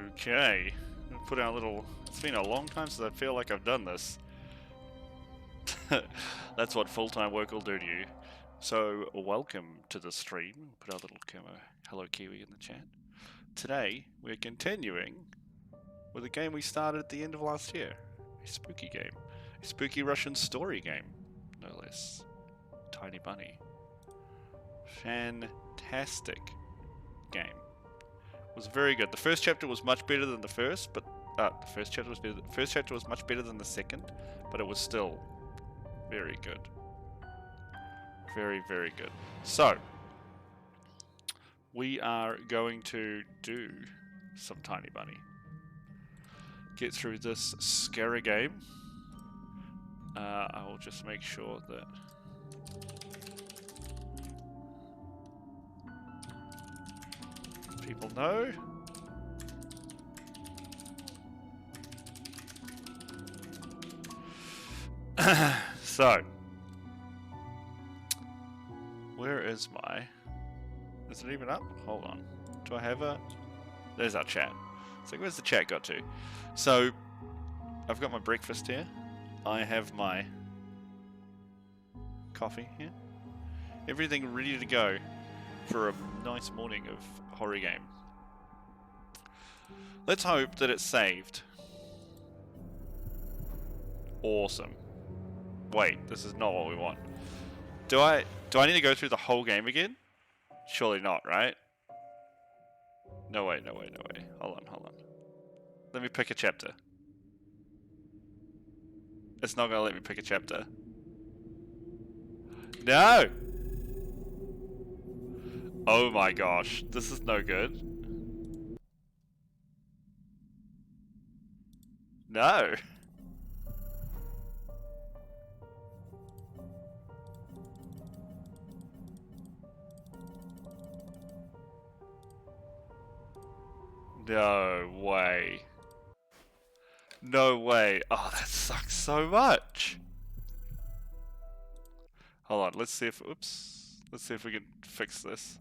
Okay. Put out a little... It's been a long time since I feel like I've done this. That's what full-time work will do to you. So, welcome to the stream. Put our little hello Kiwi in the chat. Today, we're continuing with a game we started at the end of last year. A spooky game. A spooky Russian story game, no less. Tiny Bunny. Fantastic game. It was very good. The first chapter was much better than the first, but the first chapter was better. The first chapter was much better than the second, but it was still very good. Very, very good. So, we are going to do some Tiny Bunny. Get through this scary game. I will just make sure that people know. So, where is my... Is it even up? Hold on. Do I have a... There's our chat. It's like, where's the chat got to? So, I've got my breakfast here. I have my coffee here. Everything ready to go for a nice morning of horror game. Let's hope that it's saved. Awesome. Wait, this is not what we want. Do I need to go through the whole game again? Surely not, right? No way, no way, no way. Hold on. Let me pick a chapter. It's not gonna let me pick a chapter. No! Oh my gosh, this is no good. No! No way. No way. Oh, that sucks so much. Hold on, let's see if... Oops. Let's see if we can fix this.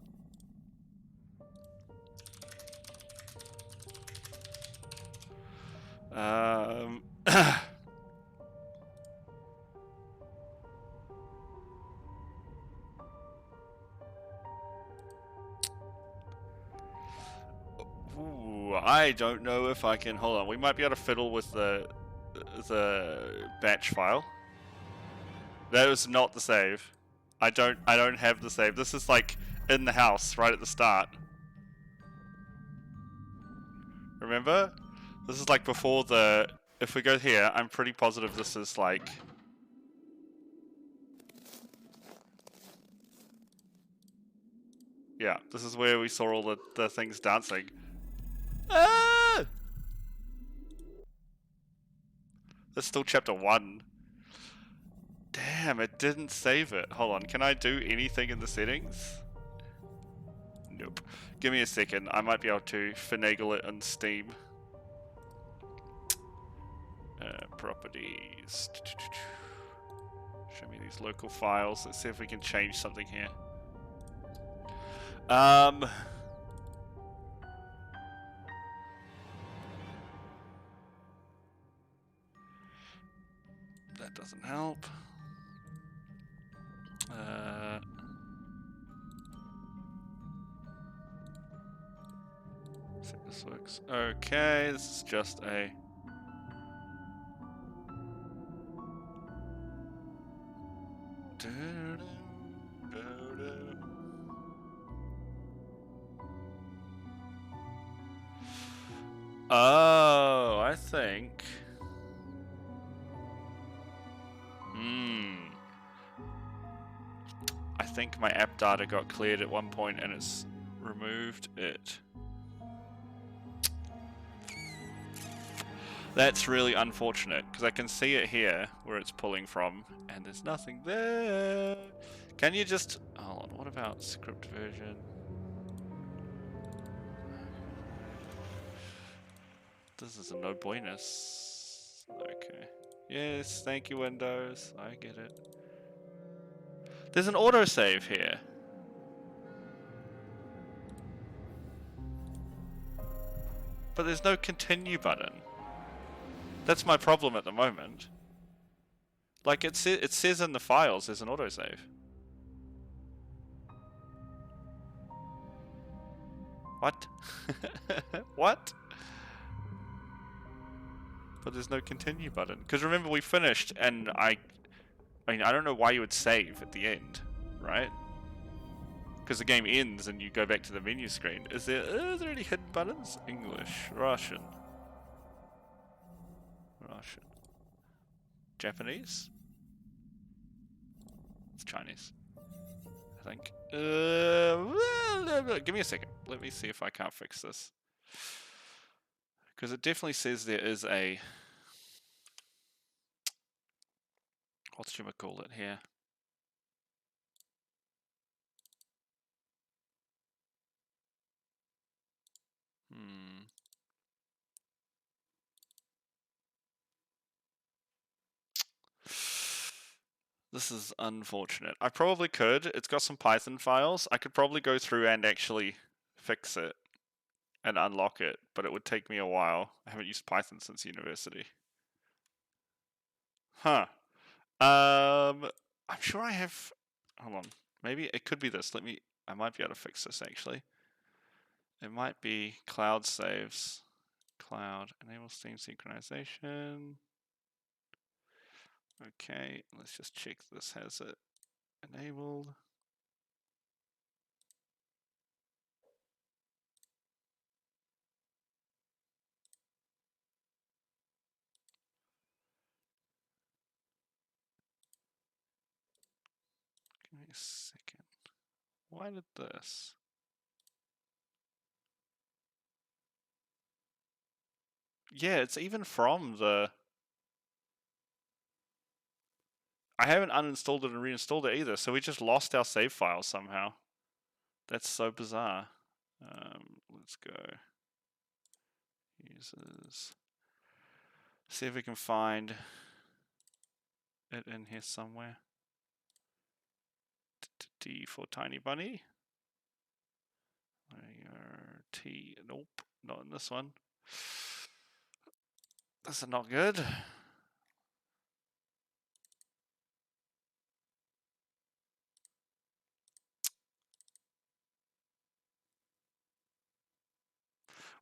Ooh, I don't know if I can... Hold on, we might be able to fiddle with the batch file. That was not the save. I don't have the save. This is like in the house right at the start. Remember? This is like before the... If we go here, I'm pretty positive this is like... Yeah, this is where we saw all the things dancing. Ah! That's still chapter 1. Damn, it didn't save it. Hold on, can I do anything in the settings? Nope. Give me a second, I might be able to finagle it in Steam. Properties. Show me these local files. Let's see if we can change something here. That doesn't help. See if this works. Okay, this is just a... Oh, I think... I think my app data got cleared at one point and it's removed it. That's really unfortunate, because I can see it here, where it's pulling from, and there's nothing there. Can you just... Hold on, what about script version? This is a no buenos. Okay. Yes, thank you, Windows. I get it. There's an autosave here. But there's no continue button. That's my problem at the moment. Like, it says in the files there's an autosave. What? What? But there's no continue button. Because remember, we finished, and I mean, I don't know why you would save at the end, right? Because the game ends and you go back to the menu screen. Is there any hidden buttons? English, Russian, Japanese? It's Chinese, I think. Give me a second. Let me see if I can't fix this. Because it definitely says there is a... What should we call it here? This is unfortunate. I probably could. It's got some Python files. I could probably go through and actually fix it and unlock it, but it would take me a while. I haven't used Python since university. Huh. I'm sure I have... Hold on. Maybe it could be this. I might be able to fix this, actually. It might be cloud saves. Cloud. Enable Steam synchronization. Okay, let's just check this has it enabled. Give me a second. Why did this? Yeah, it's even from the... I haven't uninstalled it and reinstalled it either, so we just lost our save file somehow. That's so bizarre. Let's go. Users. See if we can find it in here somewhere. T for Tiny Bunny. T. Nope, not in this one. This is not good.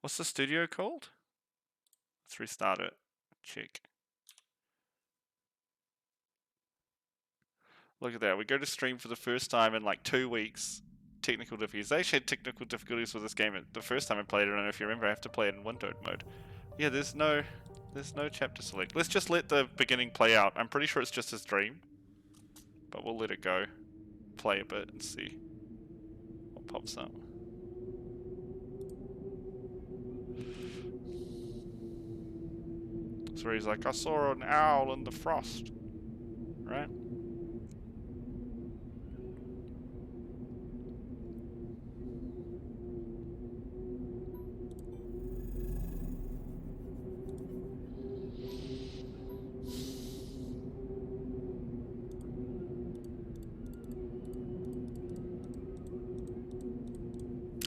What's the studio called? Let's restart it. Check. Look at that. We go to stream for the first time in like 2 weeks. Technical difficulties. I actually had technical difficulties with this game the first time I played it. I don't know if you remember. I have to play it in windowed mode. Yeah, there's no chapter select. Let's just let the beginning play out. I'm pretty sure it's just a stream, but we'll let it go. Play a bit and see what pops up. So he's like, I saw an owl in the frost, right?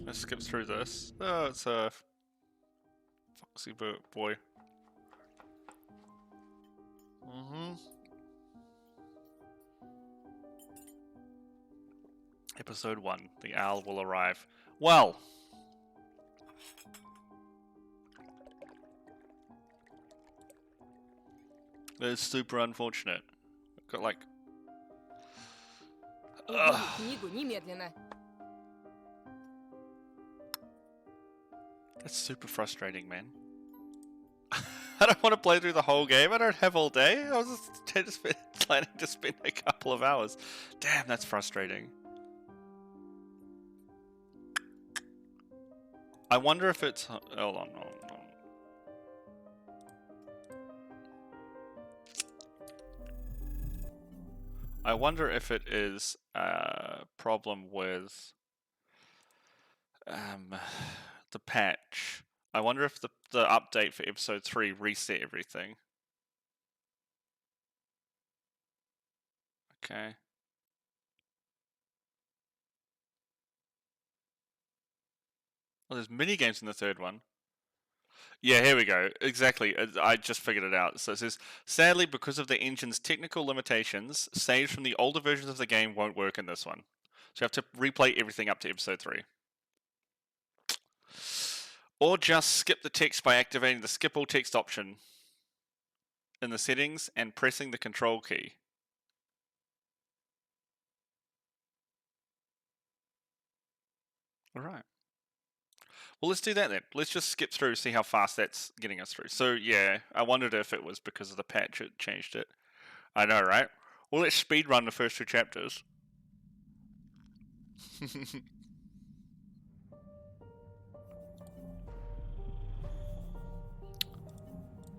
Let's skip through this. Oh, it's a foxy boy. Episode 1. The owl will arrive. Well. It's super unfortunate. I've got like... That's super frustrating, man. I don't want to play through the whole game. I don't have all day. I was just planning to spend a couple of hours. Damn, that's frustrating. I wonder if it's... Hold on, hold on. I wonder if it is a problem with the patch. I wonder if the update for episode 3 reset everything. Okay. Well, there's mini games in the third one. Yeah, here we go. Exactly. I just figured it out. So it says, sadly, because of the engine's technical limitations, saves from the older versions of the game won't work in this one. So you have to replay everything up to episode 3. Or just skip the text by activating the skip all text option in the settings and pressing the control key. Alright. Well, let's do that then. Let's just skip through, see how fast that's getting us through. So, yeah, I wondered if it was because of the patch it changed it. I know, right? Well, let's speedrun the first 2 chapters.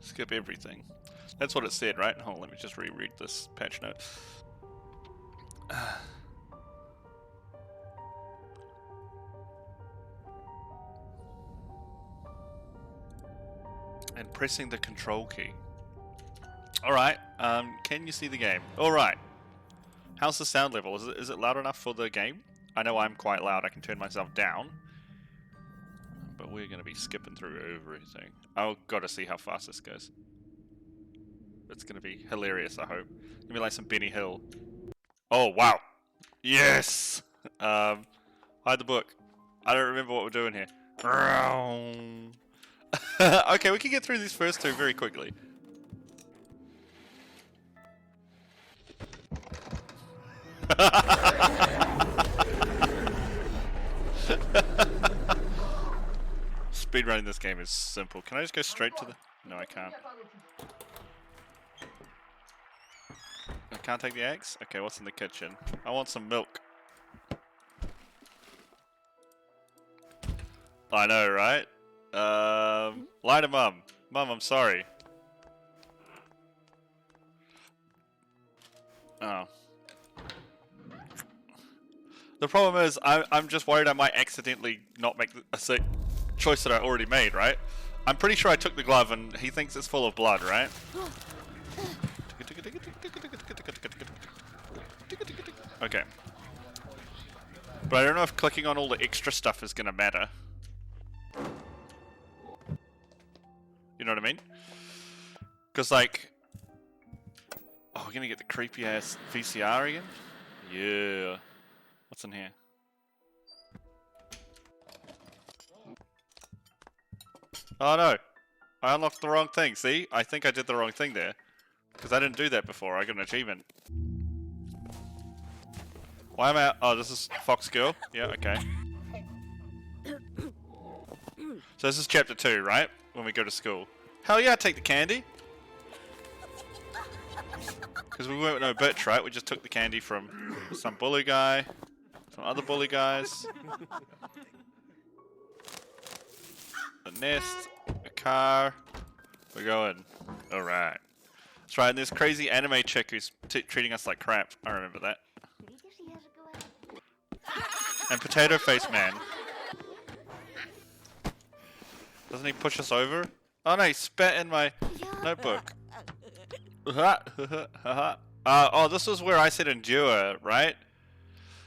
Skip everything. That's what it said, right? Hold on, let me just reread this patch note. And pressing the control key. Alright, can you see the game? Alright. How's the sound level? Is it loud enough for the game? I know I'm quite loud, I can turn myself down. But we're gonna be skipping through everything. I've got to see how fast this goes. It's gonna be hilarious, I hope. Gonna be like some Benny Hill. Oh, wow. Yes! Hide the book. I don't remember what we're doing here. Okay, we can get through these first 2 very quickly. Speedrunning this game is simple. Can I just go straight to the... No, I can't. I can't take the eggs? Okay, what's in the kitchen? I want some milk. I know, right? Lie to Mum. Mum, I'm sorry. Oh. The problem is, I'm just worried I might accidentally not make a choice that I already made, right? I'm pretty sure I took the glove and he thinks it's full of blood, right? Okay. But I don't know if clicking on all the extra stuff is gonna matter. You know what I mean? Because, like... Oh, we're gonna get the creepy ass VCR again? Yeah. What's in here? Oh no! I unlocked the wrong thing, see? I think I did the wrong thing there. Because I didn't do that before, I got an achievement. Why am I... Oh, this is Fox Girl? Yeah, okay. So this is chapter 2, right? When we go to school. Hell yeah, take the candy! Because we weren't no bitch, right? We just took the candy from some bully guy, some other bully guys. A nest, a car. We're going. Alright. That's right, and this crazy anime chick who's treating us like crap. I remember that. And Potato Face Man. Doesn't he push us over? Oh no, he spat in my notebook. Oh, this was where I said endure, right?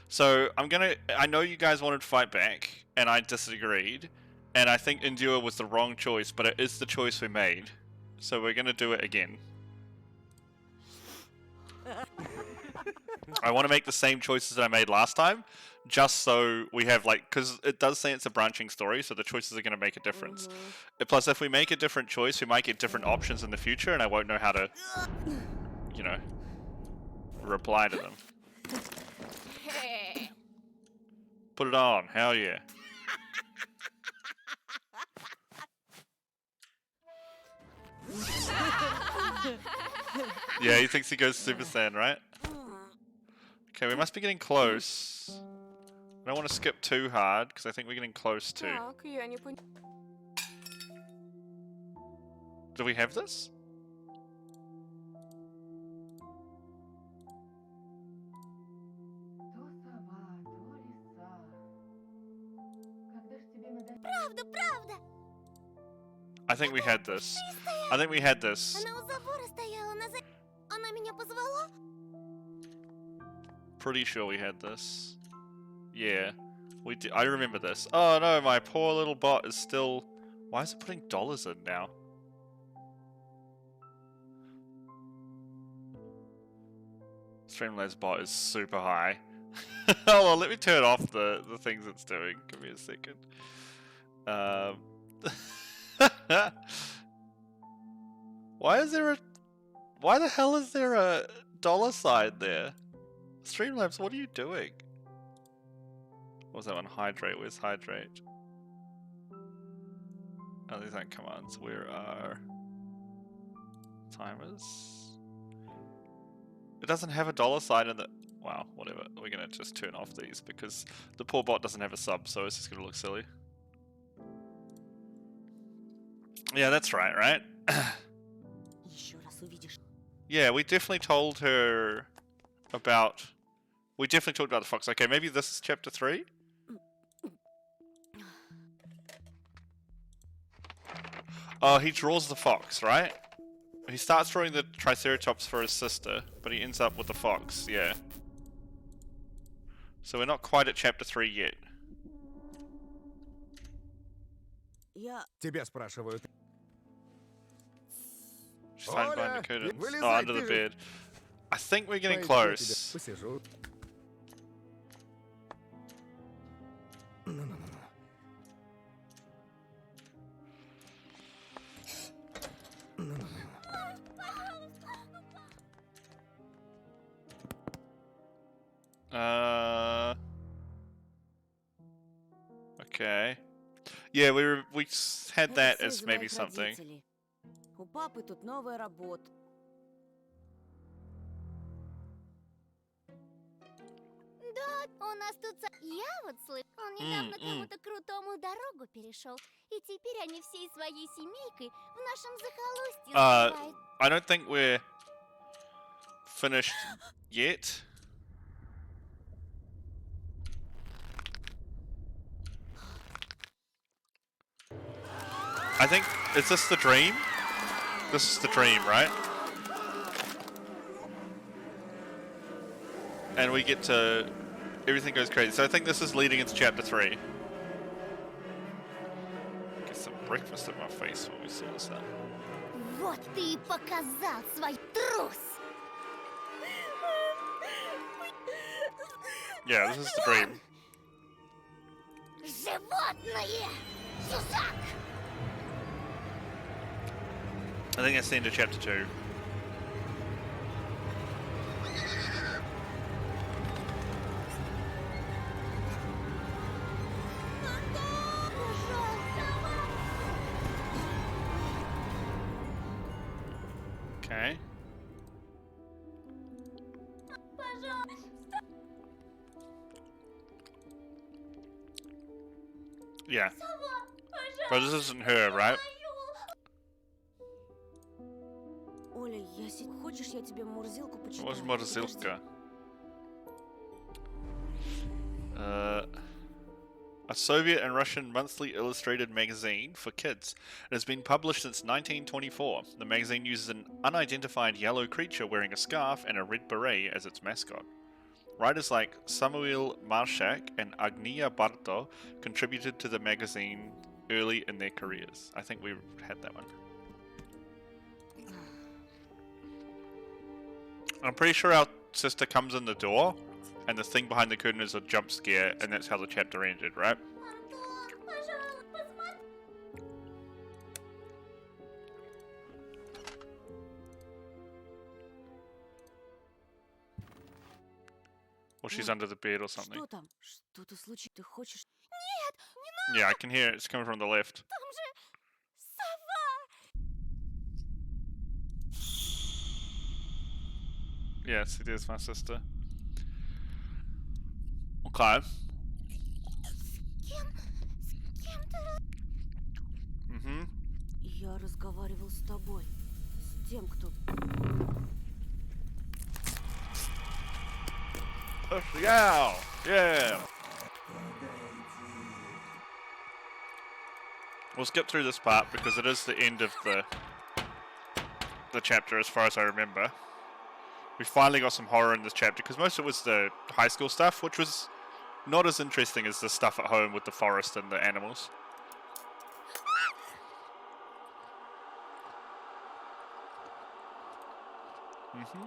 So I know you guys wanted fight back, and I disagreed, and I think endure was the wrong choice, but it is the choice we made. So we're gonna do it again. I want to make the same choices that I made last time, just so we have, like, because it does say it's a branching story, so the choices are going to make a difference. Plus, if we make a different choice, we might get different options in the future, and I won't know how to, you know, reply to them. Put it on, hell yeah. Yeah, he thinks he goes Super Saiyan, right? Okay, we must be getting close. I don't want to skip too hard, because I think we're getting close to. Do we have this? I think we had this. I think we had this. Pretty sure we had this. Yeah, we did. I remember this. Oh no, my poor little bot is still Why is it putting dollars in now? Streamlabs bot is super high. Hold on, let me turn off the things it's doing. Give me a second. Why the hell is there a dollar sign there? Streamlabs, what are you doing? What was that one? Hydrate. Where's hydrate? Oh, these aren't commands. Where are timers? It doesn't have a dollar sign in the... Wow, whatever. We're gonna just turn off these because the poor bot doesn't have a sub, so it's just gonna look silly. Yeah, that's right? Yeah, we definitely told her about... We definitely talked about the fox. Okay, maybe this is chapter 3? Oh, he draws the fox, right? He starts drawing the Triceratops for his sister, but he ends up with the fox, yeah. So we're not quite at chapter 3 yet. Тебя спрашивают. She's hiding behind the curtains. Oh, under the bed. I think we're getting close. Посижу. Okay. Yeah, we had that as maybe something. У папы тут новая работа. Да, у нас тут... Я вот слышу, он недавно кому-то крутому дорогу перешел, и теперь они всей своей семейкой в нашем захолустье живут. I don't think we're finished yet. I think, is this the dream? This is the dream, right? And we get to... Everything goes crazy. So I think this is leading into chapter 3. Get some breakfast in my face when we see this now. Вот ты и показал свой трус! Yeah, this is the dream. Животное! Юзак! I think that's the end of chapter 2. Okay. Yeah. But this isn't her, right? Оля, хочешь, я тебе Мурзилку почитаю? What's Murзилка? A Soviet and Russian monthly illustrated magazine for kids. It has been published since 1924. The magazine uses an unidentified yellow creature wearing a scarf and a red beret as its mascot. Writers like Samuel Marshak and Agnieszka Barto contributed to the magazine early in their careers. I think we had that one. I'm pretty sure our sister comes in the door, and the thing behind the curtain is a jump scare, and that's how the chapter ended, right? Or she's under the bed or something. Что там? Что-то случилось? Ты хочешь? Нет, не надо! Yeah, I can hear it. It's coming from the left. Там же сова! Yes, it is my sister. Okay. С кем ты... Mm-hmm. Я разговаривал с тобой. С тем, кто... Yeah! Yeah! We'll skip through this part because it is the end of the chapter as far as I remember. We finally got some horror in this chapter because most of it was the high school stuff, which was not as interesting as the stuff at home with the forest and the animals. Mm-hmm.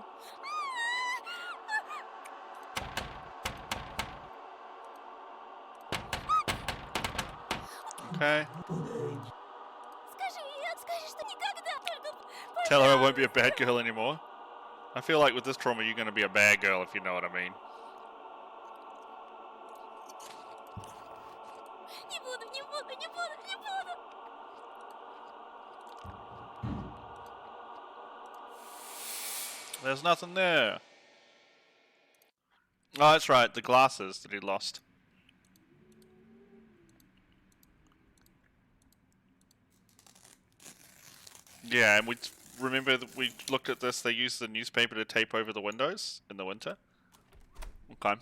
Okay. Скажи, что никогда, только Tell her I won't пожалуйста. be a bad girl anymore. I feel like with this trauma, you're going to be a bad girl, if you know what I mean. Не буду, не буду, не буду, не буду. There's nothing there. Oh, that's right. The glasses that he lost. Yeah, and we remember that we looked at this. They used the newspaper to tape over the windows in the winter. Okay.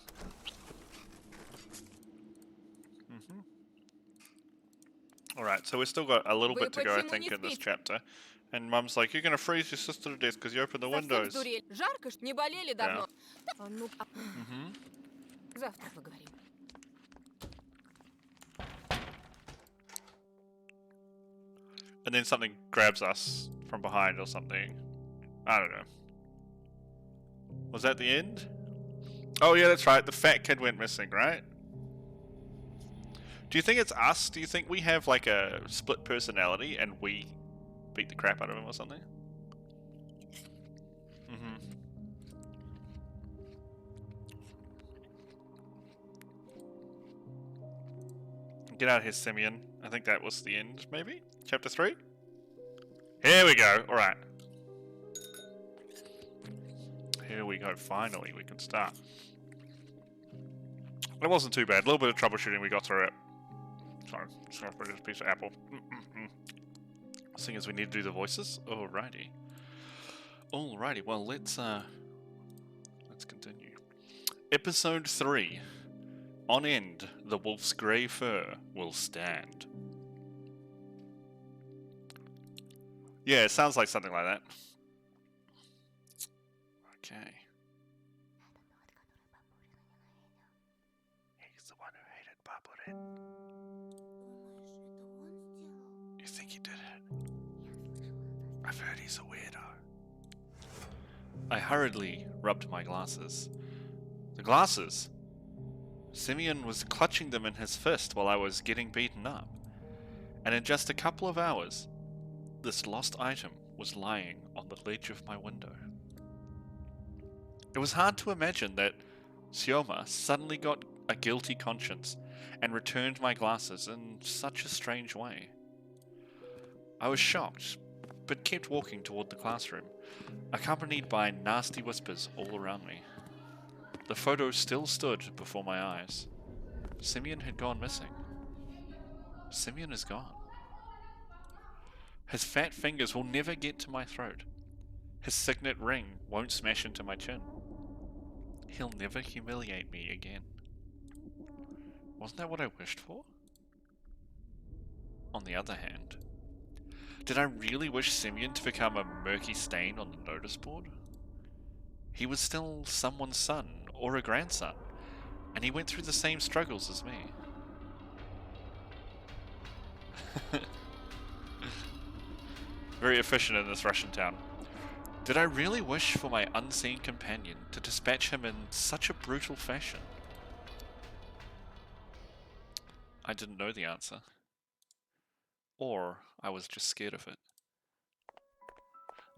Alright, so we've still got a little bit to go, I think, in this chapter. And Mum's like, you're gonna freeze your sister to death because you opened the windows. Жарко, не болели давно? А ну, Mm-hmm. завтра поговорим. And then something grabs us from behind or something. I don't know. Was that the end? Oh yeah, that's right. The fat kid went missing, right? Do you think it's us? Do you think we have like a split personality and we beat the crap out of him or something? Mm-hmm. Get out of here, Simeon. I think that was the end, maybe? Chapter 3? Here we go. Alright. Here we go. Finally, we can start. It wasn't too bad. A little bit of troubleshooting, we got through it. Sorry, just gonna put this piece of apple. Seeing as we need to do the voices. Alrighty. Alrighty, well let's continue. Episode 3. On end, the wolf's grey fur will stand. Yeah, it sounds like something like that. Okay. He's the one who hated Papurin. You think he did it? I've heard he's a weirdo. I hurriedly rubbed my glasses. The glasses? Simeon was clutching them in his fist while I was getting beaten up. And in just a couple of hours, this lost item was lying on the ledge of my window. It was hard to imagine that Sioma suddenly got a guilty conscience and returned my glasses in such a strange way. I was shocked, but kept walking toward the classroom, accompanied by nasty whispers all around me. The photo still stood before my eyes. Simeon had gone missing. Simeon is gone. His fat fingers will never get to my throat. His signet ring won't smash into my chin. He'll never humiliate me again. Wasn't that what I wished for? On the other hand, did I really wish Simeon to become a murky stain on the notice board? He was still someone's son, or a grandson, and he went through the same struggles as me. Very efficient in this Russian town. Did I really wish for my unseen companion to dispatch him in such a brutal fashion? I didn't know the answer. Or I was just scared of it.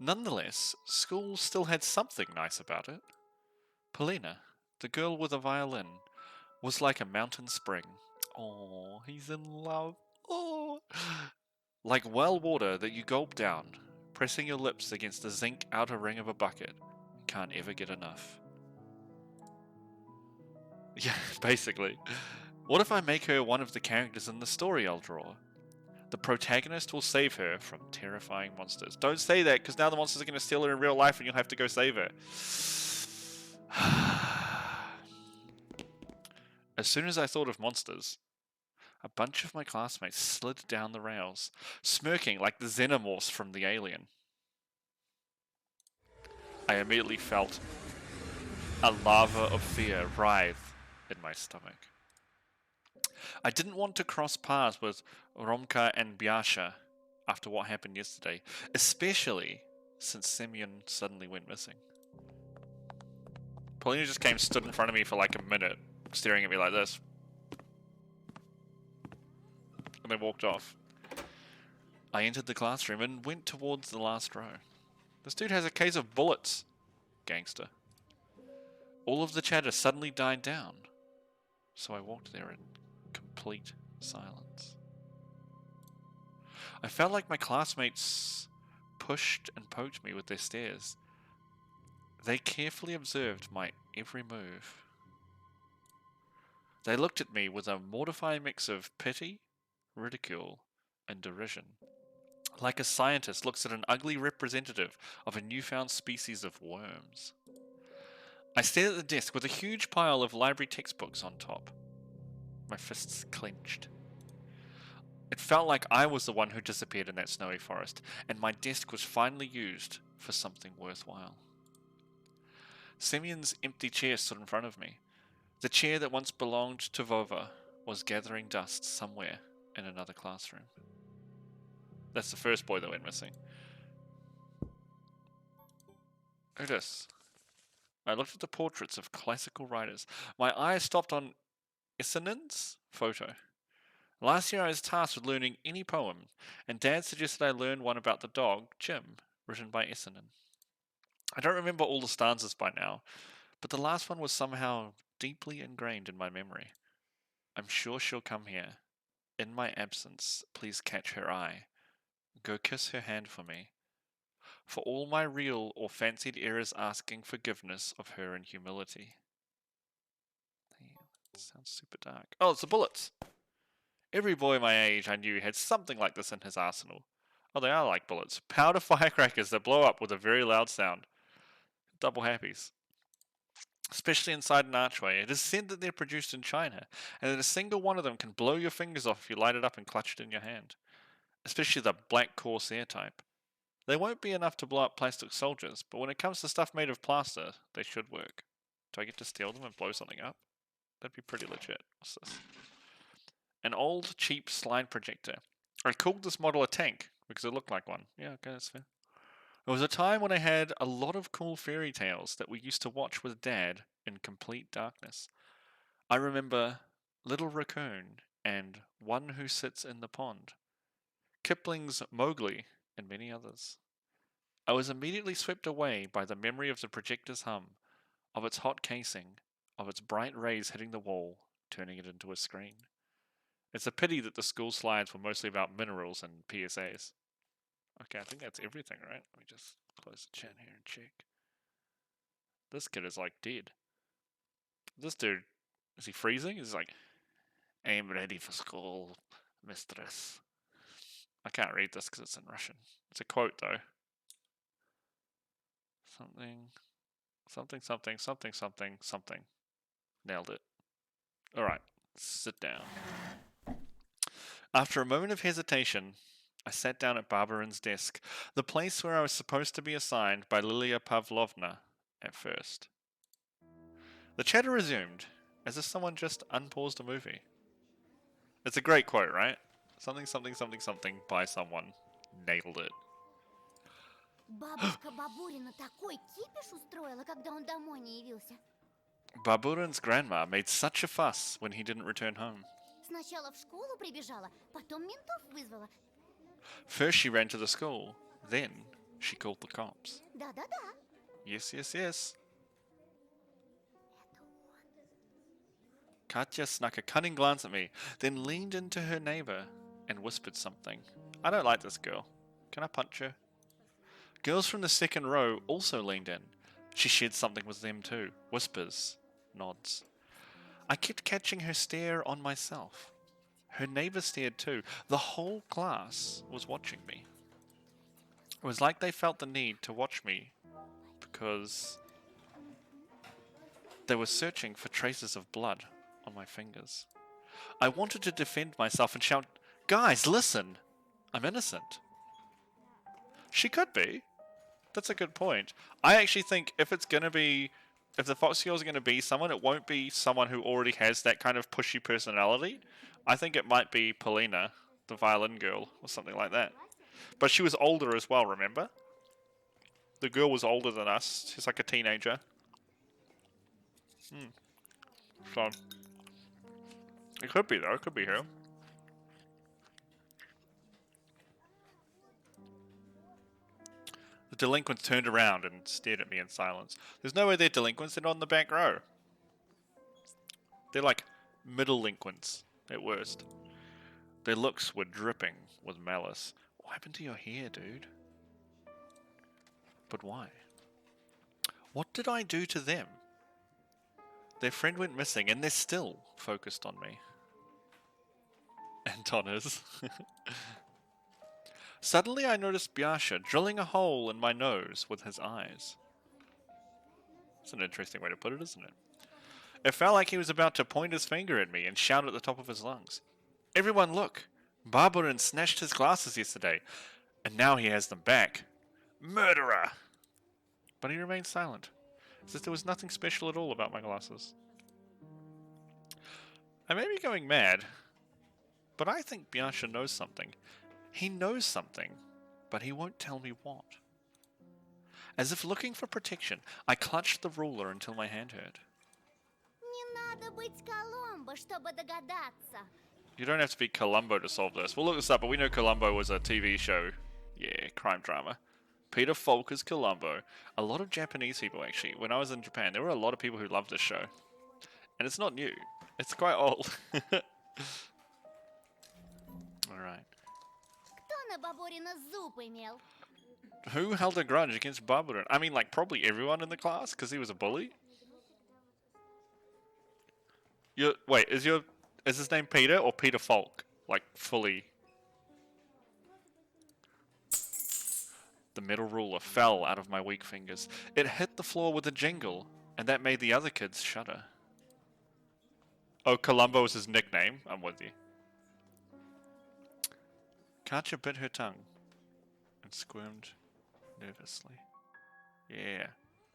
Nonetheless, school still had something nice about it. Polina, the girl with a violin, was like a mountain spring. Oh, he's in love. Oh, like well water that you gulp down, pressing your lips against the zinc outer ring of a bucket. Can't ever get enough. Yeah, basically. What if I make her one of the characters in the story I'll draw? The protagonist will save her from terrifying monsters. Don't say that, because now the monsters are going to steal her in real life and you'll have to go save her. As soon as I thought of monsters, a bunch of my classmates slid down the rails, smirking like the xenomorphs from the Alien. I immediately felt a lava of fear writhe in my stomach. I didn't want to cross paths with Romka and Biasha after what happened yesterday, especially since Semyon suddenly went missing. Paulina just came, stood in front of me for like a minute, staring at me like this. And then walked off. I entered the classroom and went towards the last row. This dude has a case of bullets. Gangster. All of the chatter suddenly died down. So I walked there in complete silence. I felt like my classmates pushed and poked me with their stares. They carefully observed my every move. They looked at me with a mortifying mix of pity, ridicule, and derision. Like a scientist looks at an ugly representative of a newfound species of worms. I stared at the desk with a huge pile of library textbooks on top. My fists clenched. It felt like I was the one who disappeared in that snowy forest, and my desk was finally used for something worthwhile. Semyon's empty chair stood in front of me. The chair that once belonged to Vova was gathering dust somewhere in another classroom. That's the first boy that went missing. Who's this? I looked at the portraits of classical writers. My eyes stopped on Essenin's photo. Last year I was tasked with learning any poem, and Dad suggested I learn one about the dog, Jim, written by Essenin. I don't remember all the stanzas by now, but the last one was somehow deeply ingrained in my memory. I'm sure she'll come here. In my absence, please catch her eye. Go kiss her hand for me. For all my real or fancied errors asking forgiveness of her in humility. Damn, that sounds super dark. Oh, it's the bullets! Every boy my age I knew had something like this in his arsenal. Oh, they are like bullets. Powder firecrackers that blow up with a very loud sound. Double happies. Especially inside an archway. It is said that they're produced in China, and that a single one of them can blow your fingers off if you light it up and clutch it in your hand. Especially the Black Corsair type. They won't be enough to blow up plastic soldiers, but when it comes to stuff made of plaster, they should work. Do I get to steal them and blow something up? That'd be pretty legit. What's this? An old, cheap slide projector. I called this model a tank, because it looked like one. Yeah, okay, that's fair. It was a time when I had a lot of cool fairy tales that we used to watch with Dad in complete darkness. I remember Little Raccoon and One Who Sits in the Pond, Kipling's Mowgli, and many others. I was immediately swept away by the memory of the projector's hum, of its hot casing, of its bright rays hitting the wall, turning it into a screen. It's a pity that the school slides were mostly about minerals and PSAs. Okay, I think that's everything, right? Let me just close the chat here and check. This kid is like dead. This dude, is he freezing? He's like, I'm ready for school, mistress. I can't read this because it's in Russian. It's a quote though. Something. Nailed it. Alright, sit down. After a moment of hesitation, I sat down at Barbarin's desk, the place where I was supposed to be assigned by Lilia Pavlovna at first. The chatter resumed, as if someone just unpaused a movie. It's a great quote, right? Something by someone. Nailed it. Бабушка Бабурина такой кипиш устроила, когда он домой не явился. Baburin's grandma made such a fuss when he didn't return home. Сначала в школу прибежала, потом ментов вызвала. First she ran to the school, then she called the cops. Да-да-да. Yes. Katya snuck a cunning glance at me, then leaned into her neighbor and whispered something. I don't like this girl. Can I punch her? Girls from the second row also leaned in. She shared something with them too. Whispers, nods. I kept catching her stare on myself. Her neighbor stared too. The whole class was watching me. It was like they felt the need to watch me because they were searching for traces of blood on my fingers. I wanted to defend myself and shout, "Guys, listen! I'm innocent." She could be. That's a good point. I actually think if the Fox Girls are going to be someone, it won't be someone who already has that kind of pushy personality. I think it might be Polina, the violin girl, or something like that. But she was older as well, remember? The girl was older than us. She's like a teenager. So, it could be though, it could be here. The delinquents turned around and stared at me in silence. There's no way they're delinquents, they're not in the back row. They're like middle-linquents at worst. Their looks were dripping with malice. What happened to your hair, dude? But why? What did I do to them? Their friend went missing and they're still focused on me. Anton is. Suddenly I noticed Biasha drilling a hole in my nose with his eyes. That's an interesting way to put it, isn't it? It felt like he was about to point his finger at me and shout at the top of his lungs. Everyone look! Barbarin snatched his glasses yesterday, and now he has them back. Murderer! But he remained silent, as if there was nothing special at all about my glasses. I may be going mad, but I think Biasha knows something. He knows something, but he won't tell me what. As if looking for protection, I clutched the ruler until my hand hurt. Не надо быть Коломбо, чтобы догадаться. You don't have to be Columbo to solve this. We'll look this up, but we know Columbo was a TV show. Yeah, crime drama. Peter Falk is Columbo. A lot of Japanese people, actually. When I was in Japan, there were a lot of people who loved this show. And it's not new. It's quite old. Alright. Кто на Бабурина зуб имел? Who held a grudge against Barbarin? I mean, like, probably everyone in the class, because he was a bully? Wait, is his name Peter or Peter Falk? Like, fully. The metal ruler fell out of my weak fingers. It hit the floor with a jingle, and that made the other kids shudder. Oh, Columbo was his nickname. I'm with you. Katja bit her tongue and squirmed nervously. Yeah.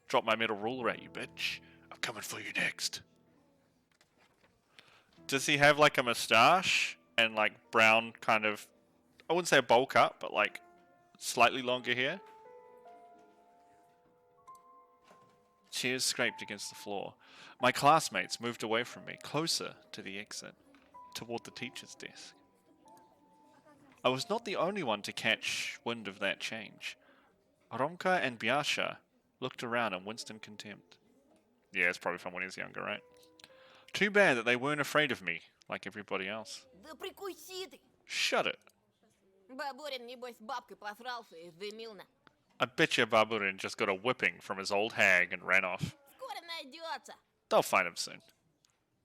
Drop my metal ruler at you, bitch. I'm coming for you next. Does he have like a moustache and like brown kind of, I wouldn't say a bowl cut, but like slightly longer hair? Chairs scraped against the floor. My classmates moved away from me, closer to the exit, toward the teacher's desk. I was not the only one to catch wind of that change. Romka and Biasha looked around and winced in contempt. Yeah, it's probably from when he was younger, right? Too bad that they weren't afraid of me, like everybody else. Да прикуси ты! Shut it. Бабурин, небось, с бабкой посрался и дымился. I bet you Barbarin just got a whipping from his old hag and ran off. Скоро найдется. They'll find him soon.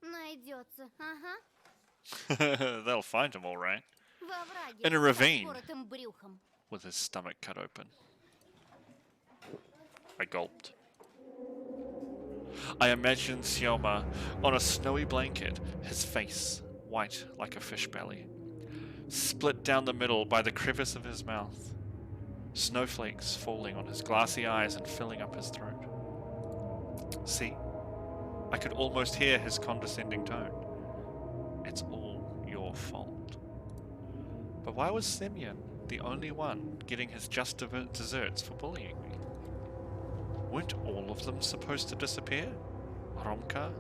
Найдется, ага. They'll find him all right, Во враге. In a ravine. С распоротым брюхом. with his stomach cut open. I gulped. I imagined Sioma on a snowy blanket, his face white like a fish belly, split down the middle by the crevice of his mouth, snowflakes falling on his glassy eyes and filling up his throat. See, I could almost hear his condescending tone. It's all your fault. But why was Semyon the only one getting his just desserts for bullying me? Weren't all of them supposed to disappear? Romka,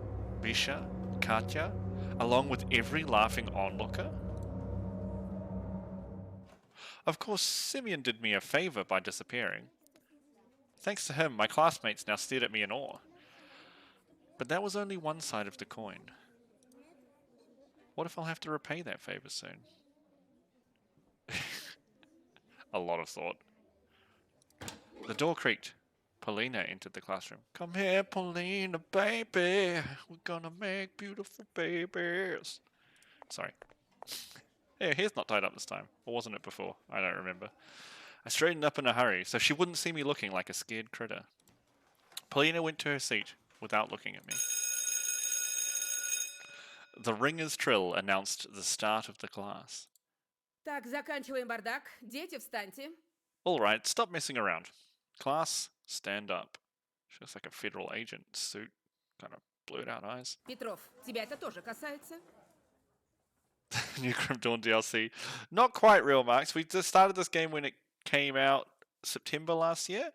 Bisha, Katya, along with every laughing onlooker? Of course, Semyon did me a favor by disappearing. Thanks to him, my classmates now stared at me in awe. But that was only one side of the coin. What if I'll have to repay that favor soon? A lot of thought. The door creaked. Paulina entered the classroom. Come here, Paulina, baby. We're gonna make beautiful babies. Sorry. Yeah, hair's not tied up this time. Or wasn't it before? I don't remember. I straightened up in a hurry, so she wouldn't see me looking like a scared critter. Paulina went to her seat without looking at me. The ringer's trill announced the start of the class. Так, заканчиваем бардак. Дети, встаньте. All right, stop messing around. Class, stand up. She looks like a federal agent suit, kind of blurred out eyes. Петров, тебя это тоже касается. New Grim Dawn DLC. Not quite real, Marks. We just started this game when it came out September last year.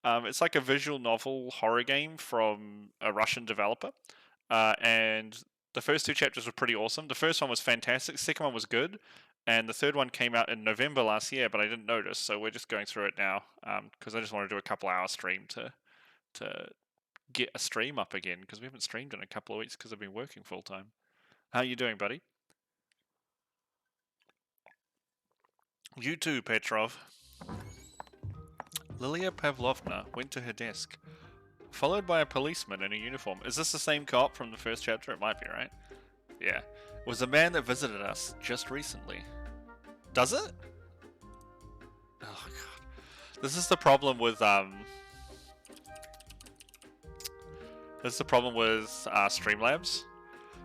It's like a visual novel horror game from a Russian developer. And the first two chapters were pretty awesome. The first one was fantastic. The second one was good. And the third one came out in November last year, but I didn't notice. So we're just going through it now because I just want to do a couple hour stream to get a stream up again because we haven't streamed in a couple of weeks because I've been working full time. How you doing, buddy? You too, Petrov. Lilia Pavlovna went to her desk, followed by a policeman in a uniform. Is this the same cop from the first chapter? It might be, right? Yeah. It was the man that visited us just recently. Does it? Oh god. This is the problem with Streamlabs.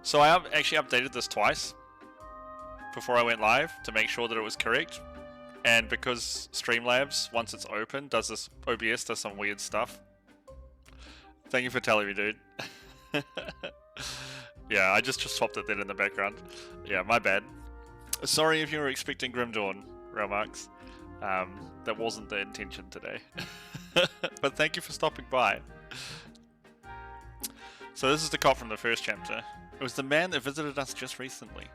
So I actually updated this twice before I went live to make sure that it was correct. And because Streamlabs, once it's open, OBS does some weird stuff. Thank you for telling me, dude. Yeah, I just swapped it then in the background. Yeah, my bad. Sorry if you were expecting Grim Dawn, Realmarks. That wasn't the intention today. But thank you for stopping by. So this is the cop from the first chapter. It was the man that visited us just recently.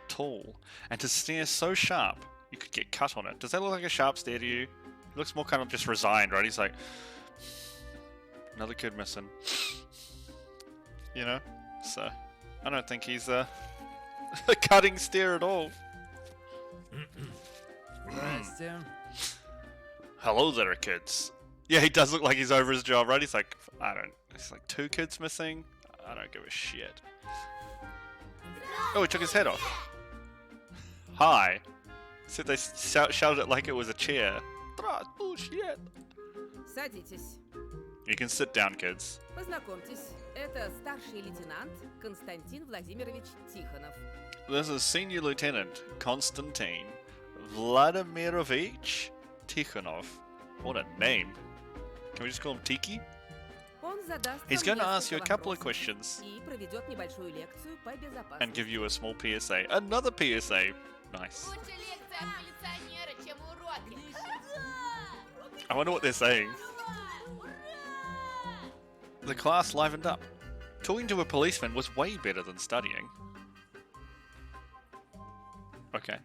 Tall, and his stare so sharp, you could get cut on it. Does that look like a sharp stare to you? He looks more kind of just resigned, right? He's like, another kid missing. You know? So, I don't think he's a cutting stare at all. Hello there, kids. Yeah, he does look like he's over his job, right? He's like, it's like 2 kids missing. I don't give a shit. Oh, he took his head off. Hi. Said they shouted it like it was a chair. Bullshit. Садитесь. You can sit down, kids. Познакомьтесь. Это старший лейтенант Константин Владимирович Тихонов. This is Senior Lieutenant Konstantin Vladimirovich Tikhonov. What a name. Can we just call him Tiki? Он задаст He's вам going to ask you a несколько couple of вопросов questions и проведет небольшую лекцию по безопасности. and give you a small PSA. Another PSA. Nice. Лучше лекция от милиционера, чем уроки. I wonder what they're saying. The class livened up. Talking to a policeman was way better than studying. Okay.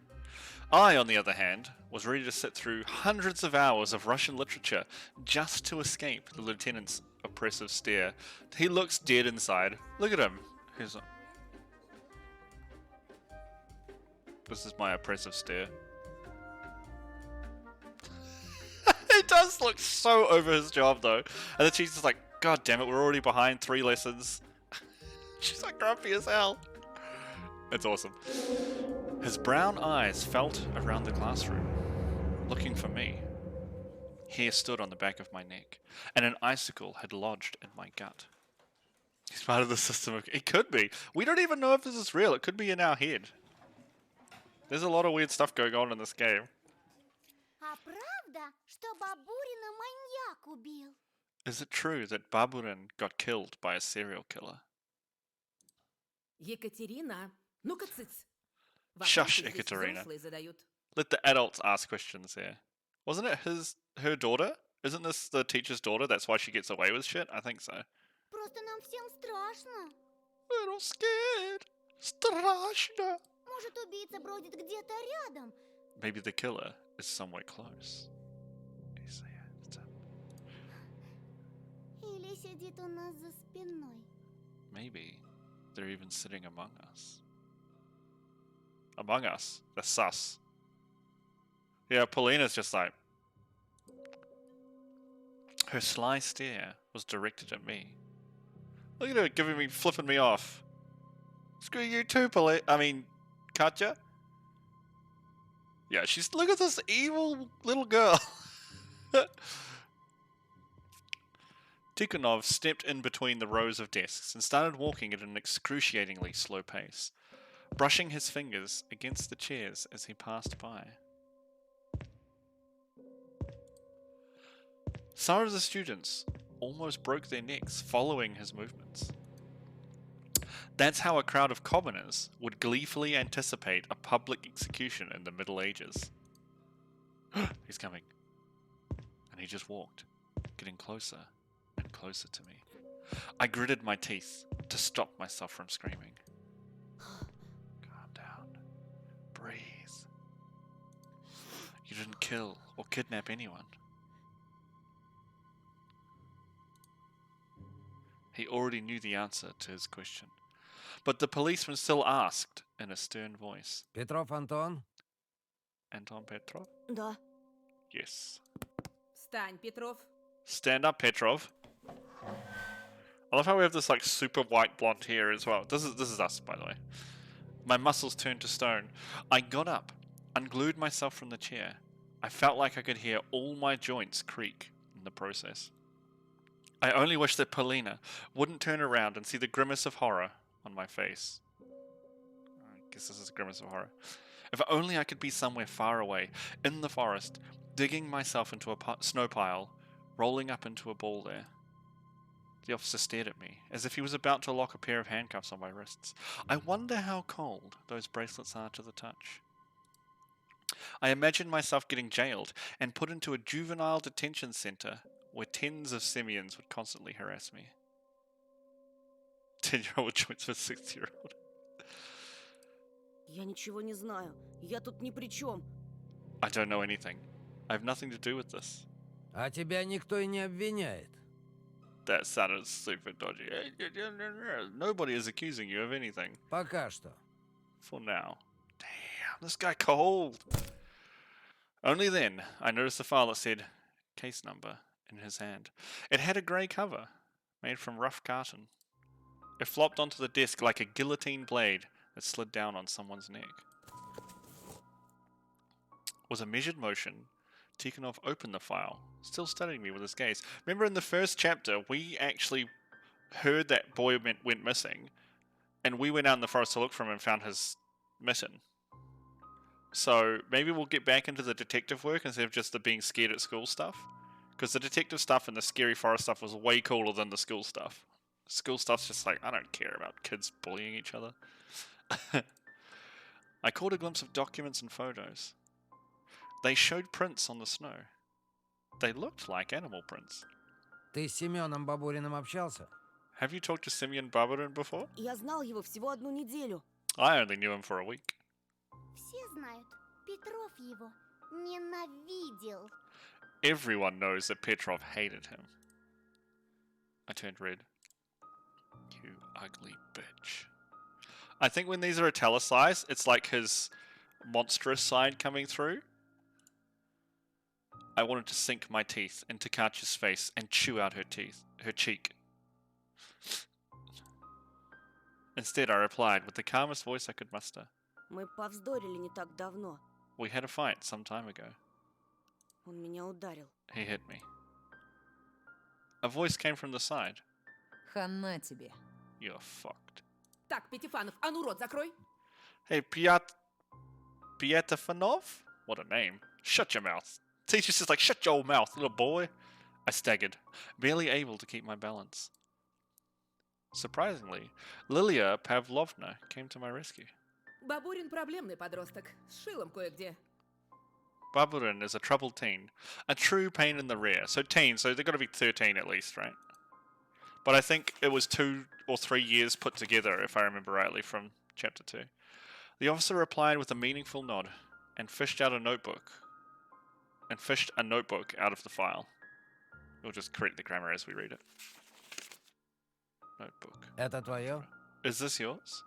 I, on the other hand, was ready to sit through hundreds of hours of Russian literature just to escape the lieutenant's oppressive stare. He looks dead inside. Look at him. This is my oppressive stare. He does look so over his job, though. And then she's just like, God damn it, we're already behind 3 lessons. She's like grumpy as hell. It's awesome. His brown eyes felt around the classroom, looking for me. Hair stood on the back of my neck, and an icicle had lodged in my gut. He's part of the system of... It could be. We don't even know if this is real. It could be in our head. There's a lot of weird stuff going on in this game. А правда, что Бабурина маньяк убил? Is it true that Baburin got killed by a serial killer? Екатерина, ну-ка цыц. Shush, Вопросы здесь Ekaterina. взрослые задают. Let the adults ask questions here. Wasn't it her daughter? Isn't this the teacher's daughter? That's why she gets away with shit? I think so. Просто нам всем страшно. Little scared. Strashno. Может, убийца бродит где-то рядом. Maybe the killer is somewhere close. Или сидит у нас за спиной. Maybe they're even sitting among us. Among us? That's sus. Yeah, Paulina's just like... Her sly stare was directed at me. Look at her flipping me off. Screw you too, Katya. Yeah, look at this evil little girl. Tikhonov stepped in between the rows of desks and started walking at an excruciatingly slow pace, brushing his fingers against the chairs as he passed by. Some of the students almost broke their necks following his movements. That's how a crowd of commoners would gleefully anticipate a public execution in the Middle Ages. He's coming. And he just walked. getting closer and closer to me. I gritted my teeth to stop myself from screaming. Calm down. Breathe. You didn't kill or kidnap anyone. He already knew the answer to his question. But the policeman still asked in a stern voice. Петров Антон? Anton Petrov? Да. Yes. Встань, Петров. Stand up, Petrov. I love how we have this like super white blonde hair as well. This is us, by the way. My muscles turned to stone. I got up, unglued myself from the chair. I felt like I could hear all my joints creak in the process. I only wish that Polina wouldn't turn around and see the grimace of horror on my face. I guess this is a grimace of horror. If only I could be somewhere far away, in the forest, digging myself into a snow pile, rolling up into a ball there. The officer stared at me, as if he was about to lock a pair of handcuffs on my wrists. I wonder how cold those bracelets are to the touch. I imagined myself getting jailed and put into a juvenile detention center where tens of simians would constantly harass me. 10-year-old joins with 6-year-old. Я ничего не знаю. Я тут ни при чем. I don't know anything. I have nothing to do with this. А тебя никто и не обвиняет. That sounded super dodgy. Nobody is accusing you of anything. Пока что. For now. Damn, this guy cold. Only then, I noticed the file that said case number in his hand. It had a grey cover, made from rough carton. It flopped onto the desk like a guillotine blade that slid down on someone's neck. With a measured motion, Tikhonov opened the file, still studying me with his gaze. Remember in the first chapter, we actually heard that boy went missing, and we went out in the forest to look for him and found his mitten. So maybe we'll get back into the detective work instead of just the being scared at school stuff. Because the detective stuff and the scary forest stuff was way cooler than the school stuff. School stuff's just like, I don't care about kids bullying each other. I caught a glimpse of documents and photos. They showed prints on the snow. They looked like animal prints. Ты с Семеном Бабуриным общался? Have you talked to Simeon Barbarin before? Я знал его всего одну неделю. I only knew him for a week. Все знают, Петров его ненавидел. Everyone knows that Petrov hated him. I turned red. You ugly bitch. I think when these are italicized, it's like his monstrous side coming through. I wanted to sink my teeth into Katya's face and chew out her cheek. Instead, I replied with the calmest voice I could muster. Мы повздорили не так давно. We had a fight some time ago. Он меня ударил. He hit me. A voice came from the side. Хана тебе. You're fucked. Так, Пятифанов, а ну рот закрой. Hey, Piatafanov? What a name. Shut your mouth. Teacher's just like, shut your mouth, little boy. I staggered, barely able to keep my balance. Surprisingly, Lilia Pavlovna came to my rescue. Бабурин проблемный подросток. С шилом кое-где. Baburin is a troubled teen, a true pain in the rear. So teen, so they've got to be 13 at least, right? But I think it was 2 or 3 years put together, if I remember rightly, from chapter 2. The officer replied with a meaningful nod and fished a notebook out of the file. We'll just correct the grammar as we read it. Notebook. Это твое? Is this yours?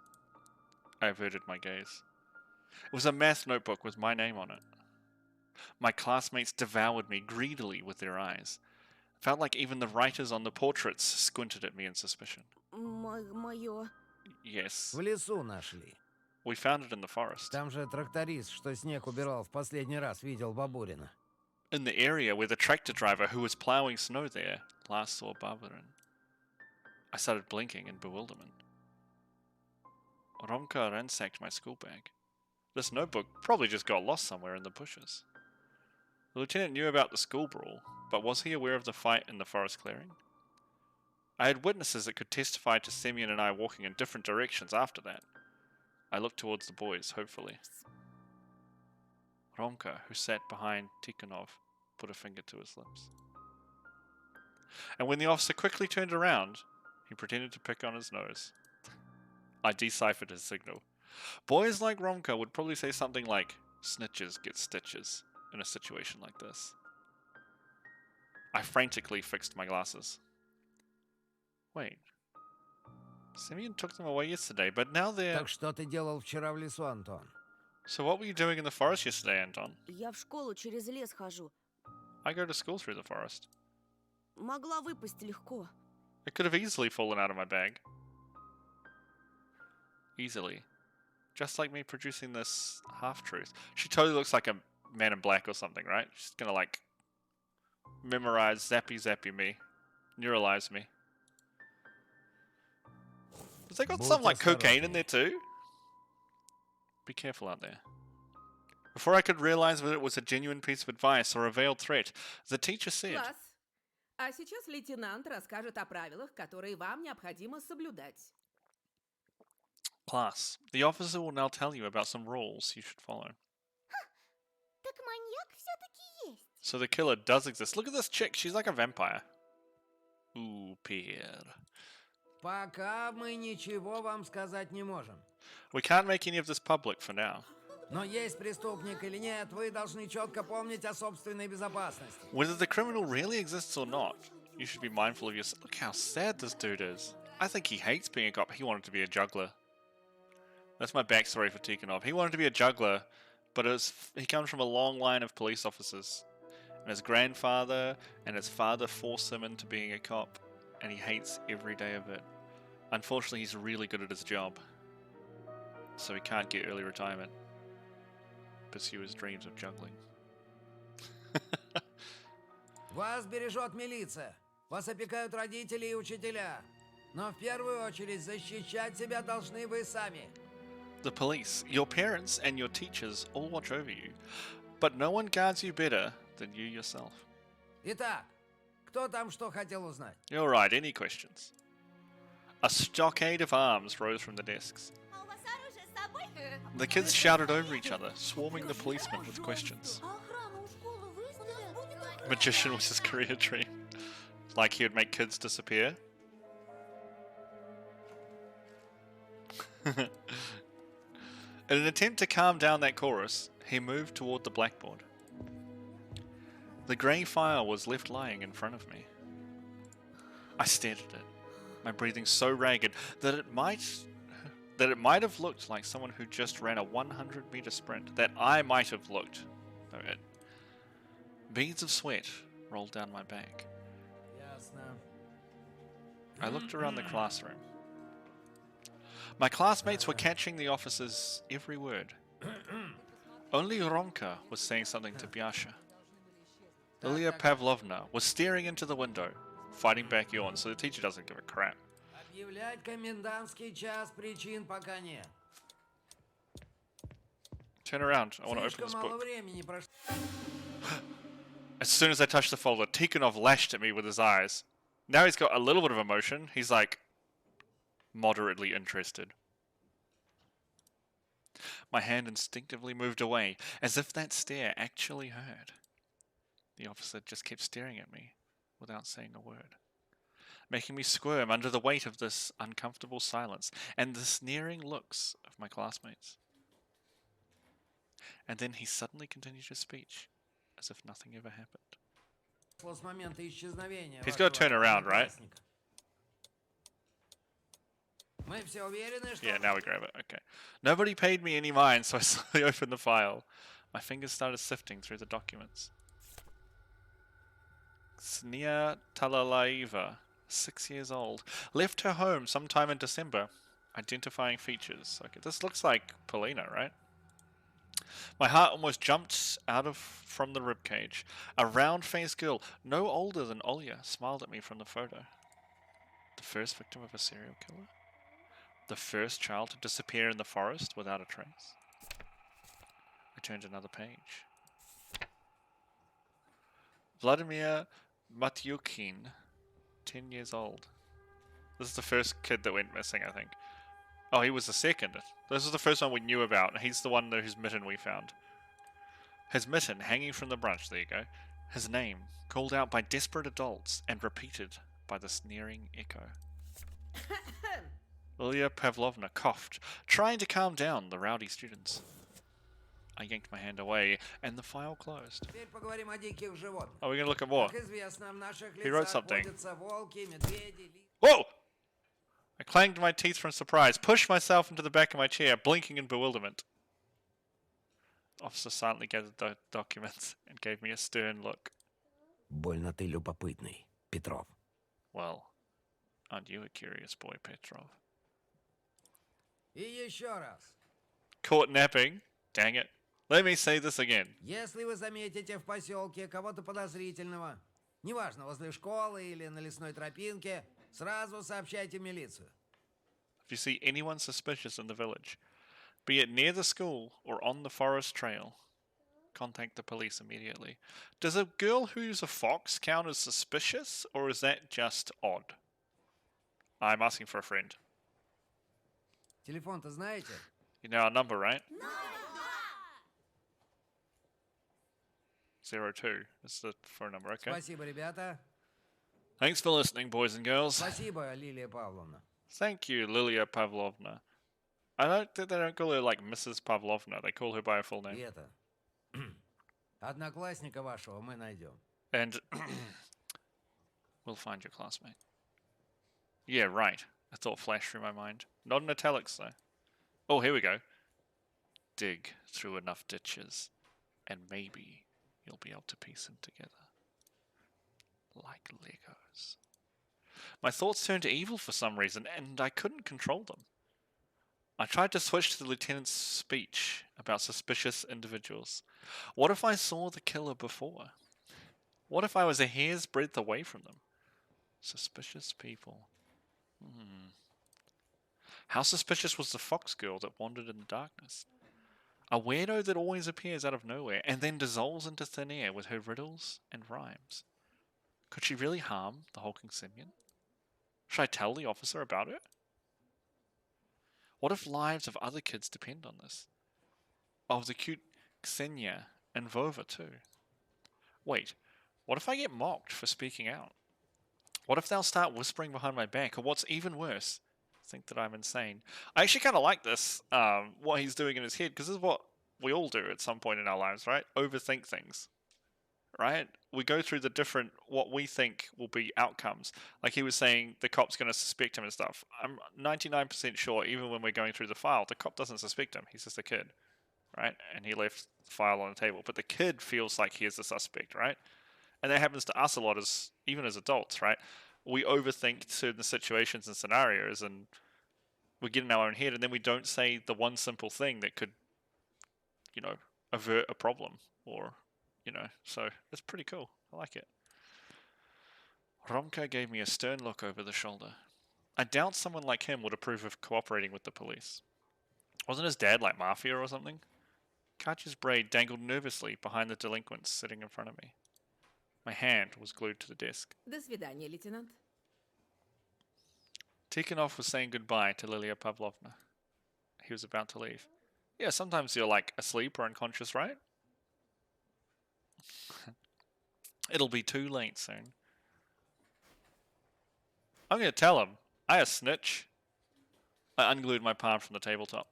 I averted my gaze. It was a math notebook with my name on it. My classmates devoured me greedily with their eyes. It felt like even the writers on the portraits squinted at me in suspicion. Мое. Yes. В лесу нашли. We found it in the forest. Там же тракторист, что снег убирал в последний раз, видел Бабурина. In the area where the tractor driver who was ploughing snow there last saw Barbarin. I started blinking in bewilderment. Romka ransacked my school bag. This notebook probably just got lost somewhere in the bushes. The lieutenant knew about the school brawl, but was he aware of the fight in the forest clearing? I had witnesses that could testify to Semyon and I walking in different directions after that. I looked towards the boys, hopefully. Romka, who sat behind Tikhonov, put a finger to his lips. And when the officer quickly turned around, he pretended to pick on his nose. I deciphered his signal. Boys like Romka would probably say something like, "Snitches get stitches," in a situation like this. I frantically fixed my glasses. Wait. Simeon took them away yesterday, but now they're... Так что ты делал вчера в лесу, Антон? So what were you doing in the forest yesterday, Anton? Я в школу через лес хожу. I go to school through the forest. Могла выпасть легко. It could have easily fallen out of my bag. Easily. Just like me producing this half-truth. She totally looks like a Man in Black or something, right? She's gonna, like, memorize zappy me. Neuralize me. Has they got some, like, cocaine in there too? Be careful out there. Before I could realize whether it was a genuine piece of advice or a veiled threat, the teacher said... Класс. А сейчас лейтенант расскажет о правилах, которые вам необходимо соблюдать. Class, the officer will now tell you about some rules you should follow. Так маньяк все-таки есть. So the killer does exist. Look at this chick, she's like a vampire. Ooh, Pierre. Пока мы ничего вам сказать не можем. We can't make any of this public for now. Но есть преступник или нет, вы должны четко помнить о собственной безопасности. Whether the criminal really exists or not, you should be mindful of yourself. Look how sad this dude is. I think he hates being a cop. He wanted to be a juggler. That's my backstory for Tikhonov. He wanted to be a juggler, but he comes from a long line of police officers. And his grandfather and his father forced him into being a cop, and he hates every day of it. Unfortunately, he's really good at his job, so he can't get early retirement. Pursue his dreams of juggling. Вас бережет милиция. Вас опекают родители и учителя. Но в первую очередь защищать себя должны вы сами. The police, your parents and your teachers all watch over you, but no one guards you better than you yourself. Итак, кто там что хотел узнать? You're right, any questions? A stockade of arms rose from the desks. А у вас оружие с собой? The kids shouted over each other, swarming the policemen with questions. А охрану у школы выставят? Magician was his career dream. Like he would make kids disappear. In an attempt to calm down that chorus, he moved toward the blackboard. The grey file was left lying in front of me. I stared at it, my breathing so ragged that it might have looked like someone who just ran a 100-meter sprint. That I might have looked. Beads of sweat rolled down my back. Ясно. I looked around the classroom. My classmates were catching the officer's every word. Only Romka was saying something to Biasha. Lilia Pavlovna was staring into the window, fighting back yawns, so the teacher doesn't give a crap. Объявлять комендантский час причин пока нет. Turn around, I want to open Слишком this мало book. времени прошло. As soon as I touched the folder, Tikhonov lashed at me with his eyes. Now he's got a little bit of emotion. He's like, moderately interested. My hand instinctively moved away, as if that stare actually hurt. The officer just kept staring at me, without saying a word, making me squirm under the weight of this uncomfortable silence and the sneering looks of my classmates. And then he suddenly continued his speech, as if nothing ever happened. С момента исчезновения He's got to turn around, right? одноклассника. Мы все уверены, что... Yeah, now we grab it. Okay. Nobody paid me any mind, so I slowly opened the file. My fingers started sifting through the documents. Snia Talalaeva, 6 years old, left her home sometime in December. Identifying features. Okay, this looks like Polina, right? My heart almost jumped from the ribcage. A round-faced girl, no older than Olya, smiled at me from the photo. The first victim of a serial killer? The first child to disappear in the forest without a trace? I turned another page. Vladimir Matyukin, 10 years old. This is the first kid that went missing, I think. Oh, he was the second. This is the first one we knew about. He's the one whose mitten we found. His mitten hanging from the branch, there you go. His name, called out by desperate adults and repeated by the sneering echo. Lilia Pavlovna coughed, trying to calm down the rowdy students. I yanked my hand away, and the file closed. Теперь поговорим о диких животных. Are we going to look at more? Как известно, в наших He wrote лесах something. водятся волки, медведи, Whoa! I clanged my teeth from surprise, pushed myself into the back of my chair, blinking in bewilderment. The officer silently gathered the documents and gave me a stern look. Больно ты любопытный, Петров. Well, aren't you a curious boy, Petrov? И еще раз. Caught napping? Dang it. Let me say this again. Если вы заметите в поселке кого-то подозрительного, неважно, возле школы или на лесной тропинке, сразу сообщайте в милицию. If you see anyone suspicious in the village, be it near the school or on the forest trail, contact the police immediately. Does a girl who's a fox count as suspicious, or is that just odd? I'm asking for a friend. Телефон-то знаете? You know our number, right? 02 is the phone number, okay? Спасибо, ребята. Thanks for listening, boys and girls. Спасибо, Лилия Павловна. Thank you, Lilia Pavlovna. I don't think they don't call her like Mrs. Pavlovna. They call her by her full И name. это... Одноклассника вашего мы найдем. And we'll find your classmate. Yeah, right. A thought flashed through my mind. Not in italics, though. Oh, here we go. Dig through enough ditches, and maybe you'll be able to piece them together. Like Legos. My thoughts turned to evil for some reason, and I couldn't control them. I tried to switch to the lieutenant's speech about suspicious individuals. What if I saw the killer before? What if I was a hair's breadth away from them? Suspicious people. How suspicious was the fox girl that wandered in the darkness? A weirdo that always appears out of nowhere and then dissolves into thin air with her riddles and rhymes. Could she really harm the hulking simian? Should I tell the officer about her? What if lives of other kids depend on this? Of the cute Ksenia and Vova too. Wait, what if I get mocked for speaking out? What if they'll start whispering behind my back, or what's even worse, think that I'm insane? I actually kind of like this, what he's doing in his head, because this is what we all do at some point in our lives, right? Overthink things, right? We go through the different, what we think will be outcomes. Like he was saying, the cop's going to suspect him and stuff. I'm 99% sure, even when we're going through the file, the cop doesn't suspect him. He's just a kid, right? And he left the file on the table. But the kid feels like he is the suspect, right? And that happens to us a lot, even as adults, right? We overthink certain situations and scenarios, and we get in our own head, and then we don't say the one simple thing that could, avert a problem, or, so it's pretty cool. I like it. Romka gave me a stern look over the shoulder. I doubt someone like him would approve of cooperating with the police. Wasn't his dad like mafia or something? Katya's braid dangled nervously behind the delinquents sitting in front of me. My hand was glued to the desk. До свидания, лейтенант. Tikhonov was saying goodbye to Lilia Pavlovna. He was about to leave. Yeah, sometimes you're like asleep or unconscious, right? It'll be too late soon. I'm going to tell him. I a snitch. I unglued my palm from the tabletop.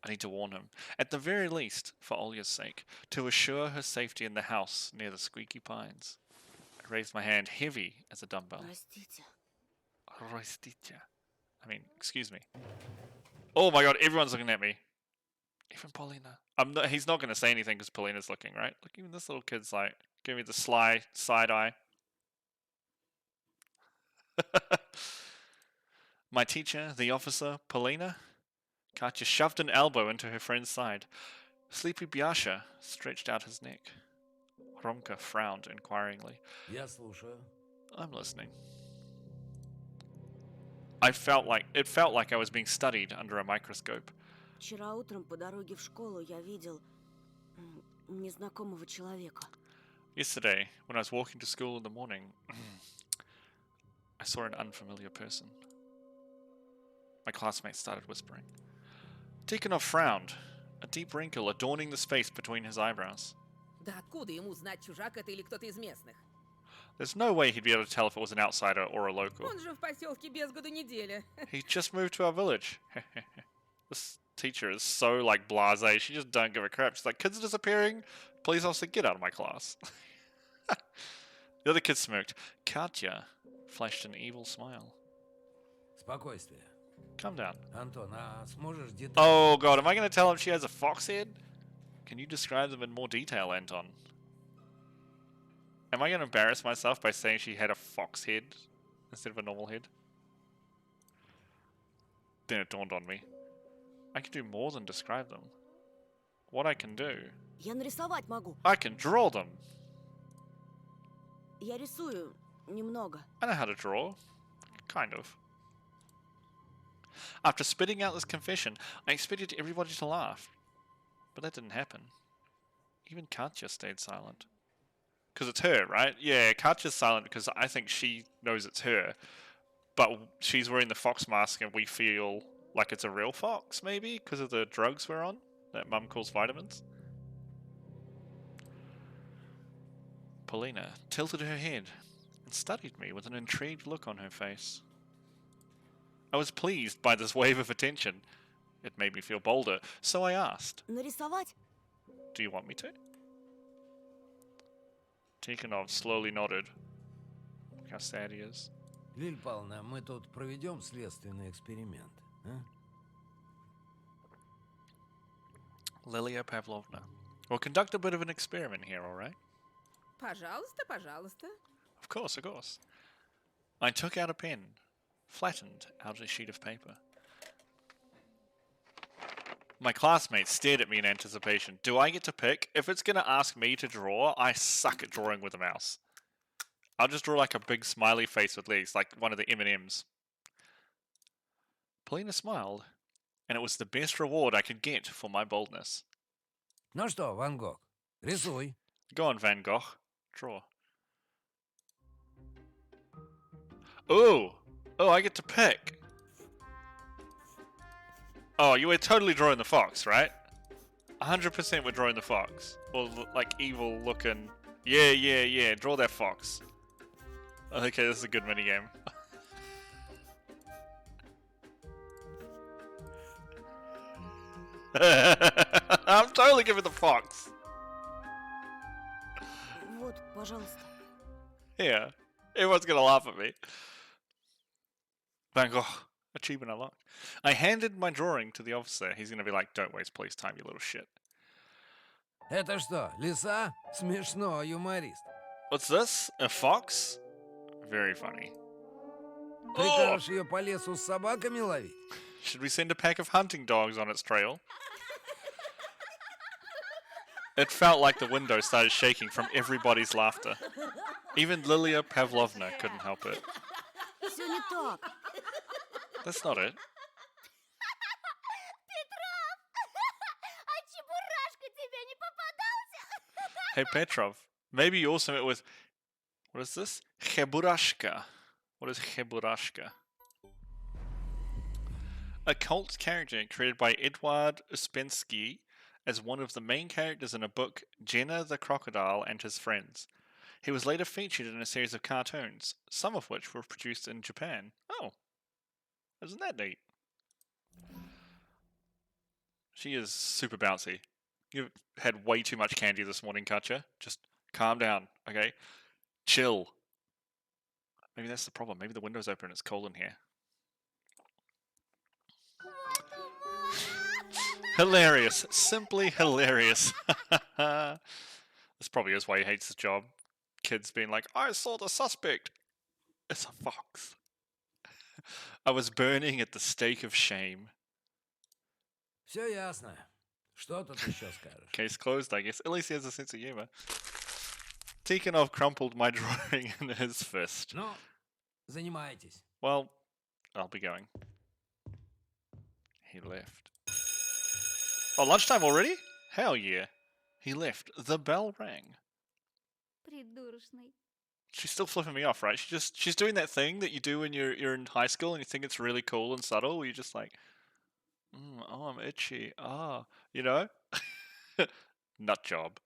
I need to warn him, at the very least, for Olya's sake, to assure her safety in the house near the squeaky pines. I raised my hand heavy as a dumbbell. Простите. Простите. Excuse me. Oh my god, everyone's looking at me. Even Paulina. He's not going to say anything because Paulina's looking, right? Look, even this little kid's like, giving me the sly side eye. My teacher, the officer, Paulina. Katya shoved an elbow into her friend's side. Sleepy Biasha stretched out his neck. Romka frowned inquiringly. Я слушаю. I'm listening. It felt like I was being studied under a microscope. Вчера утром по дороге в школу я видел незнакомого человека. Yesterday, when I was walking to school in the morning, I saw an unfamiliar person. My classmates started whispering. Tikhonov frowned, a deep wrinkle adorning the space between his eyebrows. Да откуда ему знать, чужак это или кто-то из местных? There's no way he'd be able to tell if it was an outsider or a local. Он же в поселке без году неделя. He just moved to our village. This teacher is so like blasé. She just don't give a crap. She's like, kids are disappearing. Police officer, get out of my class. The other kid smirked. Katya flashed an evil smile. Спокойствие. Calm down. Антон, а сможешь детально... Oh god, am I going to tell him she has a fox head? Can you describe them in more detail, Anton? Am I going to embarrass myself by saying she had a fox head instead of a normal head? Then it dawned on me. I can do more than describe them. What I can do, Я нарисовать могу. I can draw them. Я рисую немного. I know how to draw. Kind of. After spitting out this confession, I expected everybody to laugh. But that didn't happen. Even Katya stayed silent. Because it's her, right? Yeah, Katya's silent because I think she knows it's her. But she's wearing the fox mask and we feel like it's a real fox, maybe? Because of the drugs we're on that Mum calls vitamins. Paulina tilted her head and studied me with an intrigued look on her face. I was pleased by this wave of attention. It made me feel bolder, so I asked, Нарисовать? do you want me to? Tikhonov slowly nodded. Look how sad he is. Лиль Павловна, мы тут проведем следственный эксперимент, а? Lilia Pavlovna. We'll conduct a bit of an experiment here, alright? Пожалуйста, пожалуйста. Of course, of course. I took out a pen, flattened out a sheet of paper. My classmates stared at me in anticipation. Do I get to pick? If it's going to ask me to draw, I suck at drawing with a mouse. I'll just draw like a big smiley face with legs, like one of the M&Ms. Paulina smiled, and it was the best reward I could get for my boldness. Ну что, Ван Гог, рисуй. Go on, Van Gogh. Draw. Ooh! Oh, I get to pick. Oh, you were totally drawing the fox, right? 100% we're drawing the fox. Or, like, evil looking... Yeah. Draw that fox. Okay, this is a good minigame. I'm totally giving the fox. Вот, пожалуйста. Yeah. Everyone's gonna laugh at me. Van Gogh. Achievement unlocked. I handed my drawing to the officer. He's gonna be like, don't waste police time, you little shit. Это что, лиса? Смешно, юморист. What's this? A fox? Very funny. Прикажешь ее по лесу с собаками ловить? Should we send a pack of hunting dogs on its trail? It felt like the window started shaking from everybody's laughter. Even Lilia Pavlovna couldn't help it. Все не так. That's not it. Петров! А чебурашка тебе не попадался? Hey Petrov, maybe you also met with... What is this? Cheburashka. What is Cheburashka? A cult character created by Edward Uspensky as one of the main characters in a book, Jenna the Crocodile and His Friends. He was later featured in a series of cartoons, some of which were produced in Japan. Oh, isn't that neat? She is super bouncy. You've had way too much candy this morning, Katya. Just calm down, okay? Chill. Maybe that's the problem. Maybe the window's open and it's cold in here. Hilarious. Simply hilarious. This probably is why he hates his job. Kids being like, I saw the suspect. It's a fox. I was burning at the stake of shame. Все ясно. Что тут еще скажешь? Case closed, I guess. At least he has a sense of humor. Tikhonov crumpled my drawing in his fist. Ну, занимайтесь. Well, I'll be going. He left. Oh, lunchtime already? Hell yeah. He left. The bell rang. Придурочный. She's still flipping me off, right? She's doing that thing that you do when you're in high school and you think it's really cool and subtle. Where you're just like, oh, I'm itchy. Ah, you know, nut job.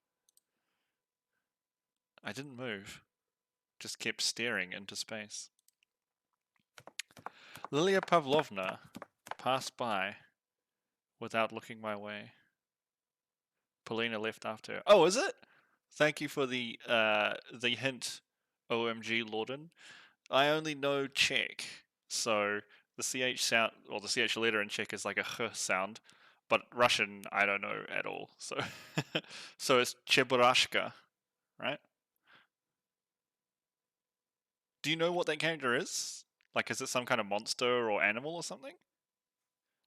I didn't move. Just kept staring into space. Lilia Pavlovna passed by without looking my way. Polina left after her. Oh, is it? Thank you for the hint, OMG Lorden. I only know Czech, so the CH sound, or the CH letter in Czech is like a h sound, but Russian I don't know at all. So, so it's Cheburashka, right? Do you know what that character is? Like, is it some kind of monster or animal or something?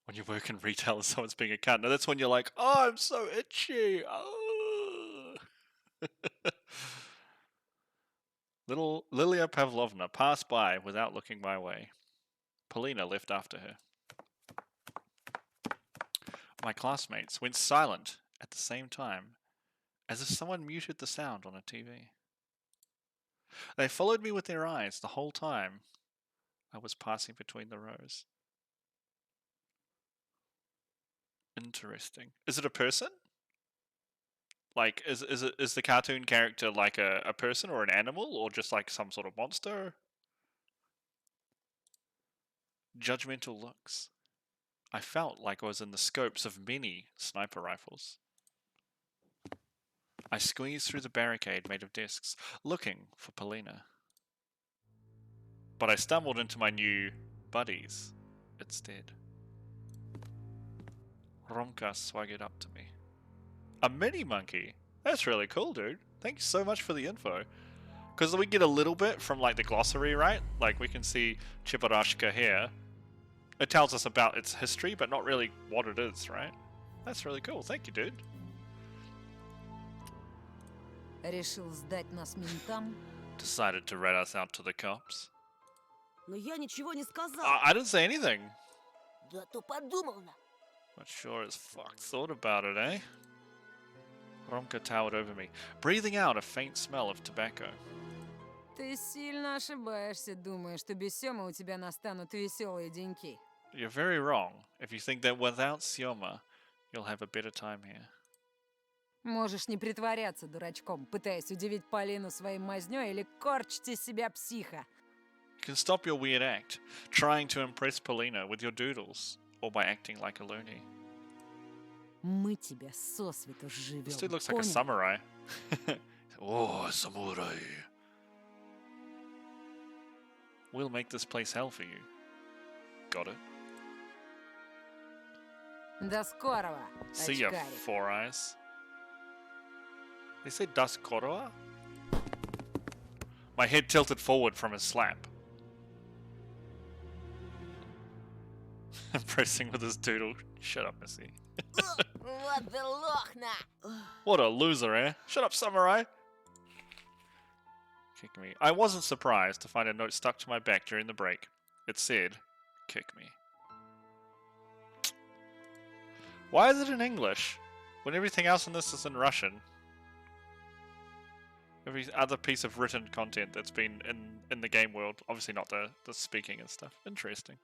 When you work in retail and someone's being a cunt. No, that's when you're like, oh, I'm so itchy. Oh. Little Lilia Pavlovna passed by without looking my way. Polina left after her. My classmates went silent at the same time, as if someone muted the sound on a TV. They followed me with their eyes the whole time I was passing between the rows. Interesting. Is it a person? Like, is the cartoon character like a person or an animal, or just like some sort of monster? Judgmental looks. I felt like I was in the scopes of many sniper rifles. I squeezed through the barricade made of desks, looking for Polina. But I stumbled into my new buddies instead. Romka swaggered up to me. A mini monkey? That's really cool, dude. Thank you so much for the info. Because we get a little bit from like the glossary, right? Like we can see Cheburashka here. It tells us about its history, but not really what it is, right? That's really cool. Thank you, dude. Решил сдать нас ментам? Decided to rat us out to the cops. Но я ничего не сказал. I didn't say anything. Да то подумал на. But sure as fuck thought about it, eh? Romka towered over me, breathing out a faint smell of tobacco. Ты сильно ошибаешься, думая, что без Сёмы у тебя настанут веселые деньки. You're very wrong if you think that without Sioma, you'll have a better time here. Можешь не притворяться дурачком, пытаясь удивить Полину своей мазнёй или корчить из себя психа. You can stop your weird act, trying to impress Polina with your doodles, or by acting like a loony. Мы тебя сосвету живём. This dude looks like a samurai. Oh, samurai. We'll make this place hell for you. Got it. До скорого, See ya, очкарик. Four Eyes. They say Das Koroa? My head tilted forward from his slap. Pressing with his doodle. Shut up, Missy. Вот ты лохна! What a loser, eh? Shut up, samurai! Kick me. I wasn't surprised to find a note stuck to my back during the break. It said, kick me. Why is it in English? When everything else in this is in Russian? Every other piece of written content that's been in the game world. Obviously not the speaking and stuff. Interesting.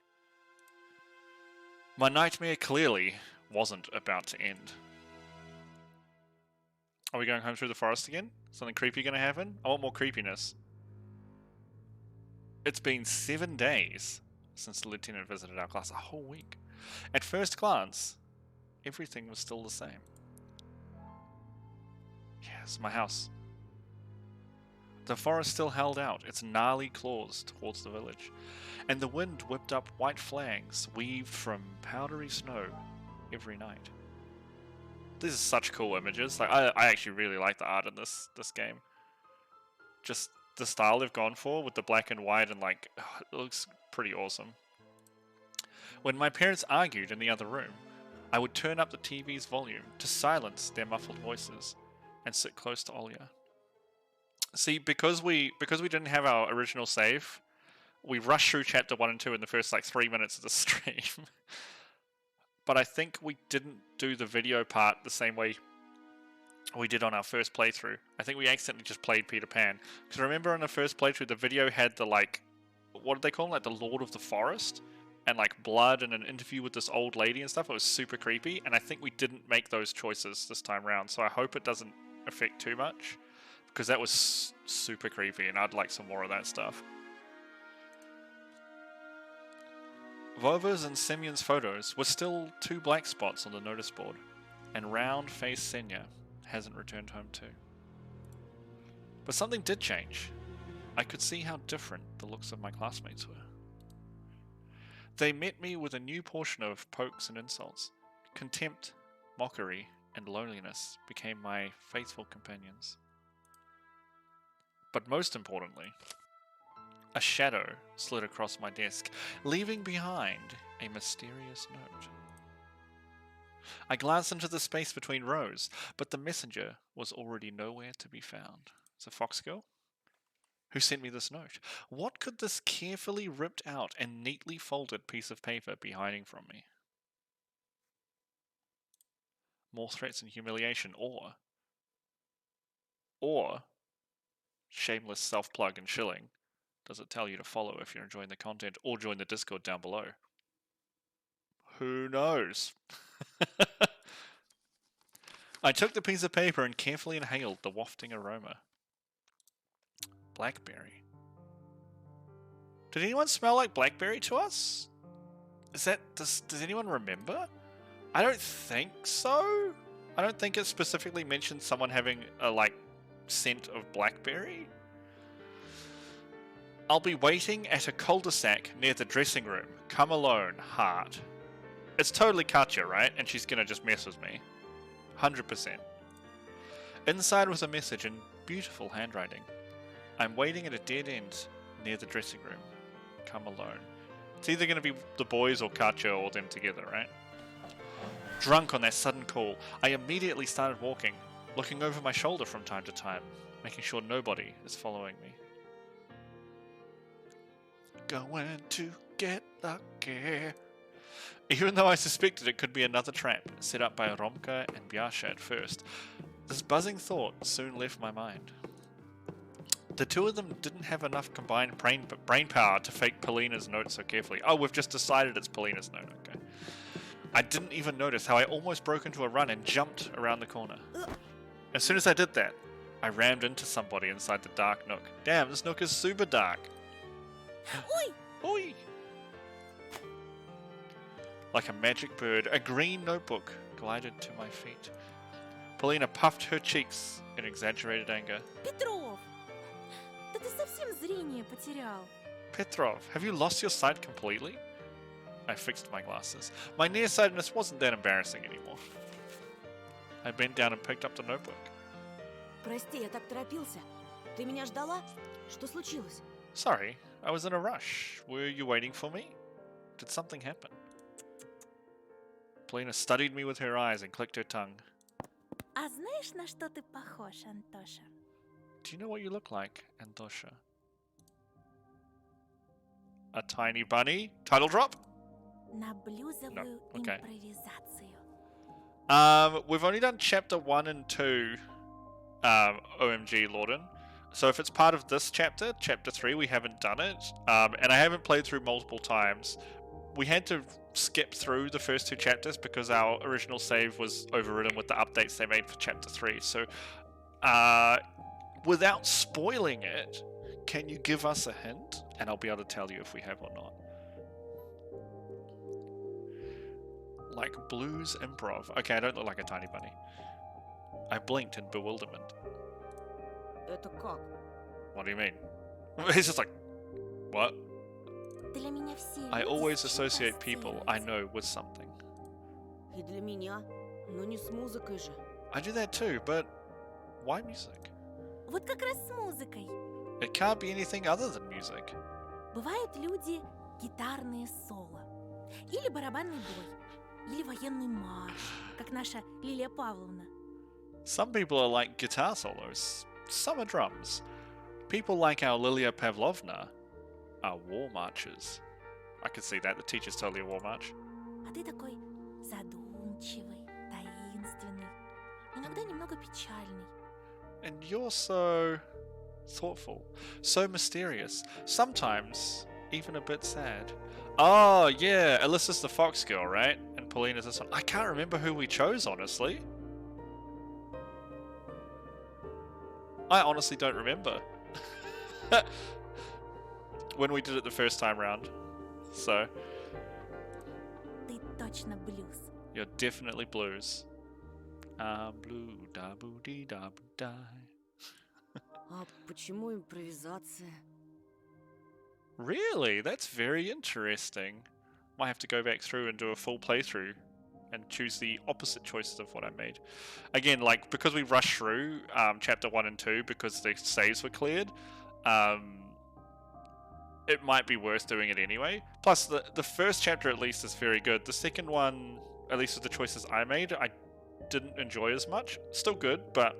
My nightmare clearly wasn't about to end. Are we going home through the forest again? Something creepy gonna happen? I want more creepiness. It's been 7 days since the lieutenant visited our class. A whole week. At first glance, everything was still the same. Yes, my house. The forest still held out its gnarly claws towards the village, and the wind whipped up white flags weaved from powdery snow every night. These are such cool images. Like I actually really like the art in this game. Just the style they've gone for with the black and white and like it looks pretty awesome. When my parents argued in the other room, I would turn up the TV's volume to silence their muffled voices and sit close to Olya. See, because we didn't have our original save, we rushed through chapter 1 and 2 in the first like 3 minutes of the stream. But I think we didn't do the video part the same way we did on our first playthrough. I think we accidentally just played Peter Pan. Because remember on the first playthrough, the video had the like, what did they call him? Like the Lord of the Forest? And like blood and an interview with this old lady and stuff. It was super creepy. And I think we didn't make those choices this time around. So I hope it doesn't affect too much. Because that was super creepy, and I'd like some more of that stuff. Vova's and Semyon's photos were still 2 black spots on the notice board, and round-faced Senya hasn't returned home too. But something did change. I could see how different the looks of my classmates were. They met me with a new portion of pokes and insults. Contempt, mockery, and loneliness became my faithful companions. But most importantly, a shadow slid across my desk, leaving behind a mysterious note. I glanced into the space between rows, but the messenger was already nowhere to be found. It's a fox girl? Who sent me this note? What could this carefully ripped out and neatly folded piece of paper be hiding from me? More threats and humiliation, or shameless self-plug and shilling. Does it tell you to follow if you're enjoying the content, or join the Discord down below? Who knows? I took the piece of paper and carefully inhaled the wafting aroma. Blackberry. Did anyone smell like blackberry to us? Does anyone remember? I don't think so. I don't think it specifically mentioned someone having a scent of blackberry. I'll be waiting at a cul-de-sac near the dressing room. Come alone, heart. It's totally Katya, right? And she's gonna just mess with me. 100%. Inside was a message in beautiful handwriting. I'm waiting at a dead end near the dressing room. Come alone. It's either gonna be the boys or Katya or them together, right? Drunk on that sudden call, I immediately started walking, looking over my shoulder from time to time, making sure nobody is following me. Going to get lucky. Even though I suspected it could be another trap set up by Romka and Biasha at first, this buzzing thought soon left my mind. The two of them didn't have enough combined brain power to fake Polina's note so carefully. Oh, we've just decided it's Polina's note, okay. I didn't even notice how I almost broke into a run and jumped around the corner. As soon as I did that, I rammed into somebody inside the dark nook. Damn, this nook is super dark. Oi! Oi! Like a magic bird, a green notebook glided to my feet. Polina puffed her cheeks in exaggerated anger. Петров! Да ты совсем зрение потерял. Petrov, have you lost your sight completely? I fixed my glasses. My nearsightedness wasn't that embarrassing anymore. I bent down and picked up the notebook. Прости, я так торопился. Ты меня ждала? Что случилось? Sorry, I was in a rush. Were you waiting for me? Did something happen? Polina studied me with her eyes and clicked her tongue. А знаешь, на что ты похож, Антоша? Do you know what you look like, Antosha? A tiny bunny? Title drop? На блюзовую okay. импровизацию. We've only done chapter 1 and 2, OMG Lorden. So if it's part of this chapter, chapter 3, we haven't done it. And I haven't played through multiple times. We had to skip through the first 2 chapters because our original save was overridden with the updates they made for chapter 3. So, without spoiling it, can you give us a hint? And I'll be able to tell you if we have or not. Like blues improv. Okay, I don't look like a tiny bunny. I blinked in bewilderment. Это как? What do you mean? He's just like, what? Для меня все I люди always с чем-то associate people I ассоциируются. know with something. И для меня, но не с музыкой же. I do that too, but why music? Вот как раз с музыкой. It can't be anything other than music. Бывают люди гитарные соло, или барабанный бой, или военный марш, как наша Лилия Павловна. Some people are like guitar solos, some are drums. People like our Lilia Pavlovna are war marches. I could see that, the teacher's totally a war march. А ты такой задумчивый, таинственный, иногда немного печальный. And you're so thoughtful, so mysterious, sometimes even a bit sad. Oh yeah, Alyssa's the fox girl, right? And Paulina's this one. I can't remember who we chose, honestly. I honestly don't remember when we did it the first time round. So, Ты точно блюз. you're definitely blues. Blue, da boo dee da boo die. А почему импровизация? Really? That's very interesting. Might have to go back through and do a full playthrough and choose the opposite choices of what I made. Again, like, because we rushed through chapter 1 and 2 because the saves were cleared, it might be worth doing it anyway. Plus, the first chapter at least is very good. The second one, at least with the choices I made, I didn't enjoy as much. Still good, but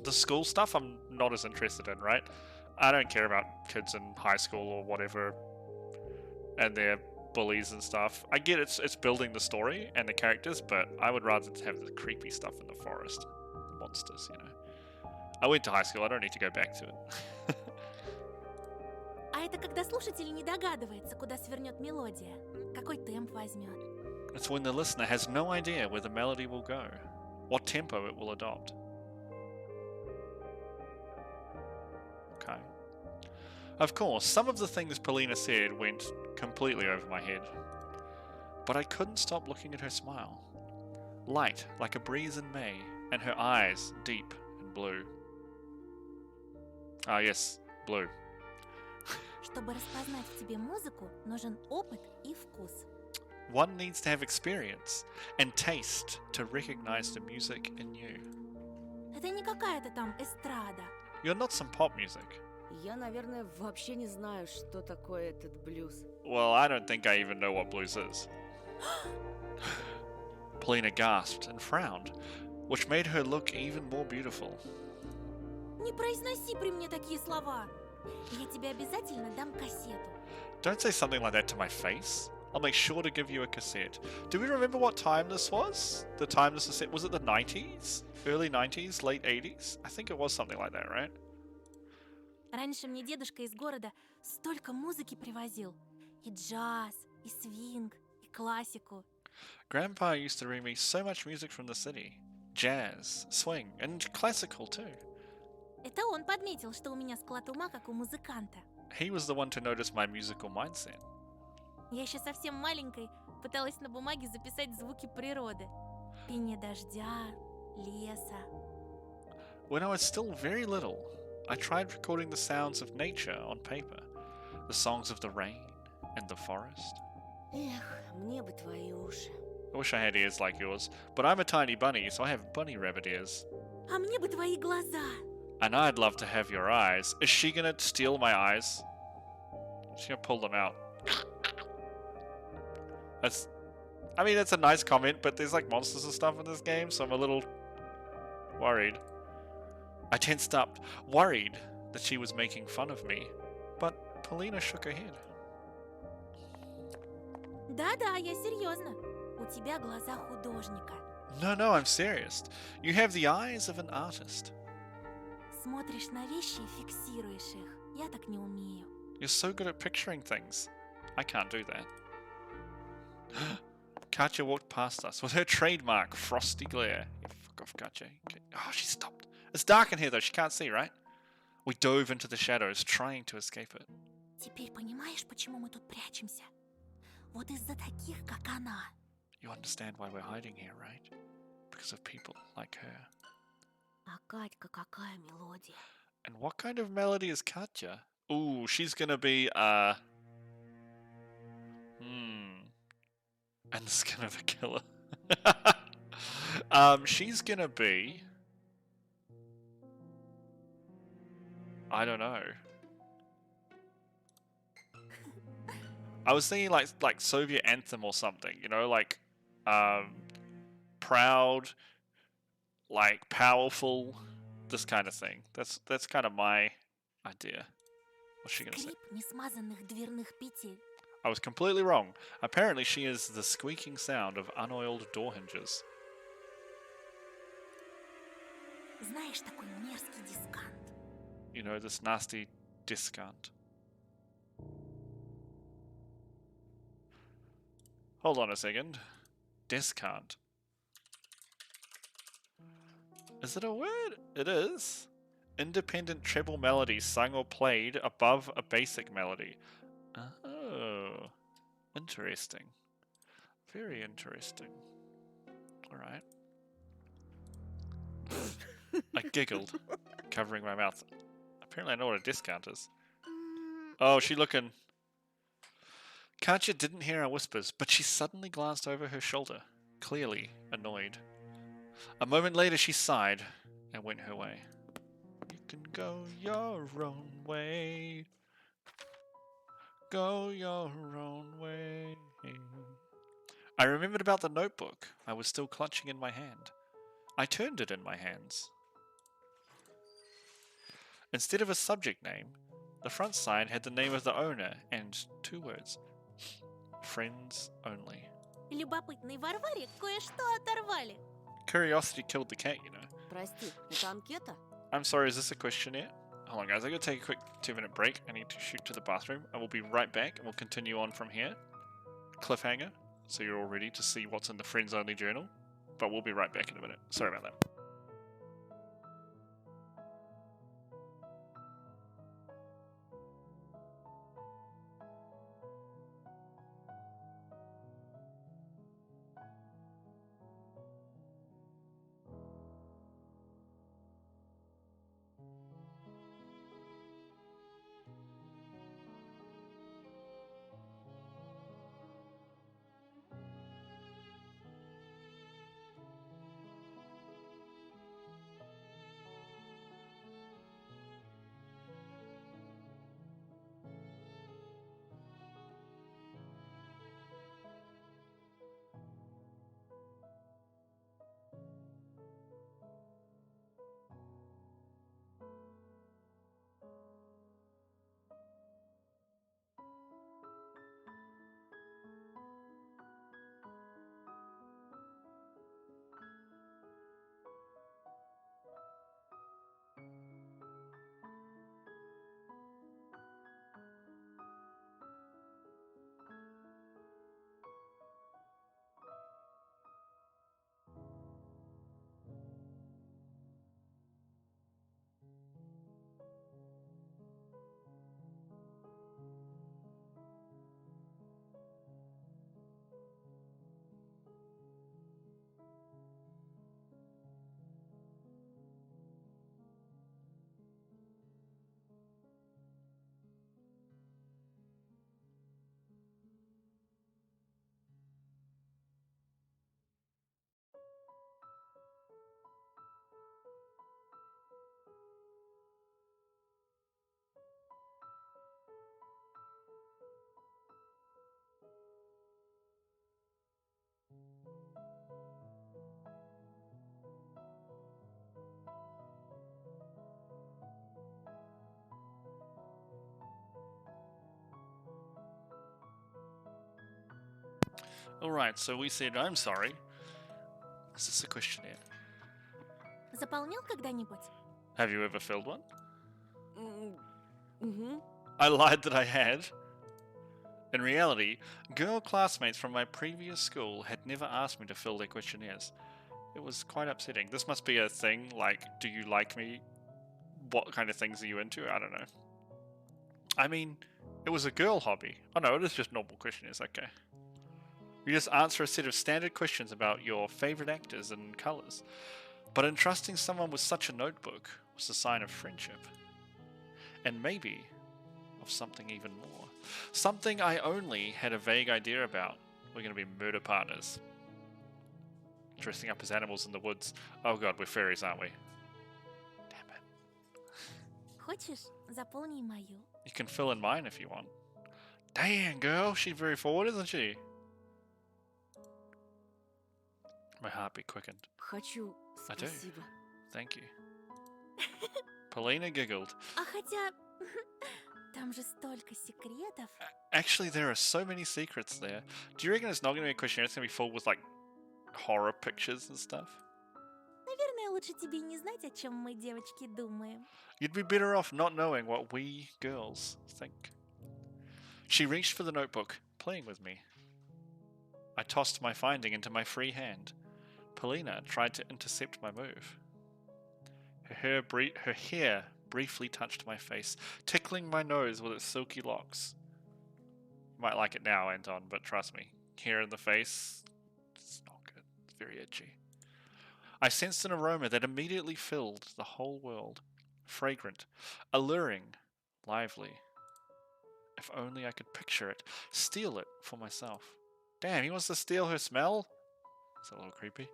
the school stuff I'm not as interested in, right? I don't care about kids in high school or whatever and their bullies and stuff. I get it's building the story and the characters, but I would rather have the creepy stuff in the forest. The monsters, you know. I went to high school, I don't need to go back to it. А это когда слушатель не догадывается, куда свернет мелодия, какой темп возьмет. It's when the listener has no idea where the melody will go, what tempo it will adopt. Okay. Of course, some of the things Polina said went completely over my head. But I couldn't stop looking at her smile. Light, like a breeze in May, and her eyes deep and blue. Ah, yes, blue. Чтобы распознать в тебе музыку, нужен опыт и вкус. One needs to have experience and taste to recognize the music in you. Это не какая-то там эстрада. You're not some pop music. Я, наверное, вообще не знаю, что такое этот блюз. Well, I don't think I even know what blues is. Polina gasped and frowned, which made her look even more beautiful. Не произноси при мне такие слова. Я тебе обязательно дам кассету. Don't say something like that to my face. I'll make sure to give you a cassette. Do we remember what time this was? The time this was set? Was it the 90s? Early 90s? Late 80s? I think it was something like that, right? Раньше мне дедушка из города столько музыки привозил. И джаз, и свинг, и классику. Grandpa used to bring me so much music from the city. Jazz, swing, and classical too. Это он подметил, что у меня склад ума, как у музыканта. He was the one to notice my musical mindset. Я еще совсем маленькой пыталась на бумаге записать звуки природы. Пение дождя, леса. When I was still very little, I tried recording the sounds of nature on paper. The songs of the rain and the forest. Эх, мне бы твои уши. I wish I had ears like yours, but I'm a tiny bunny, so I have bunny rabbit ears. А мне бы твои глаза. And I'd love to have your eyes. Is she gonna steal my eyes? She's gonna pull them out. I mean, that's a nice comment, but there's like monsters and stuff in this game, so I'm a little worried. I tensed up, worried that she was making fun of me, but Polina shook her head. Да-да, я серьезно. У тебя глаза художника. No, I'm serious. You have the eyes of an artist. Смотришь на вещи и фиксируешь их. Я так не умею. You're so good at picturing things. I can't do that. Katya walked past us with her trademark frosty glare. Yeah, fuck off, Katya. Okay. Oh, she stopped. It's dark in here though, she can't see, right? We dove into the shadows, trying to escape it. Теперь понимаешь, почему мы тут прячемся? Вот из-за таких, как она. You understand why we're hiding here, right? Because of people like her. А Катька какая мелодия? And what kind of melody is Katya? Ooh, she's gonna be, and the skin of a killer. She's gonna be... I don't know. I was thinking like Soviet anthem or something, you know, like proud, like powerful, this kind of thing. That's kind of my idea. What's she gonna say? Скрип несмазанных дверных петель. I was completely wrong. Apparently she is the squeaking sound of unoiled door hinges. Знаешь, такой мерзкий дискант. You know, this nasty discount. Hold on a second. Discount. Is it a word? It is. independent treble melody sung or played above a basic melody. Oh, interesting. Very interesting. Alright. I giggled, covering my mouth. Apparently I know what a discount is. Oh, she looking... Katja didn't hear our whispers, but she suddenly glanced over her shoulder, clearly annoyed. A moment later she sighed and went her way. You can go your own way. Go your own way. I remembered about the notebook I was still clutching in my hand. I turned it in my hands. Instead of a subject name, the front side had the name of the owner and 2 words. Friends only. Любопытной Варваре кое-что оторвали. Curiosity killed the cat, you know. Прости, это анкета? I'm sorry, is this a questionnaire? Hold on guys, I gotta take a quick 2-minute break. I need to shoot to the bathroom. I will be right back and we'll continue on from here. Cliffhanger, so you're all ready to see what's in the Friends Only journal. But we'll be right back in a minute. Sorry about that. Alright, so we said, I'm sorry. Is this a questionnaire? Заполнял когда-нибудь? Have you ever filled one? Угу. I lied that I had. In reality, girl classmates from my previous school had never asked me to fill their questionnaires. It was quite upsetting. This must be a thing, like, do you like me? What kind of things are you into? I don't know. I mean, it was a girl hobby. Oh no, it is just normal questionnaires, okay. You just answer a set of standard questions about your favorite actors and colours. But entrusting someone with such a notebook was a sign of friendship. And maybe of something even more. Something I only had a vague idea about. We're going to be murder partners. Dressing up as animals in the woods. Oh god, we're fairies, aren't we? Damn it. Хочешь, заполни мою? You can fill in mine if you want. Damn, girl, she's very forward, isn't she? My heartbeat quickened. Хочу, I do. спасибо. Thank you. Paulina giggled. А хотя... Там же столько секретов. Actually, there are so many secrets there. Do you reckon it's not going to be a questionnaire? It's going to be full with, like, horror pictures and stuff? Наверное, лучше тебе не знать, о чем мы, девочки, думаем. You'd be better off not knowing what we girls think. She reached for the notebook, playing with me. I tossed my finding into my free hand. Paulina tried to intercept my move. Her hair briefly touched my face, tickling my nose with its silky locks. You might like it now, Anton, but trust me, hair in the face, it's not good. It's very itchy. I sensed an aroma that immediately filled the whole world. Fragrant, alluring, lively. If only I could picture it, steal it for myself. Damn, he wants to steal her smell? It's a little creepy.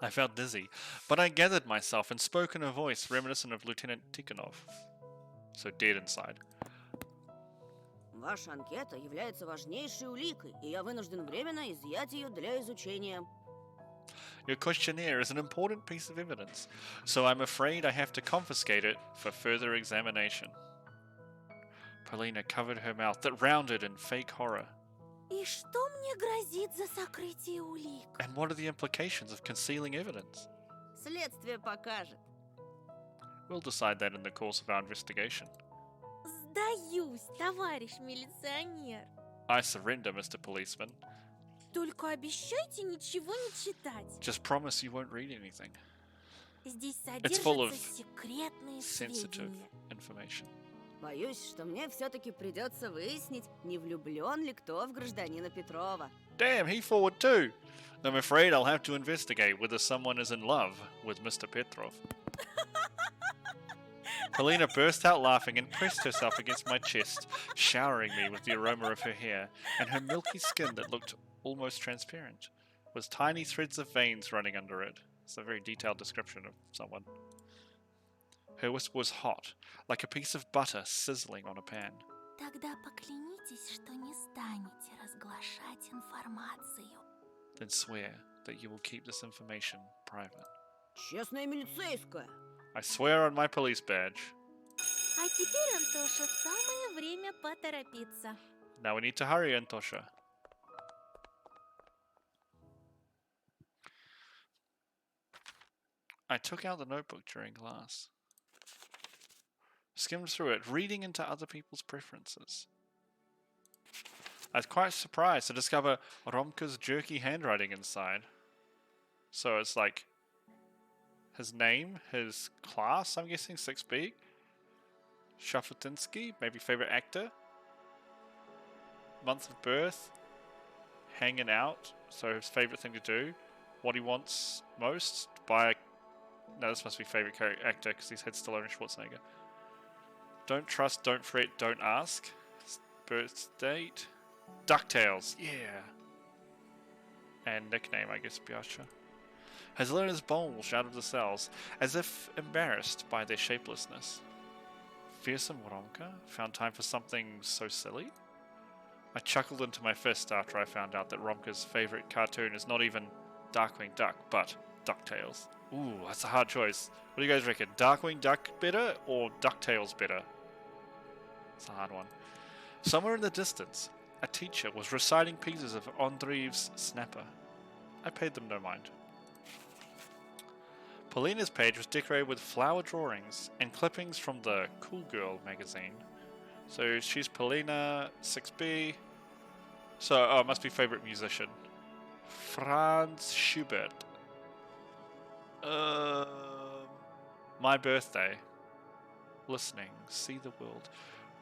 I felt dizzy, but I gathered myself and spoke in a voice reminiscent of Lieutenant Tikhonov. So dead inside. Ваша анкета является важнейшей уликой, и я вынужден временно изъять ее для изучения. Your questionnaire is an important piece of evidence, so I'm afraid I have to confiscate it for further examination. Polina covered her mouth that rounded in fake horror. И что мне грозит за сокрытие улик? And what are the implications of concealing evidence? Следствие покажет. We'll decide that in the course of our investigation. Сдаюсь, товарищ милиционер. I surrender, Mr. Policeman. Только обещайте ничего не читать. Just promise you won't read anything. Здесь It's full of содержатся секретные sensitive сведения. information. Боюсь, что мне все-таки придется выяснить, не влюблен ли кто в гражданина Петрова. Damn, he forward too! I'm afraid I'll have to investigate whether someone is in love with Mr. Petrov. Polina burst out laughing and pressed herself against my chest, showering me with the aroma of her hair and her milky skin that looked almost transparent, with tiny threads of veins running under it. It's a very detailed description of someone. Her whisper was hot, like a piece of butter sizzling on a pan. Тогда поклянитесь, что не станете разглашать информацию. Then swear that you will keep this information private. Честная милицейская. I swear on my police badge. А теперь, Антоша, самое время поторопиться. Now we need to hurry, Antosha. I took out the notebook during class. Skimmed through it, reading into other people's preferences. I was quite surprised to discover Romka's jerky handwriting inside. So it's like his name, his class, I'm guessing 6B. Shafutinsky, maybe favorite actor. Month of birth. Hanging out, so his favorite thing to do. What he wants most. Buy a... No, this must be favorite actor because he's had Stallone and Schwarzenegger. Don't trust, don't fret, don't ask. Birth date. DuckTales, yeah. And nickname, I guess, Biasha. Has learned his bulge out of the cells, as if embarrassed by their shapelessness. Fearsome Romka found time for something so silly? I chuckled into my fist after I found out that Romka's favorite cartoon is not even Darkwing Duck, but DuckTales. Ooh, that's a hard choice. What do you guys reckon? Darkwing Duck better or DuckTales better? It's a hard one. Somewhere in the distance, a teacher was reciting pieces of Andreev's Snapper. I paid them no mind. Polina's page was decorated with flower drawings and clippings from the Cool Girl magazine. So she's Polina, 6B. So, oh, it must be favorite musician. Franz Schubert. My birthday. Listening. See the world.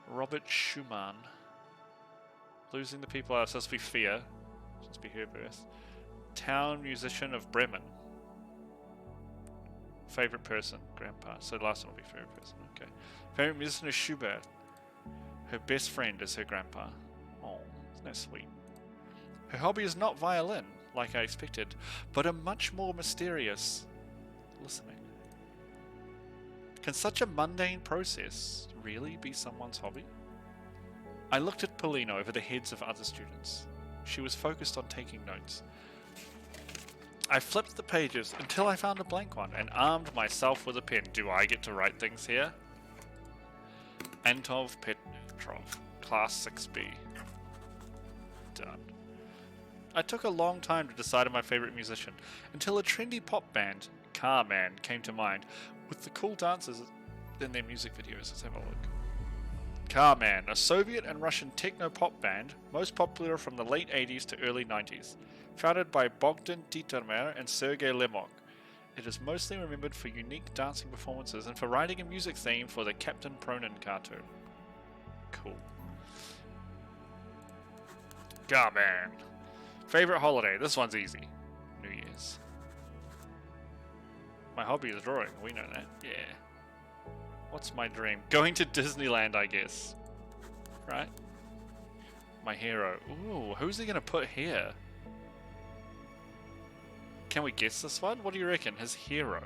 Robert Schumann. Losing the people are supposed to be fear. Supposed to be her birth. Town musician of Bremen. Favorite person, grandpa. So the last one will be favorite person. Okay. Favorite musician is Schubert. Her best friend is her grandpa. Oh, isn't that sweet? Her hobby is not violin, like I expected, but a much more mysterious listening. Can such a mundane process really be someone's hobby? I looked at Polina over the heads of other students. She was focused on taking notes. I flipped the pages until I found a blank one and armed myself with a pen. Do I get to write things here? Antov Petrov, Class 6B. Done. I took a long time to decide on my favorite musician, until a trendy pop band, Car Man, came to mind, with the cool dancers in their music videos. Let's have a look. Car Man, a Soviet and Russian techno-pop band, most popular from the late 80s to early 90s. Founded by Bogdan Titermer and Sergei Lemok, It is mostly remembered for unique dancing performances and for writing a music theme for the Captain Pronin cartoon. Cool. God, man. Favorite holiday? This one's easy. New Year's. My hobby is drawing. We know that. Yeah. What's my dream? Going to Disneyland, I guess. Right? My hero. Ooh, who's he gonna put here? Can we guess this one? What do you reckon? His hero.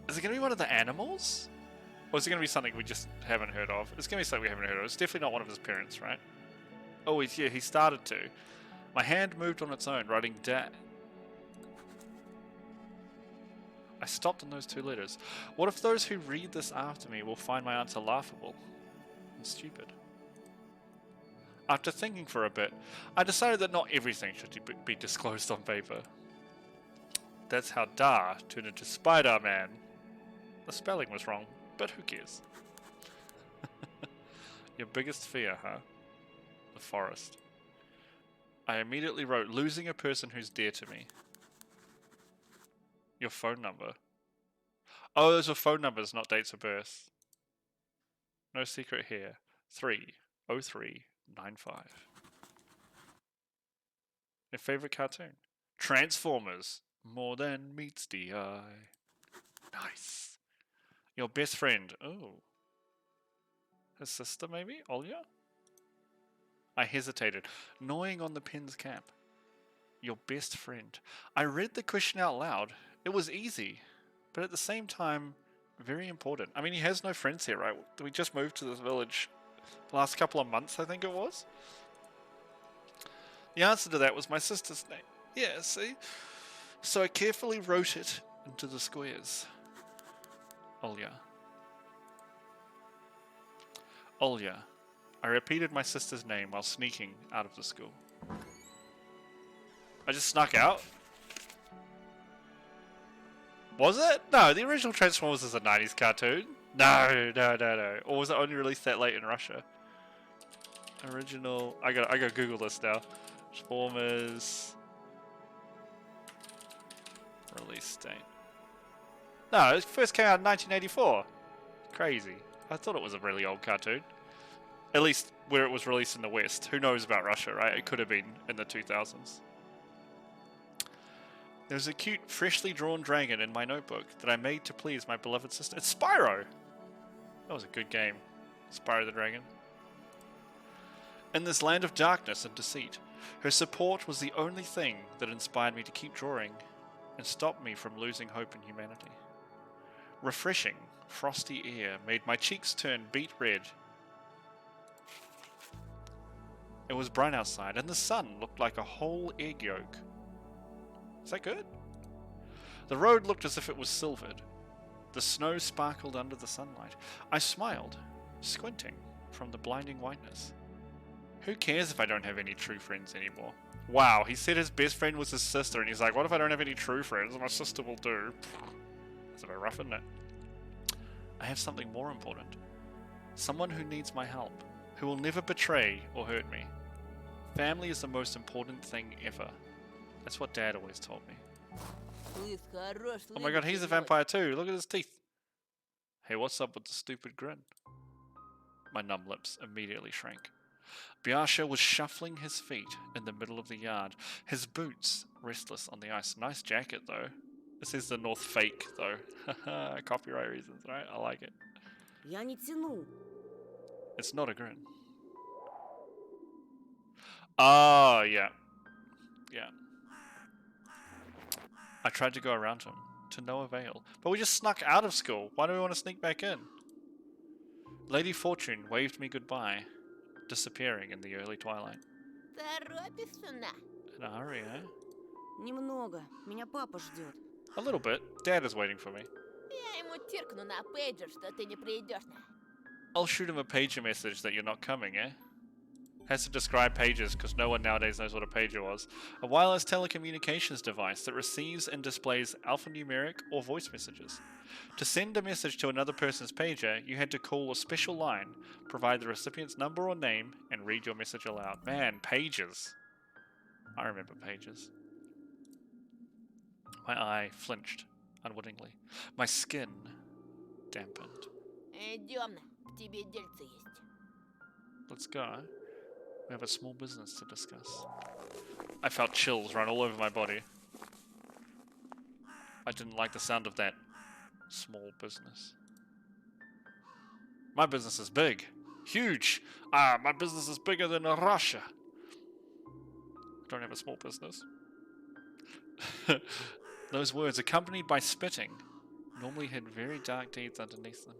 Is it gonna be one of the animals? Or is it gonna be something we just haven't heard of? It's gonna be something we haven't heard of. It's definitely not one of his parents, right? Oh, yeah, he started to. My hand moved on its own, writing dad. I stopped on those two letters. What if those who read this after me will find my answer laughable and stupid? After thinking for a bit, I decided that not everything should be disclosed on paper. That's how Da turned into Spider-Man. The spelling was wrong, but who cares? Your biggest fear, huh? The forest. I immediately wrote, losing a person who's dear to me. Your phone number. Oh, those are phone numbers, not dates of birth. No secret here. 30395. Your favorite cartoon? Transformers. More than meets the eye. Nice. Your best friend. Oh. His sister, maybe? Olya? I hesitated, gnawing on the pen's cap. Your best friend. I read the question out loud. It was easy, but at the same time, very important. I mean, he has no friends here, right? We just moved to this village last couple of months, I think it was. The answer to that was my sister's name. Yeah, see? So I carefully wrote it into the squares. Olya. Olya. I repeated my sister's name while sneaking out of the school. I just snuck out? Was it? No, the original Transformers is a 90s cartoon. No. Or was it only released that late in Russia? Original... I gotta Google this now. Transformers... Release date. No, it first came out in 1984. Crazy. I thought it was a really old cartoon. At least where it was released in the West. Who knows about Russia, right? It could have been in the 2000s. There's a cute, freshly drawn dragon in my notebook that I made to please my beloved sister. It's Spyro! That was a good game. Spyro the Dragon. In this land of darkness and deceit, her support was the only thing that inspired me to keep drawing and stopped me from losing hope in humanity. Refreshing, frosty air made my cheeks turn beet red. It was bright outside, and the sun looked like a whole egg yolk. Is that good? The road looked as if it was silvered. The snow sparkled under the sunlight. I smiled, squinting from the blinding whiteness. Who cares if I don't have any true friends anymore? Wow, he said his best friend was his sister, and he's like, what if I don't have any true friends? My sister will do. That's a bit rough, isn't it? I have something more important. Someone who needs my help, who will never betray or hurt me. Family is the most important thing ever. That's what Dad always told me. Oh my god, he's a vampire too. Look at his teeth. Hey, what's up with the stupid grin? My numb lips immediately shrank. Biasha was shuffling his feet in the middle of the yard, his boots restless on the ice. Nice jacket though. This is the North fake though. Copyright reasons, right? I like it. Я не тяну. It's not a grin. Oh, yeah. Yeah. I tried to go around him, to no avail. But we just snuck out of school. Why do we want to sneak back in? Lady Fortune waved me goodbye, disappearing in the early twilight. Торопишься на? In a hurry, eh? Немного. Меня папа ждет. A little bit. Dad is waiting for me. Я ему тиркну на пейджер, что ты не придешь на. I'll shoot him a pager message that you're not coming, eh? Has to describe pagers because no one nowadays knows what a pager was. A wireless telecommunications device that receives and displays alphanumeric or voice messages. To send a message to another person's pager, you had to call a special line, provide the recipient's number or name, and read your message aloud. Man, pagers. I remember pagers. My eye flinched unwittingly. My skin dampened. Идем, к тебе дельце есть. Let's go. We have a small business to discuss. I felt chills run all over my body. I didn't like the sound of that small business. My business is big. Huge. My business is bigger than Russia. I don't have a small business. Those words, accompanied by spitting, normally had very dark deeds underneath them.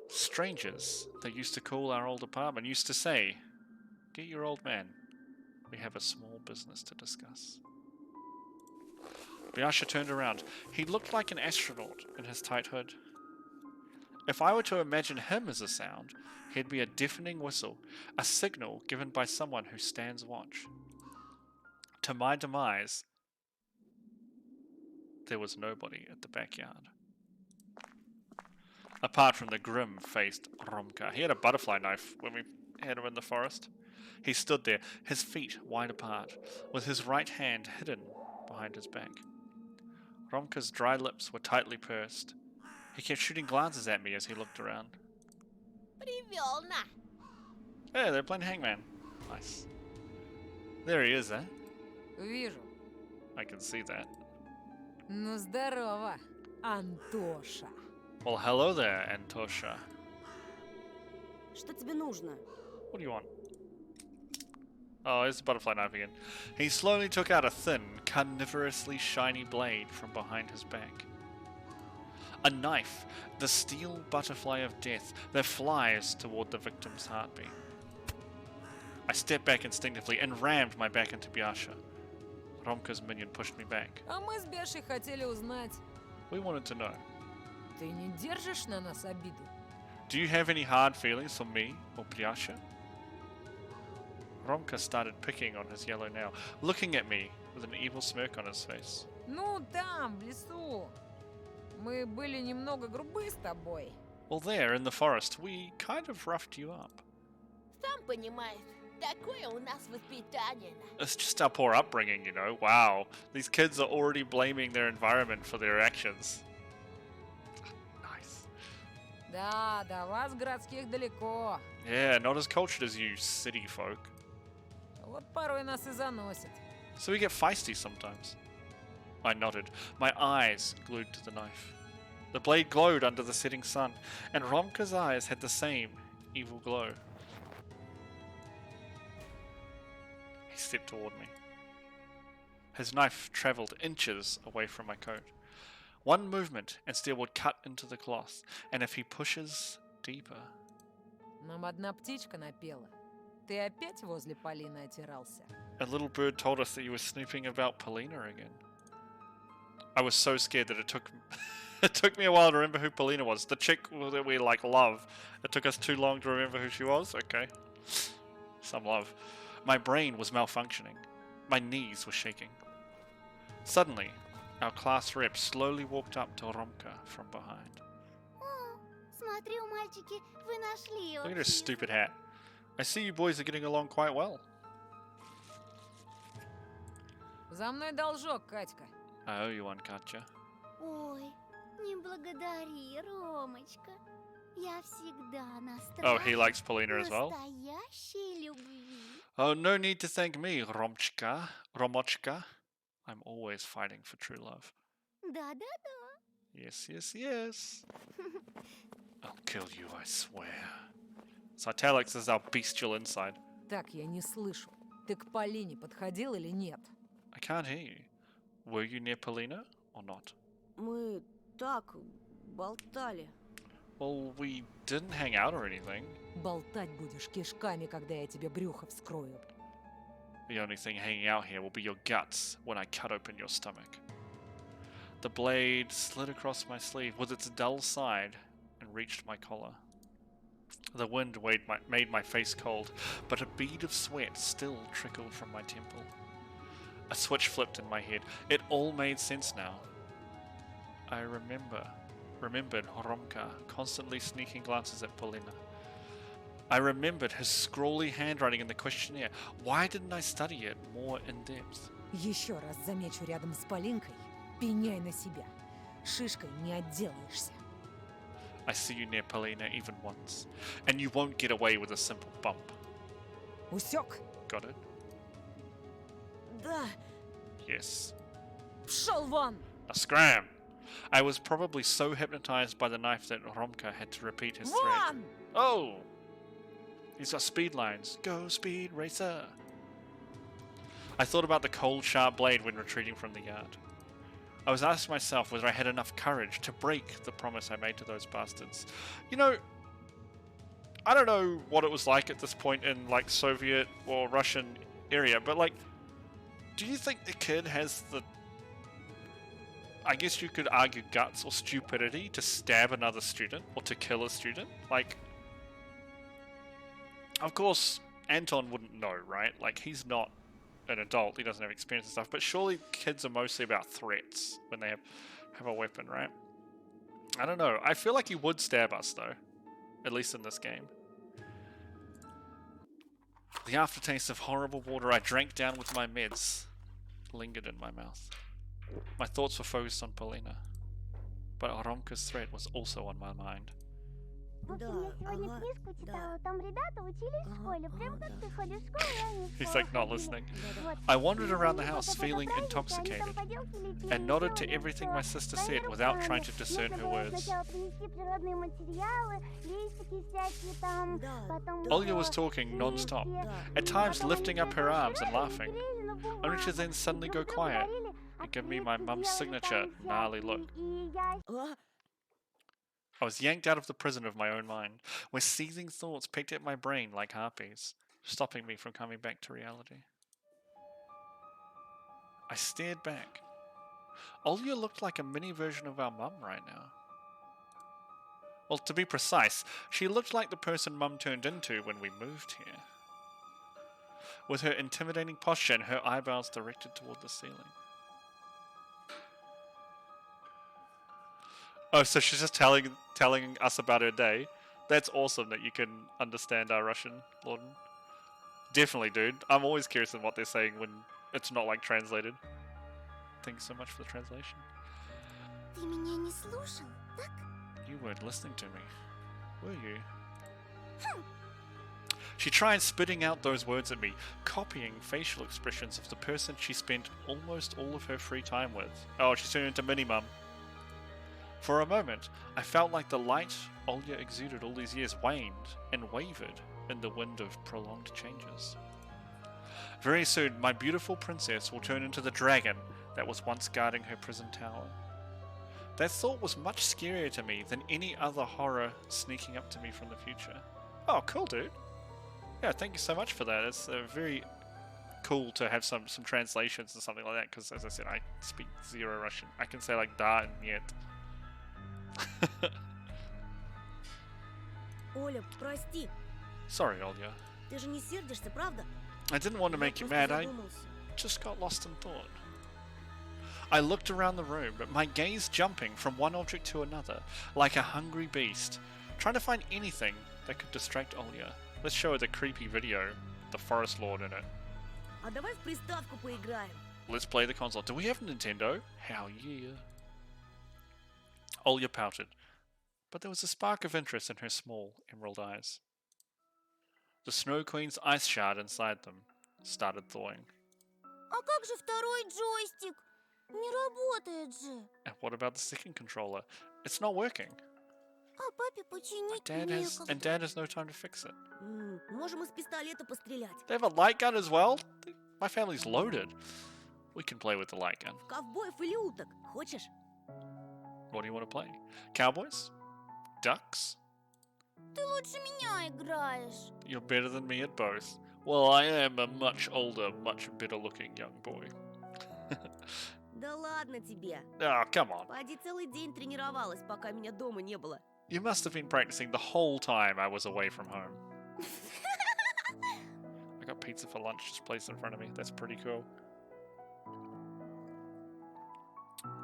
Strangers, they used to call our old apartment, used to say, "Get your old man. We have a small business to discuss." Biasha turned around. He looked like an astronaut in his tight hood. If I were to imagine him as a sound, he'd be a deafening whistle, a signal given by someone who stands watch. To my demise, there was nobody at the backyard. Apart from the grim-faced Romka. He had a butterfly knife when we had him in the forest. He stood there, his feet wide apart, with his right hand hidden behind his back. Romka's dry lips were tightly pursed. He kept shooting glances at me as he looked around. Привел на. Hey, they're playing Hangman. Nice. There he is, eh? Вижу. I can see that. Ну, здорово, Антоша. Well, hello there, Antosha. Что тебе нужно? What do you want? Oh, it's the butterfly knife again. He slowly took out a thin, carnivorously shiny blade from behind his back. A knife, the steel butterfly of death that flies toward the victim's heartbeat. I stepped back instinctively and rammed my back into Biasha. Romka's minion pushed me back. А мы с Бешей хотели узнать, We wanted to know, ты не держишь на нас обиду? do you have any hard feelings for me or Biasha? Romka started picking on his yellow nail, looking at me with an evil smirk on his face. Ну, там, в лесу. Мы были немного грубы с тобой. Well, there, in the forest, we kind of roughed you up. Сам понимаешь, такое у нас воспитание. It's just our poor upbringing, you know. Wow. These kids are already blaming their environment for their actions. Nice. Да, до вас городских далеко. Yeah, not as cultured as you city folk. Вот порой нас и заносит. So we get feisty sometimes. I nodded, my eyes glued to the knife. The blade glowed under the setting sun, and Romka's eyes had the same evil glow. He stepped toward me. His knife traveled inches away from my coat. One movement and steel would cut into the cloth, and if he pushes deeper... Нам одна птичка напела. Ты опять возле Полины отирался? A little bird told us that you were snooping about Polina again. I was so scared that it took me a while to remember who Polina was. The chick that we love. It took us too long to remember who she was. Okay. Some love. My brain was malfunctioning. My knees were shaking. Suddenly, our class rep slowly walked up to Romka from behind. О, смотрю, мальчики, вы нашли Look at her общий stupid hat. I see you boys are getting along quite well. За мной должок, Катька. I owe you one, Katja. Ой, не благодари, Ромочка. Я всегда на Oh, страже he likes Polina as well. настоящей любви. Oh, no need to thank me, Romochka. I'm always fighting for true love. Да-да-да. Yes, yes, yes. I'll kill you, I swear. Cytalix is our bestial inside. Так, я не слышу. Ты к Полине подходил или нет? I can't hear you. Were you near Polina or not? Мы так болтали. Well, we didn't hang out or anything. Болтать будешь кишками, когда я тебе брюхо вскрою. The only thing hanging out here will be your guts when I cut open your stomach. The blade slid across my sleeve with its dull side and reached my collar. The wind made my face cold, but a bead of sweat still trickled from my temple. A switch flipped in my head. It all made sense now. I remembered Horomka constantly sneaking glances at Polina. I remembered his scrawly handwriting in the questionnaire. Why didn't I study it more in depth? Еще раз замечу рядом с Полинкой, Пеняй на себя. Шишкой не отделаешься. I see you near Polina even once, and you won't get away with a simple bump. Усек? Got it? Да. Yes. Пшел вон! A scram! I was probably so hypnotized by the knife that Romka had to repeat his threat. Вон! Oh! He's got speed lines. Go, speed racer! I thought about the cold, sharp blade when retreating from the yard. I was asking myself whether I had enough courage to break the promise I made to those bastards. You know, I don't know what it was like at this point in, like, Soviet or Russian area, but, like, do you think the kid has the, I guess you could argue, guts or stupidity to stab another student or to kill a student? Like, of course, Anton wouldn't know, right? Like, he's not an adult, he doesn't have experience and stuff, but surely kids are mostly about threats when they have a weapon, right? I don't know. I feel like he would stab us, though. At least in this game. The aftertaste of horrible water I drank down with my meds lingered in my mouth. My thoughts were focused on Polina, but Romka's threat was also on my mind. В общем, я сегодня книжку читала, там ребята учились в школе, прям как ты ходишь в школу, и они в He's школу like not ходили. listening. Вот. I wandered around the И house когда feeling праздники, они intoxicated там поделки лепили, and nodded to делали everything всё my sister своими said without руками. trying to discern Нужно her было words. сначала принести природные материалы, листики всякие там, потом Olga was ещё talking non-stop, нитки. at times Потом lifting они up her всё arms and собирали, laughing, натерели на only to бумагу, then suddenly и go друг другу quiet дарили and give me my открытки, mum's делали signature там gnarly look. всякие, и я А? I was yanked out of the prison of my own mind, where seething thoughts picked at my brain like harpies, stopping me from coming back to reality. I stared back. Olga looked like a mini version of our mum right now. Well, to be precise, she looked like the person Mum turned into when we moved here. With her intimidating posture and her eyebrows directed toward the ceiling. Oh, so she's just telling us about her day. That's awesome that you can understand our Russian, Lorden. Definitely, dude. I'm always curious in what they're saying when it's not like translated. Thanks so much for the translation. Ты меня не слушал, так? You weren't listening to me, were you? She tried spitting out those words at me, copying facial expressions of the person she spent almost all of her free time with. Oh, she's turned into Mini-Mum. For a moment, I felt like the light Olga exuded all these years waned and wavered in the wind of prolonged changes. Very soon, my beautiful princess will turn into the dragon that was once guarding her prison tower. That thought was much scarier to me than any other horror sneaking up to me from the future. Oh, cool, dude. Yeah, thank you so much for that. It's very cool to have some translations and something like that, because as I said, I speak zero Russian. I can say like da and yet. Оля, прости. Sorry, Olga. Ты же не сердишься, правда? I didn't want to Я make you просто mad, I задумался. just got lost in thought. I looked around the room, my gaze jumping from one object to another, like a hungry beast, trying to find anything that could distract Olga. Let's show her the creepy video, the Forest Lord in it. А давай в приставку поиграем. Let's play the console. Do we have Nintendo? Hell yeah. Olga pouted, but there was a spark of interest in her small emerald eyes. The Snow Queen's ice shard inside them started thawing. А как же второй джойстик? Не работает же. And what about the second controller? It's not working. А папе починить некогда. Dad has no time to fix it. Можем из пистолета пострелять. They have a light gun as well? My family's loaded. We can play with the light gun. Ковбоев или уток. Хочешь? What do you want to play? Cowboys? Ducks? Ты лучше меня играешь. You're better than me at both. Well, I am a much older, much better looking young boy. Да ладно тебе. Oh, come on. Поди целый день тренировалась, пока меня дома не было. You must have been practicing the whole time I was away from home. I got pizza for lunch just placed in front of me. That's pretty cool.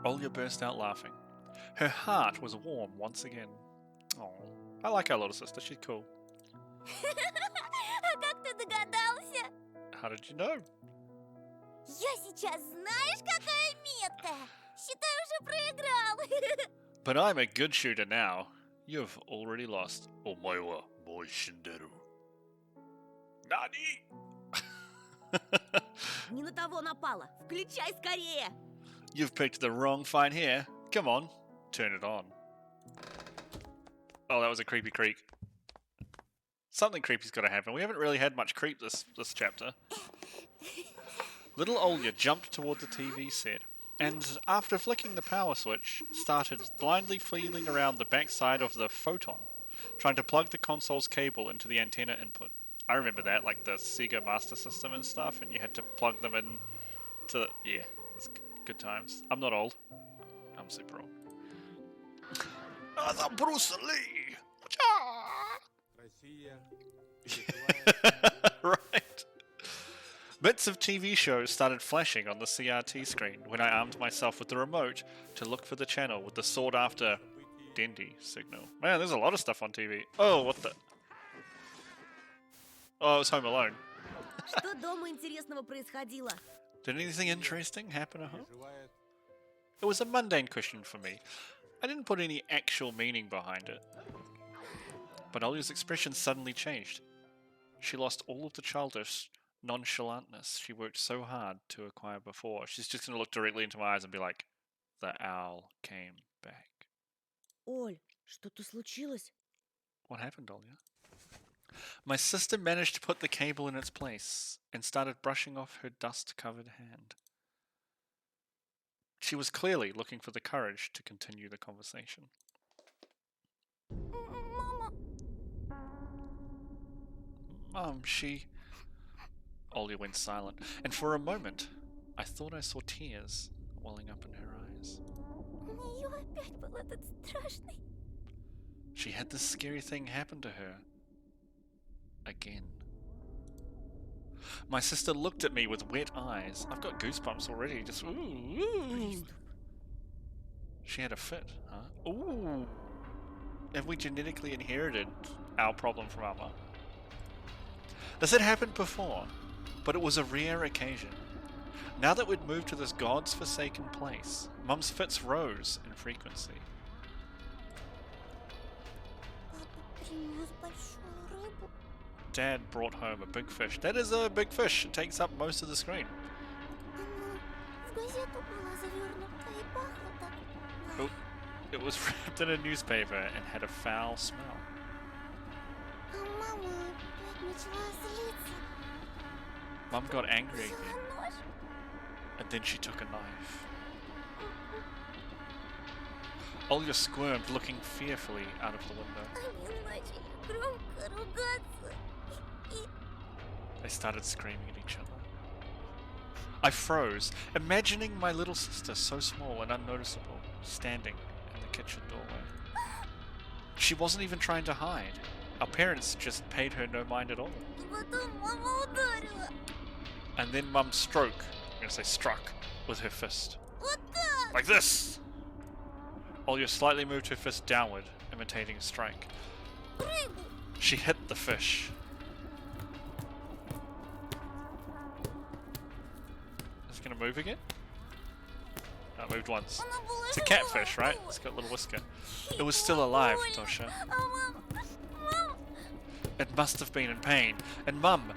Olga burst out laughing. Her heart was warm once again. Oh, I like our little sister. She's cool. А как ты догадался? How did you know? Я сейчас знаешь, какая меткая? Считай, уже проиграл. But I'm a good shooter now. You've already lost. Omae moi shinderu. Nani? Не на того напала. Включай скорее. You've picked the wrong fight here. Come on, turn it on. Oh, that was a creepy creak. Something creepy's got to happen. We haven't really had much creep this chapter. Little Olya jumped toward the TV set, and after flicking the power switch, started blindly feeling around the backside of the photon, trying to plug the console's cable into the antenna input. I remember that, like the Sega Master System and stuff, and you had to plug them in to the... Yeah, it's good times. I'm not old. I'm super old. The Bruce Lee! Right. Bits of TV shows started flashing on the CRT screen when I armed myself with the remote to look for the channel with the sought-after Dendy signal. Man, there's a lot of stuff on TV. Oh, what the... Oh, it was Home Alone. Что дома интересного происходило? Did anything interesting happen at home? It was a mundane question for me. I didn't put any actual meaning behind it. But Olya's expression suddenly changed. She lost all of the childish nonchalantness she worked so hard to acquire before. She's just going to look directly into my eyes and be like, the owl came back. Оль, что-то случилось? What happened, Olya? My sister managed to put the cable in its place and started brushing off her dust-covered hand. She was clearly looking for the courage to continue the conversation. Мама, Mum, she... Olya went silent, and for a moment, I thought I saw tears welling up in her eyes. у нее опять был этот страшный... She had this scary thing happen to her. Again. My sister looked at me with wet eyes. I've got goosebumps already, just ooh. She had a fit, huh? Ooh. Have we genetically inherited our problem from our mum? This had happened before, but it was a rare occasion. Now that we'd moved to this God's forsaken place, Mum's fits rose in frequency. Папа принес большую рыбу. Dad brought home a big fish. That is a big fish. It takes up most of the screen. Она в газету была завернута и пахла так... Oh, it was wrapped in a newspaper and had a foul smell. А мама опять начала злиться. Mum got angry again, Взяла нож. and then she took a knife. Olya squirmed, looking fearfully out of the window. Они начали громко ругаться. И They started screaming at each other. I froze, imagining my little sister so small and unnoticeable, standing in the kitchen doorway. She wasn't even trying to hide. Our parents just paid her no mind at all. и потом мама ударила. And then Mum I'm gonna say struck, with her fist. Вот так. Like this! Olya slightly moved her fist downward, imitating a strike. Рыбу. She hit the fish. Is it gonna move again? No, it moved once. Она была It's a жива. catfish, right? It's got a little whisker. It was still alive, Tosha. А мама... Мама... It must have been in pain. And Mum.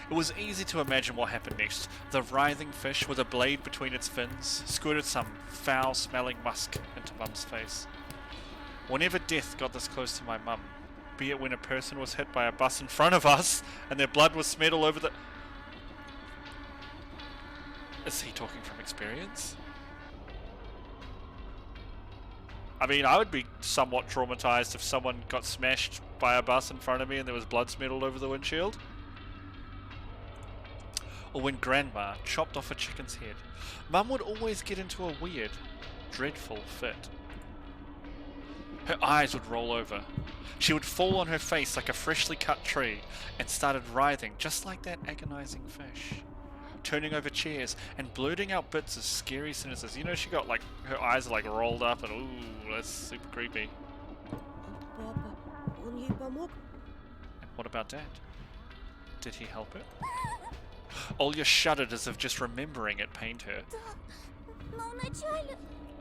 It was easy to imagine what happened next. The writhing fish with a blade between its fins squirted some foul-smelling musk into Mum's face. Whenever death got this close to my mum, be it when a person was hit by a bus in front of us and their blood was smeared all over the... Is he talking from experience? I mean, I would be somewhat traumatized if someone got smashed by a bus in front of me and there was blood smeared all over the windshield. Or when Grandma chopped off a chicken's head. Mum would always get into a weird, dreadful fit. Her eyes would roll over. She would fall on her face like a freshly cut tree and started writhing just like that agonizing fish. Turning over chairs and blurting out bits of scary sentences. You know, she got like, her eyes are like rolled up and ooh, that's super creepy. Папа, он ей помог? And what about Dad? Did he help her? Olya shuddered as if just remembering it pained her. Да, Но вначале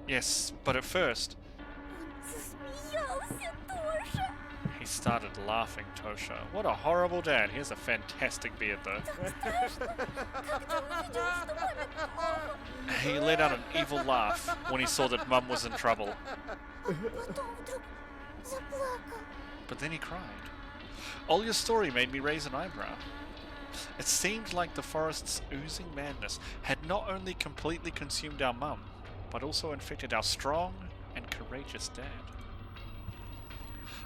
Yes, but at first, он засмеялся тоже. he started laughing, Tosha. What a horrible dad. He has a fantastic beard, though. Когда увидел, что маме плохо. He let out an evil laugh when he saw that Mum was in trouble. Потом вдруг заплакал. But then he cried. Olya's story made me raise an eyebrow. It seemed like the forest's oozing madness had not only completely consumed our mum, but also infected our strong and courageous dad.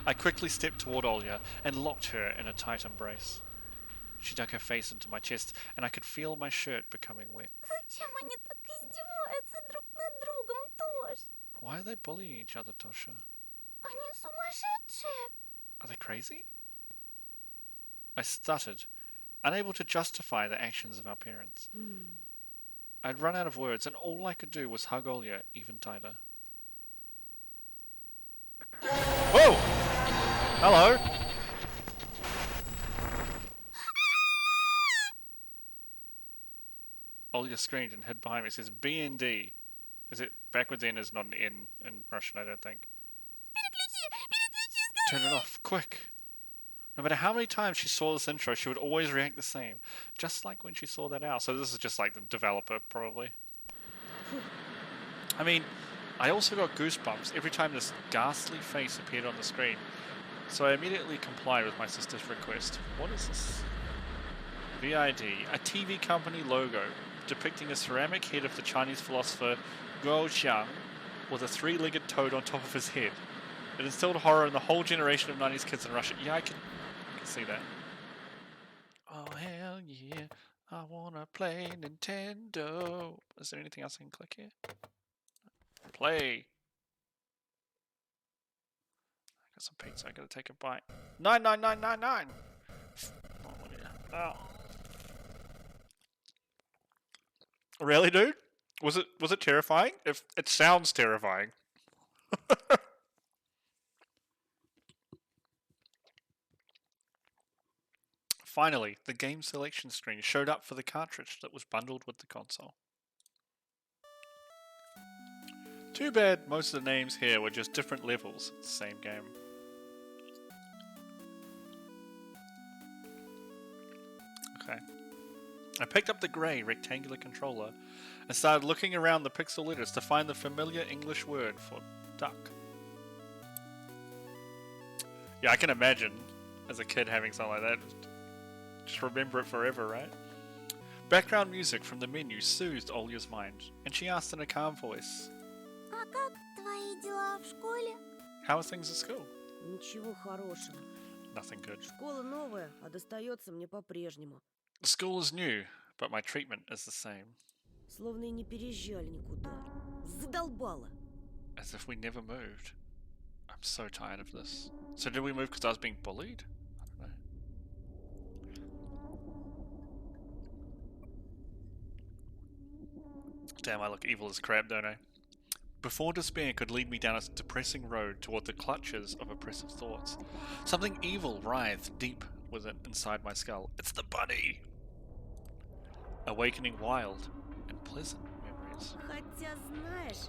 I quickly stepped toward Olya and locked her in a tight embrace. She dug her face into my chest, and I could feel my shirt becoming wet. Зачем они так издеваются друг над другом тоже? Why are they bullying each other, Tosha? Они сумасшедшие. Are they crazy? I stuttered, unable to justify the actions of our parents. I'd run out of words, and all I could do was hug Olya even tighter. Whoa! Hello! Olya screamed and hid behind me. It says BND. Is it backwards N is not an N in Russian, I don't think. Turn it off, quick! No matter how many times she saw this intro, she would always react the same. Just like when she saw that owl. So this is just like the developer, probably. I mean, I also got goosebumps every time this ghastly face appeared on the screen. So I immediately complied with my sister's request. What is this? VID, a TV company logo depicting a ceramic head of the Chinese philosopher Guo Xiang with a three-legged toad on top of his head. It instilled horror in the whole generation of 90s kids in Russia. Yeah, I can see that. Oh, hell yeah. I wanna play Nintendo. Is there anything else I can click here? Play. I got some pizza. I gotta take a bite. 99999. Oh. Really, dude? Was it terrifying? If it sounds terrifying. Finally, the game selection screen showed up for the cartridge that was bundled with the console. Too bad most of the names here were just different levels. It's the same game. Okay. I picked up the grey rectangular controller and started looking around the pixel letters to find the familiar English word for duck. Yeah, I can imagine as a kid having something like that. Just remember it forever, right? Background music from the menu soothed Olya's mind, and she asked in a calm voice, А как твои дела в школе? "How are things at school?" Ничего хорошего. Nothing good. Школа новая, а достается мне по-прежнему. The school is new, but my treatment is the same. Словно и не переезжали никуда. Задолбало. As if we never moved. I'm so tired of this. So did we move because I was being bullied? I don't know. Damn, I look evil as crap, don't I? Before despair could lead me down a depressing road toward the clutches of oppressive thoughts, something evil writhed deep within inside my skull. It's the bunny! Awakening wild and pleasant memories. Хотя, знаешь,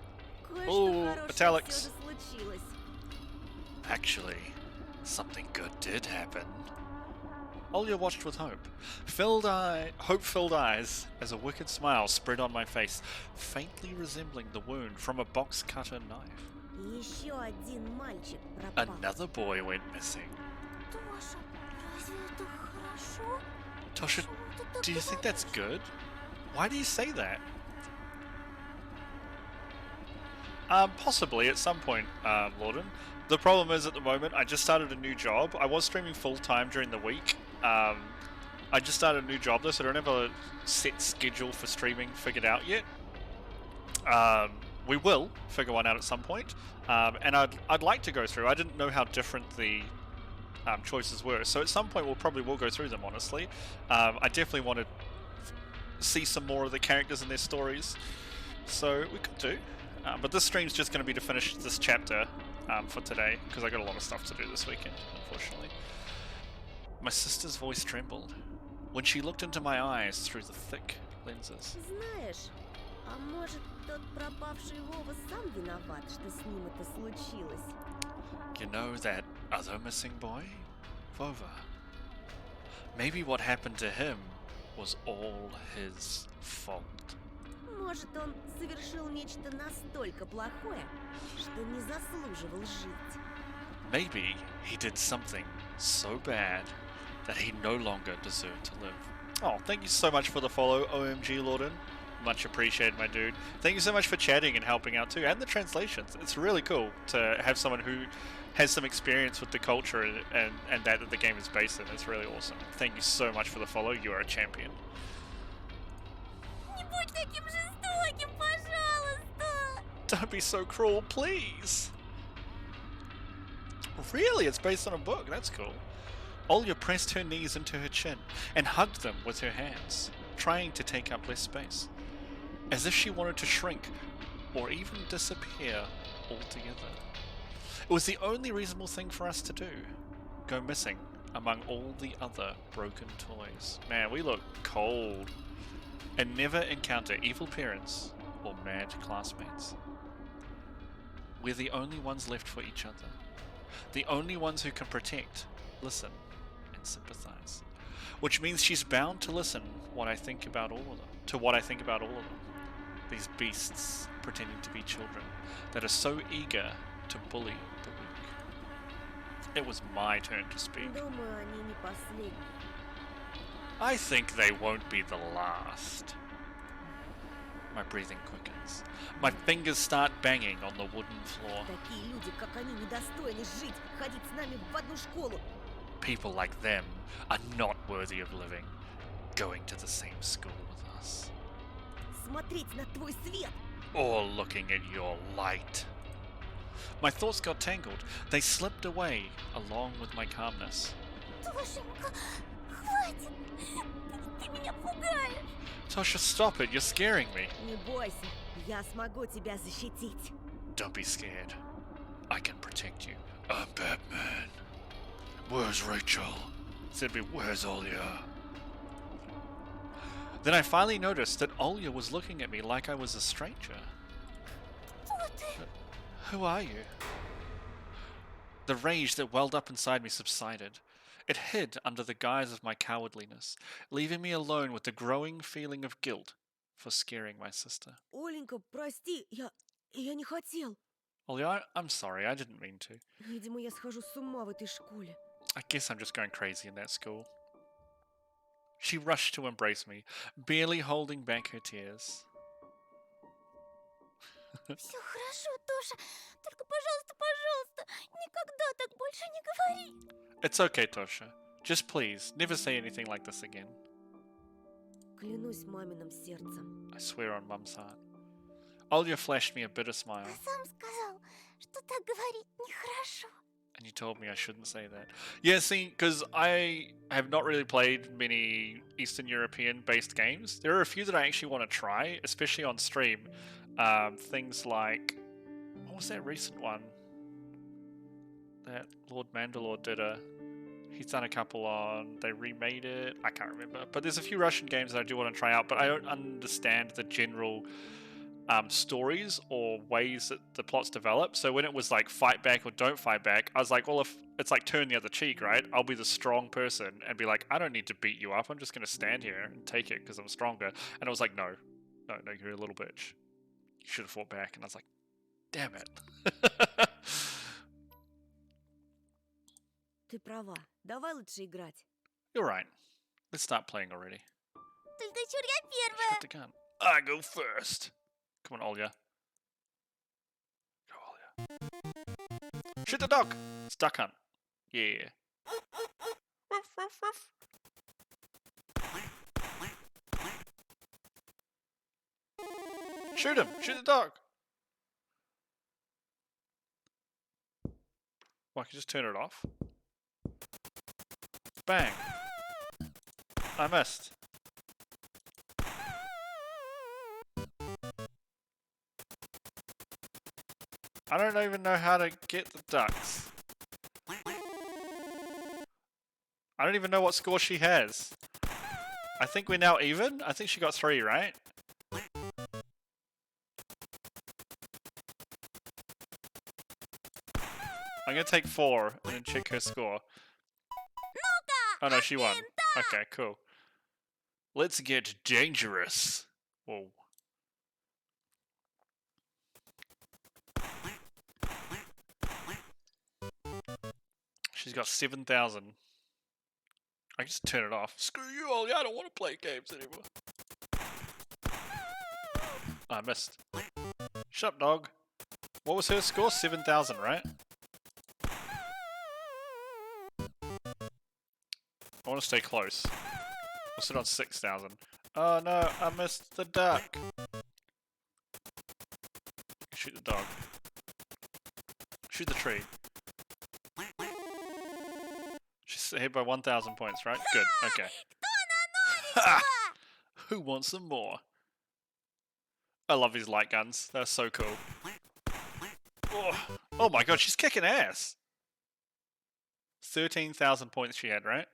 Ooh, кое-что хорошее italics. все же случилось. Actually, something good did happen. Olya watched with hope. Hope-filled eyes as a wicked smile spread on my face, faintly resembling the wound from a box-cutter knife. И еще один мальчик пропал. Another boy went missing. Тоша, разве это хорошо? Tosha, Что ты do you think that's говоришь? good? Why do you say that? Possibly at some point, Lorden. The problem is at the moment, I just started a new job. I was streaming full-time during the week. I just started a new job though, so I don't have a set schedule for streaming figured out yet. We will figure one out at some point. And I'd like to go through. I didn't know how different the choices were, so at some point we'll go through them, honestly. I definitely want to see some more of the characters and their stories, so we could do. But this stream's just going to be to finish this chapter for today, because I got a lot of stuff to do this weekend, unfortunately. My sister's voice trembled when she looked into my eyes through the thick lenses. Знаешь, а может тот пропавший Вова сам виноват, что с ним это случилось. You know that other missing boy? Vova. Maybe what happened to him was all his fault. Может, он совершил нечто настолько плохое, что не заслуживал жить. Maybe he did something so bad that he no longer deserved to live. Oh, thank you so much for the follow, OMG Lorden. Much appreciated, my dude. Thank you so much for chatting and helping out too, and the translations. It's really cool to have someone who has some experience with the culture and that the game is based in. It's really awesome. Thank you so much for the follow. You are a champion. Не будь таким жестоким, пожалуйста! Don't be so cruel, please. Really? It's based on a book. That's cool. Olya pressed her knees into her chin and hugged them with her hands, trying to take up less space, as if she wanted to shrink or even disappear altogether. It was the only reasonable thing for us to do. Go missing among all the other broken toys. Man, we look cold. And never encounter evil parents or mad classmates. We're the only ones left for each other. The only ones who can protect, listen, and sympathize. Which means she's bound to listen what I think about all of them. To what I think about all of them. These beasts pretending to be children that are so eager to bully the weak. It was my turn to speak. Думаю, они не последние. I think they won't be the last. My breathing quickens. My fingers start banging on the wooden floor. Такие люди, как они, недостойны жить, ходить с нами в одну школу. People like them are not worthy of living, going to the same school with us, Смотреть на твой свет. or looking at your light. My thoughts got tangled. They slipped away along with my calmness. Тошенька, хватит! Ты меня пугаешь! Tosha, stop it. You're scaring me. Не бойся, я смогу тебя защитить. Don't be scared. I can protect you. I'm Batman. Where's Rachel? Said me, where's Olya? Then I finally noticed that Olya was looking at me like I was a stranger. Кто ты? Who are you? The rage that welled up inside me subsided. It hid under the guise of my cowardliness, leaving me alone with the growing feeling of guilt for scaring my sister. Оленька, прости, я не хотел. Olya, I'm sorry, I didn't mean to. Видимо, я схожу с ума в этой школе. I guess I'm just going crazy in that school. She rushed to embrace me, barely holding back her tears. Все хорошо, Тоша. Только, пожалуйста, пожалуйста, никогда так больше не говори. It's okay, Tosha. Just please, never say anything like this again. Клянусь маминым сердцем. I swear on Mum's heart. Olya flashed me a bitter smile, Ты сам сказал, что так говорить нехорошо. and you told me I shouldn't say that. Yeah, see, because I have not really played many Eastern European-based games. There are a few that I actually want to try, especially on stream. Things like... What was that recent one? That Lord Mandalore did He's done a couple on... They remade it? I can't remember. But there's a few Russian games that I do want to try out, but I don't understand the general stories or ways that the plots develop. So when it was like fight back or don't fight back, I was like, well, if it's like turn the other cheek, right? I'll be the strong person and be like, I don't need to beat you up. I'm just going to stand here and take it because I'm stronger. And I was like, no, you're a little bitch. You should have fought back. And I was like, damn it. Ты права. Давай лучше играть. You're right. Let's start playing already. Только чур я Shoot первая. the gun. I go first. Come on, Olya. Go, Olya. Shoot the dog. It's duck hunt. Yeah. Ruff, ruff, ruff. Shoot him. Shoot the dog. Well, I can just turn it off. Bang. I missed. I don't even know how to get the ducks. I don't even know what score she has. I think we're now even. I think she got 3, right? I'm gonna take 4 and then check her score. Oh no, she won. Okay, cool. Let's get dangerous. Whoa. She's got 7,000. I can just turn it off. Screw you, Ollie. I don't want to play games anymore. Oh, I missed. Shut up, dog. What was her score? 7,000, right? I want to stay close. We'll sit on 6,000. Oh no, I missed the duck. Shoot the dog. Shoot the tree. She's hit by 1,000 points, right? Good, okay. Ha! Who wants some more? I love these light guns. They're so cool. Oh my god, she's kicking ass! 13,000 points she had, right?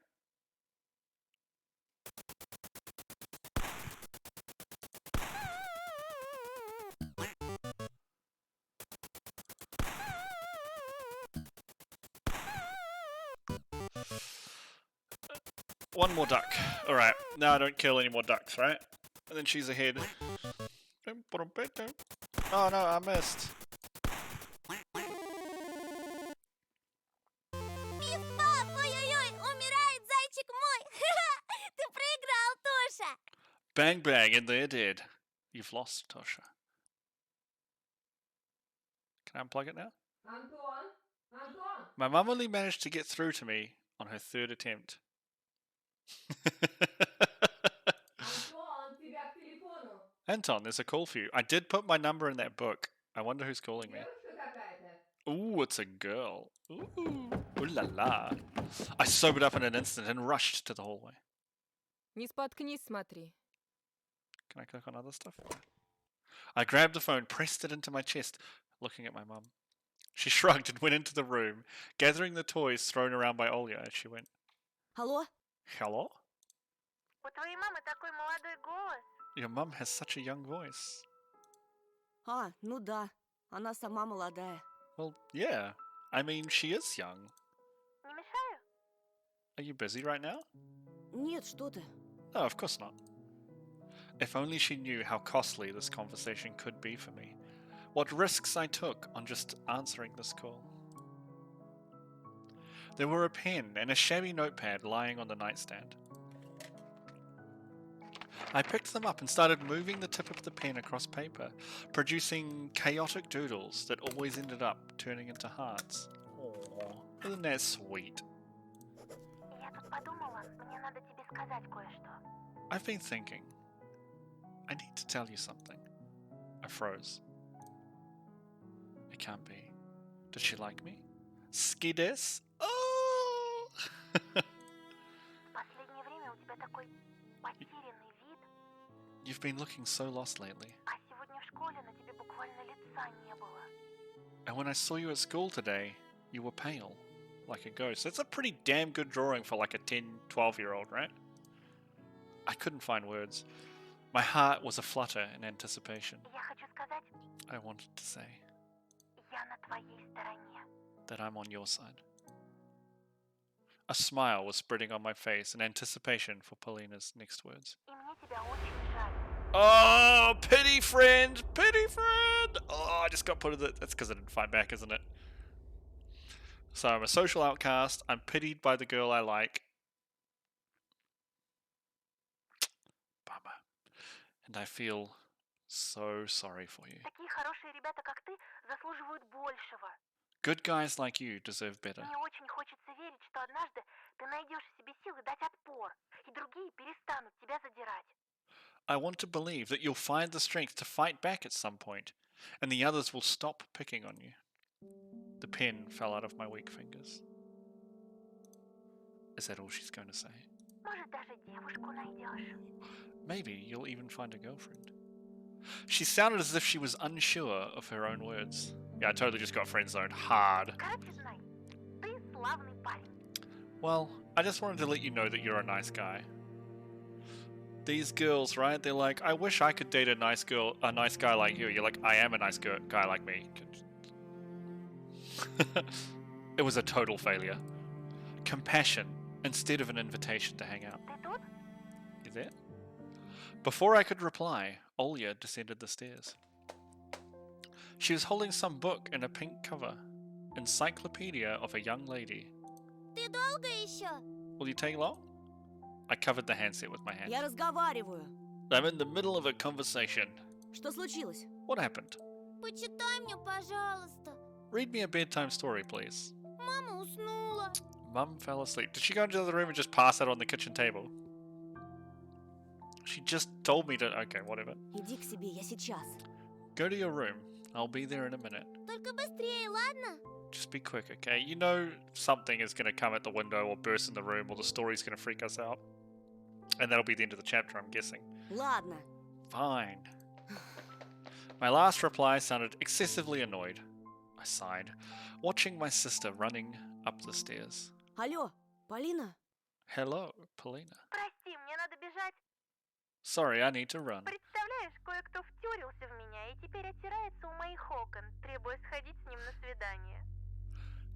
One more duck. Alright, now I don't kill any more ducks, right? And then she's ahead. Oh no, I missed. Ой-ой-ой, умирает зайчик мой! Ты проиграл, Тоша! Bang bang, and they're dead. You've lost, Tosha. Can I unplug it now? Антон! Антон! My mum only managed to get through to me on her 3rd attempt. Антон, тебя к телефону! Anton, there's a call for you. I did put my number in that book. I wonder who's calling me. Девушка какая-то. Ooh, it's a girl. Ooh, ooh la la. I sobered up in an instant and rushed to the hallway. Не споткнись, смотри. Can I click on other stuff? I grabbed the phone, pressed it into my chest, looking at my mum. She shrugged and went into the room, gathering the toys thrown around by Olya as she went. Алло? Hello? У твоей мамы такой молодой голос. Your mum has such a young voice. А, ну да. Она сама молодая. Well, yeah. I mean, she is young. Не мешаю? Are you busy right now? Нет, что ты. No, of course not. If only she knew how costly this conversation could be for me. What risks I took on just answering this call. There were a pen and a shabby notepad lying on the nightstand. I picked them up and started moving the tip of the pen across paper, producing chaotic doodles that always ended up turning into hearts. Aww, isn't that sweet? Я тут подумала, мне надо тебе сказать кое-что. I've been thinking. I need to tell you something. I froze. It can't be. Does she like me? Skides? Oh! В последнее время у тебя такой потерянный вид, You've been looking so lost lately. а сегодня в школе на тебе буквально лица не было. And when I saw you at school today, you were pale, like a ghost. That's a pretty damn good drawing for like a 10, 12-year-old, right? I couldn't find words. My heart was aflutter in anticipation. Я хочу сказать, I wanted to say я на твоей стороне. that I'm on your side. A smile was spreading on my face in anticipation for Paulina's next words. И мне тебя очень жаль. Oh, pity friend! Pity friend! Oh, I just got put in the... That's because I didn't fight back, isn't it? So I'm a social outcast. I'm pitied by the girl I like. Bummer. And I feel so sorry for you. Такие хорошие ребята, как ты, заслуживают большего. Good guys like you deserve better. Мне очень хочется верить, что однажды ты найдешь в себе силы дать отпор, и другие перестанут тебя задирать. I want to believe that you'll find the strength to fight back at some point, and the others will stop picking on you. The pen fell out of my weak fingers. Is that all she's going to say? Может, даже девушку найдешь. Maybe you'll even find a girlfriend. She sounded as if she was unsure of her own words. Yeah, I totally just got friend zoned hard. Короче, знай, ты славный парень. Well, I just wanted to let you know that you're a nice guy. These girls, right? They're like, I wish I could date a nice guy like you. You're like, I am a nice guy like me. It was a total failure. Compassion instead of an invitation to hang out. You there? Before I could reply, Olya descended the stairs. She was holding some book in a pink cover. Encyclopedia of a Young Lady. Ты долго еще? Will you take long? I covered the handset with my hand. Я разговариваю. I'm in the middle of a conversation. Что случилось? What happened? Почитай мне, пожалуйста. Read me a bedtime story, please. Мама уснула. Mum fell asleep. Did she go into the other room and just pass out on the kitchen table? She just told me to... Okay, whatever. Иди к себе, я сейчас. Go to your room. I'll be there in a minute. Только быстрее, ладно? Just be quick, okay? You know something is going to come at the window or burst in the room or the story's going to freak us out. And that'll be the end of the chapter, I'm guessing. Ладно. Fine. My last reply sounded excessively annoyed. I sighed, watching my sister running up the stairs. Алло, Полина? Hello, Polina. Прости, мне надо бежать. Sorry, I need to run. Представляешь, кое-кто втюрился в меня и теперь отирается у моих окон, требуя сходить с ним на свидание.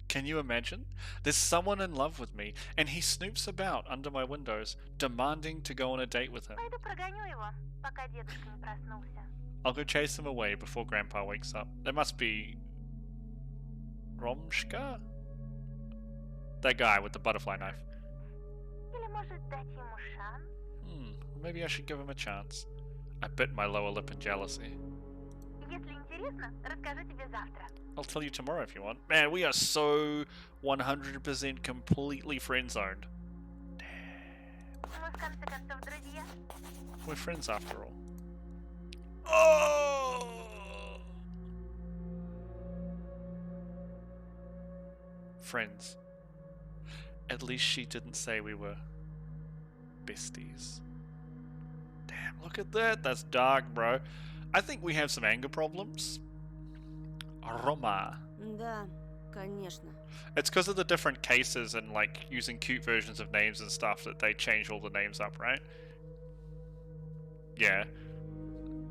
Can you imagine? There's someone in love with me, and he snoops about under my windows, demanding to go on a date with him. Пойду прогоню его, пока дедушка не проснулся. I'll go chase him away before Grandpa wakes up. That must be... Romshka? That guy with the butterfly knife. Или может дать ему шанс? Maybe I should give him a chance. I bit my lower lip in jealousy. Если интересно, расскажу тебе завтра. I'll tell you tomorrow if you want. Man, we are so 100% completely friend-zoned. Мы в конце концов друзья. We're friends after all. Oh! Friends. At least she didn't say we were besties. Damn, look at that. That's dark, bro. I think we have some anger problems. Roma. Да, конечно. It's because of the different cases and like using cute versions of names and stuff that they change all the names up, right? Yeah.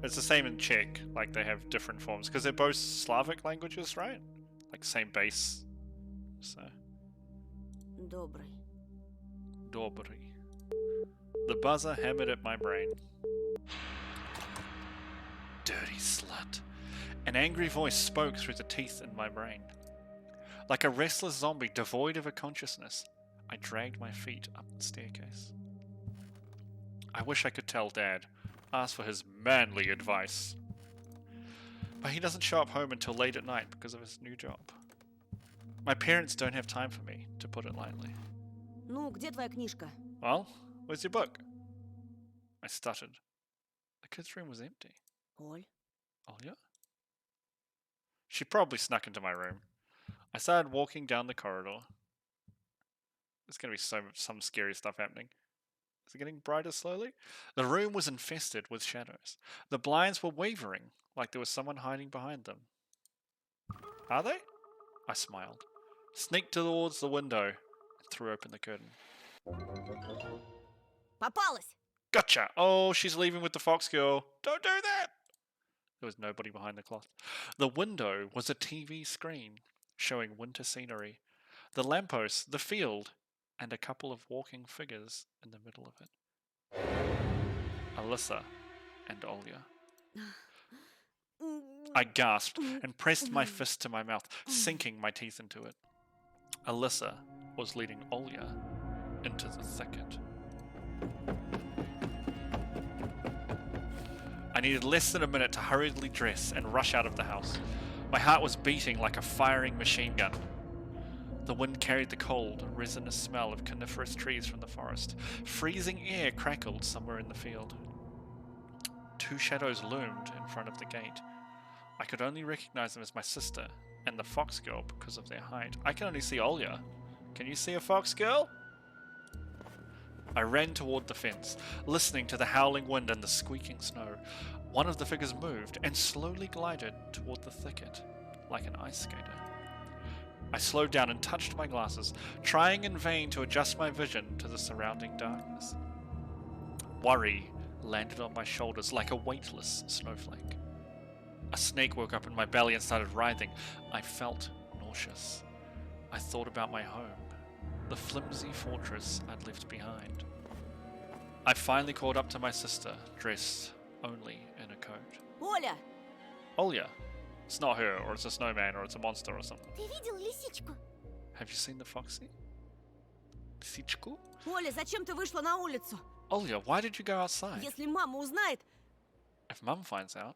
It's the same in Czech, like they have different forms because they're both Slavic languages, right? Like same base. So. Добрый. Dobry. The buzzer hammered at my brain. Dirty slut. An angry voice spoke through the teeth in my brain. Like a restless zombie devoid of a consciousness, I dragged my feet up the staircase. I wish I could tell Dad, ask for his manly advice. But he doesn't show up home until late at night because of his new job. My parents don't have time for me, to put it lightly. Ну, где твоя книжка? Well, where's your book? I stuttered. The kid's room was empty. Оль? Olya? She probably snuck into my room. I started walking down the corridor. There's going to be some scary stuff happening. Is it getting brighter slowly? The room was infested with shadows. The blinds were wavering, like there was someone hiding behind them. Are they? I smiled, sneaked towards the window, and threw open the curtain. Попалась! Gotcha! Oh, she's leaving with the fox girl. Don't do that! There was nobody behind the cloth. The window was a TV screen, showing winter scenery, the lamppost, the field, and a couple of walking figures in the middle of it. Alyssa and Olya. I gasped and pressed my fist to my mouth, sinking my teeth into it. Alyssa was leading Olya into the thicket. I needed less than a minute to hurriedly dress and rush out of the house. My heart was beating like a firing machine gun. The wind carried the cold, resinous smell of coniferous trees from the forest. Freezing air crackled somewhere in the field. Two shadows loomed in front of the gate. I could only recognize them as my sister and the fox girl because of their height. I can only see Olya. Can you see a fox girl? I ran toward the fence, listening to the howling wind and the squeaking snow. One of the figures moved and slowly glided toward the thicket, like an ice skater. I slowed down and touched my glasses, trying in vain to adjust my vision to the surrounding darkness. Worry landed on my shoulders like a weightless snowflake. A snake woke up in my belly and started writhing. I felt nauseous. I thought about my home, the flimsy fortress I'd left behind. I finally caught up to my sister, dressed only in a coat. Оля! Olya. It's not her, or it's a snowman, or it's a monster or something. Ты видел лисичку? Have you seen the foxy? Лисичку? Оля, зачем ты вышла на улицу? Olya, why did you go outside? Если мама узнает... If Mum finds out...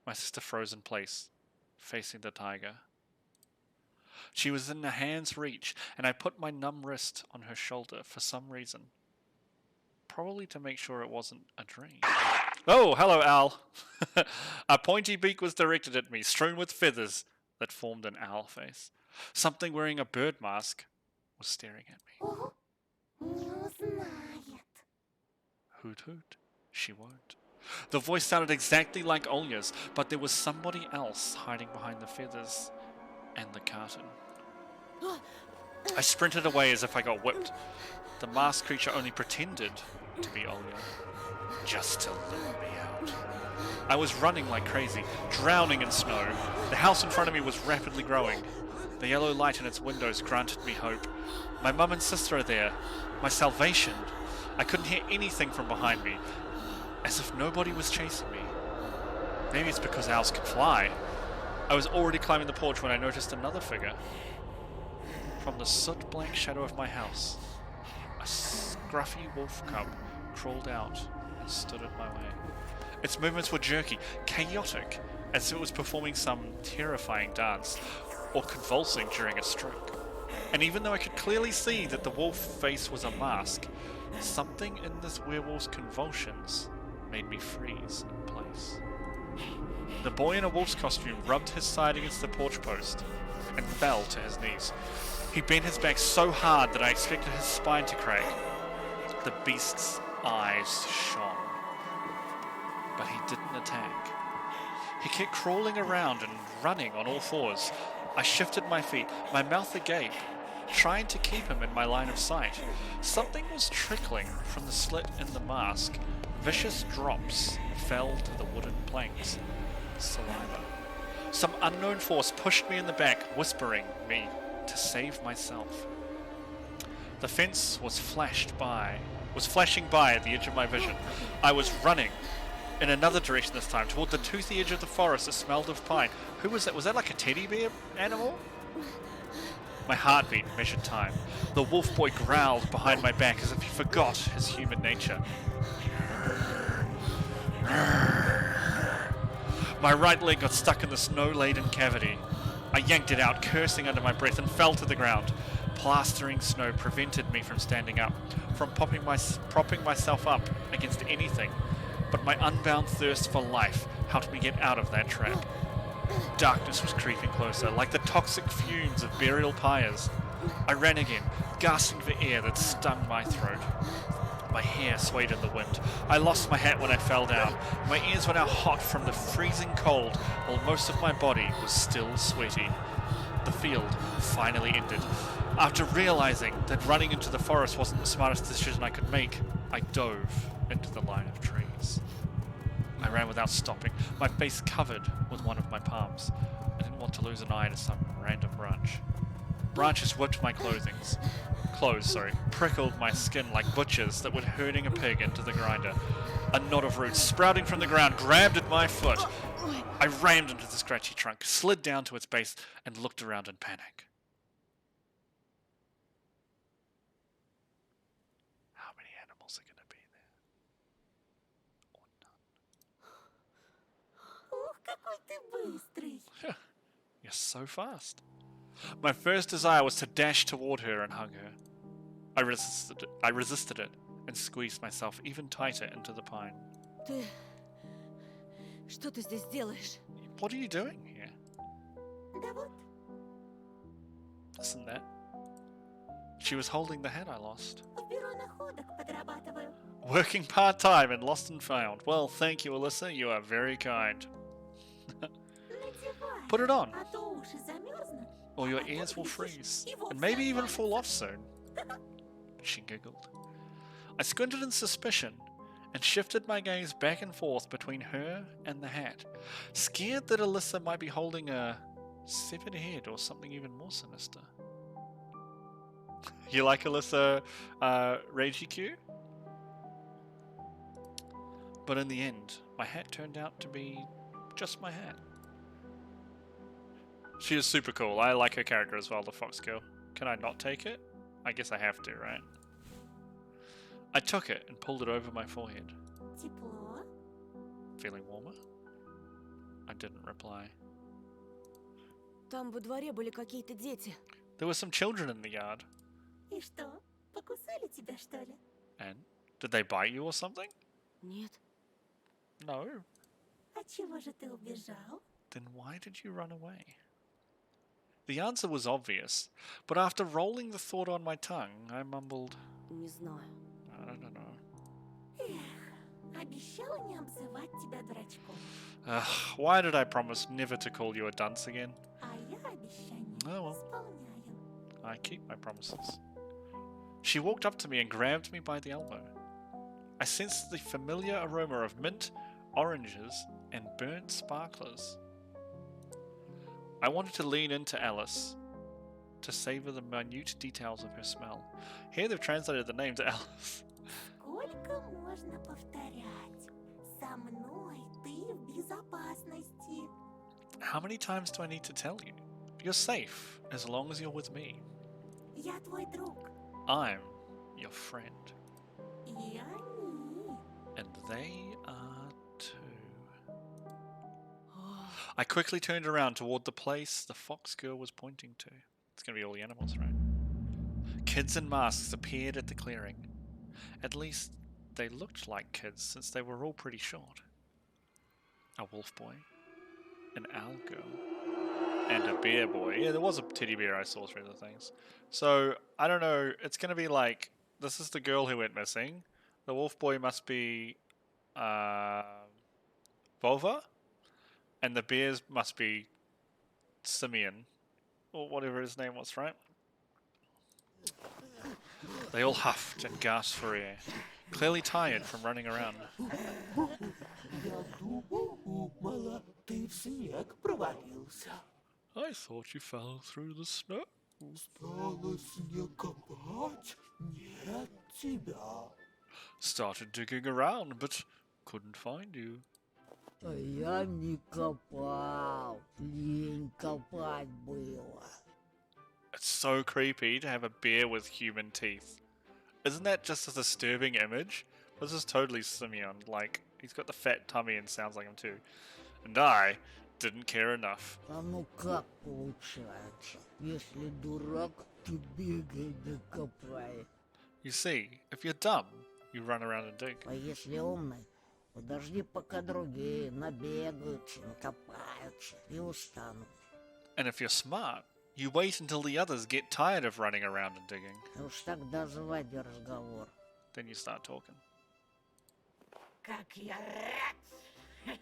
My sister froze in place, facing the tiger. She was in a hand's reach, and I put my numb wrist on her shoulder for some reason. Probably to make sure it wasn't a dream. Oh, hello, Al. A pointy beak was directed at me, strewn with feathers that formed an owl face. Something wearing a bird mask was staring at me. Ого, не узнает. Hoot hoot, she won't. The voice sounded exactly like Olya's, but there was somebody else hiding behind the feathers and the curtain. I sprinted away as if I got whipped. The masked creature only pretended to be Olya, just to lure me out. I was running like crazy, drowning in snow. The house in front of me was rapidly growing. The yellow light in its windows granted me hope. My mum and sister are there. My salvation. I couldn't hear anything from behind me, as if nobody was chasing me. Maybe it's because owls can fly. I was already climbing the porch when I noticed another figure. From the soot-blank shadow of my house, a scruffy wolf cub crawled out and stood at my way. Its movements were jerky, chaotic, as if it was performing some terrifying dance, or convulsing during a stroke. And even though I could clearly see that the wolf face was a mask, something in this werewolf's convulsions made me freeze in place. The boy in a wolf's costume rubbed his side against the porch post and fell to his knees. He bent his back so hard that I expected his spine to crack. The beast's eyes shone, but he didn't attack. He kept crawling around and running on all fours. I shifted my feet, my mouth agape, trying to keep him in my line of sight. Something was trickling from the slit in the mask. Vicious drops fell to the wooden planks. Saliva. Some unknown force pushed me in the back, whispering me to save myself. The fence was flashing by at the edge of my vision. I was running in another direction this time, toward the toothy edge of the forest that smelled of pine. Who was that? Was that like a teddy bear animal? My heartbeat measured time. The wolf boy growled behind my back as if he forgot his human nature. My right leg got stuck in the snow-laden cavity. I yanked it out, cursing under my breath, and fell to the ground. Plastering snow prevented me from standing up, from propping myself up against anything, but my unbound thirst for life helped me get out of that trap. Darkness was creeping closer, like the toxic fumes of burial pyres. I ran again, gasping for air that stung my throat. My hair swayed in the wind. I lost my hat when I fell down. My ears were now hot from the freezing cold, while most of my body was still sweaty. The field finally ended. After realizing that running into the forest wasn't the smartest decision I could make, I dove into the line of trees. I ran without stopping, my face covered with one of my palms. I didn't want to lose an eye to some random branch. Branches whipped my clothes, prickled my skin like butchers that were herding a pig into the grinder. A knot of roots sprouting from the ground grabbed at my foot. I rammed into the scratchy trunk, slid down to its base, and looked around in panic. How many animals are going to be there? Or none. Ух, какой ты быстрый! You're so fast. My first desire was to dash toward her and hug her. I resisted it and squeezed myself even tighter into the pine. Что ты здесь делаешь? What are you doing here? Да вот, Listen, that. She was holding the hat I lost. в бюро находок подрабатываю. Working part-time and lost and found. Well, thank you, Alyssa. You are very kind. Надевай, Put it on, а то уши замерзнут. or your ears will freeze, and maybe even fall off soon. She giggled. I squinted in suspicion and shifted my gaze back and forth between her and the hat, scared that Alyssa might be holding a severed head or something even more sinister. You like Alyssa Ragey Q? But in the end, my hat turned out to be just my hat. She is super cool. I like her character as well, the fox girl. Can I not take it? I guess I have to, right? I took it and pulled it over my forehead. Тепло? Feeling warmer? I didn't reply. Там во дворе были какие-то дети. There were some children in the yard. И что, покусали тебя, что ли? And? Did they bite you or something? Нет. No. А чего же ты убежал? Then why did you run away? The answer was obvious, but after rolling the thought on my tongue, I mumbled, Не знаю. I don't know. Эх, обещала не обзывать тебя дурачком. Why did I promise never to call you a dunce again? А я обещание Oh well, исполняю. I keep my promises. She walked up to me and grabbed me by the elbow. I sensed the familiar aroma of mint, oranges, and burnt sparklers. I wanted to lean into Alice to savor the minute details of her smell. Here they've translated the name to Alice. Сколько можно повторять? Со мной ты в безопасности. How many times do I need to tell you? You're safe as long as you're with me. Я твой друг. I'm your friend. И они. And they are too. I quickly turned around toward the place the fox girl was pointing to. It's gonna be all the animals, right? Kids in masks appeared at the clearing. At least, they looked like kids since they were all pretty short. A wolf boy, an owl girl, and a bear boy. Yeah, there was a teddy bear I saw through the things. So, I don't know, it's gonna be like, this is the girl who went missing. The wolf boy must be Vova, and the bears must be Simeon, or whatever his name was, right? They all huffed and gasped for air, clearly tired from running around. I thought you fell through the snow. Started digging around, but couldn't find you. А я не копал, лень копать было. It's so creepy to have a bear with human teeth. Isn't that just a disturbing image? This is totally Simeon, like, he's got the fat tummy and sounds like him too. And I didn't care enough. А ну как получается? Если дурак, ты бегай да копай. You see, if you're dumb, you run around and dig. А если умный, подожди, пока другие набегаются, накопаются и устанут. And if you're smart, you wait until the others get tired of running around and digging. И уж тогда заводи разговор. Then you start talking. Как я рад!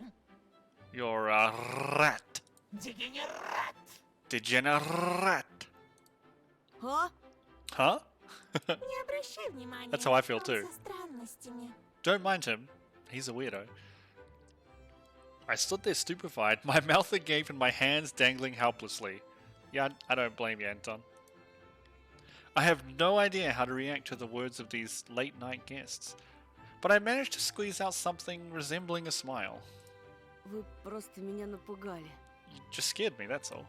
You're a rat. Дегенерат! Degenerate. А? Huh? Не обращай внимания. That's how I feel он too. со странностями. Don't mind him. He's a weirdo. I stood there stupefied, my mouth agape and my hands dangling helplessly. Yeah, I don't blame you, Anton. I have no idea how to react to the words of these late-night guests, but I managed to squeeze out something resembling a smile. Вы просто меня напугали. You just scared me, that's all.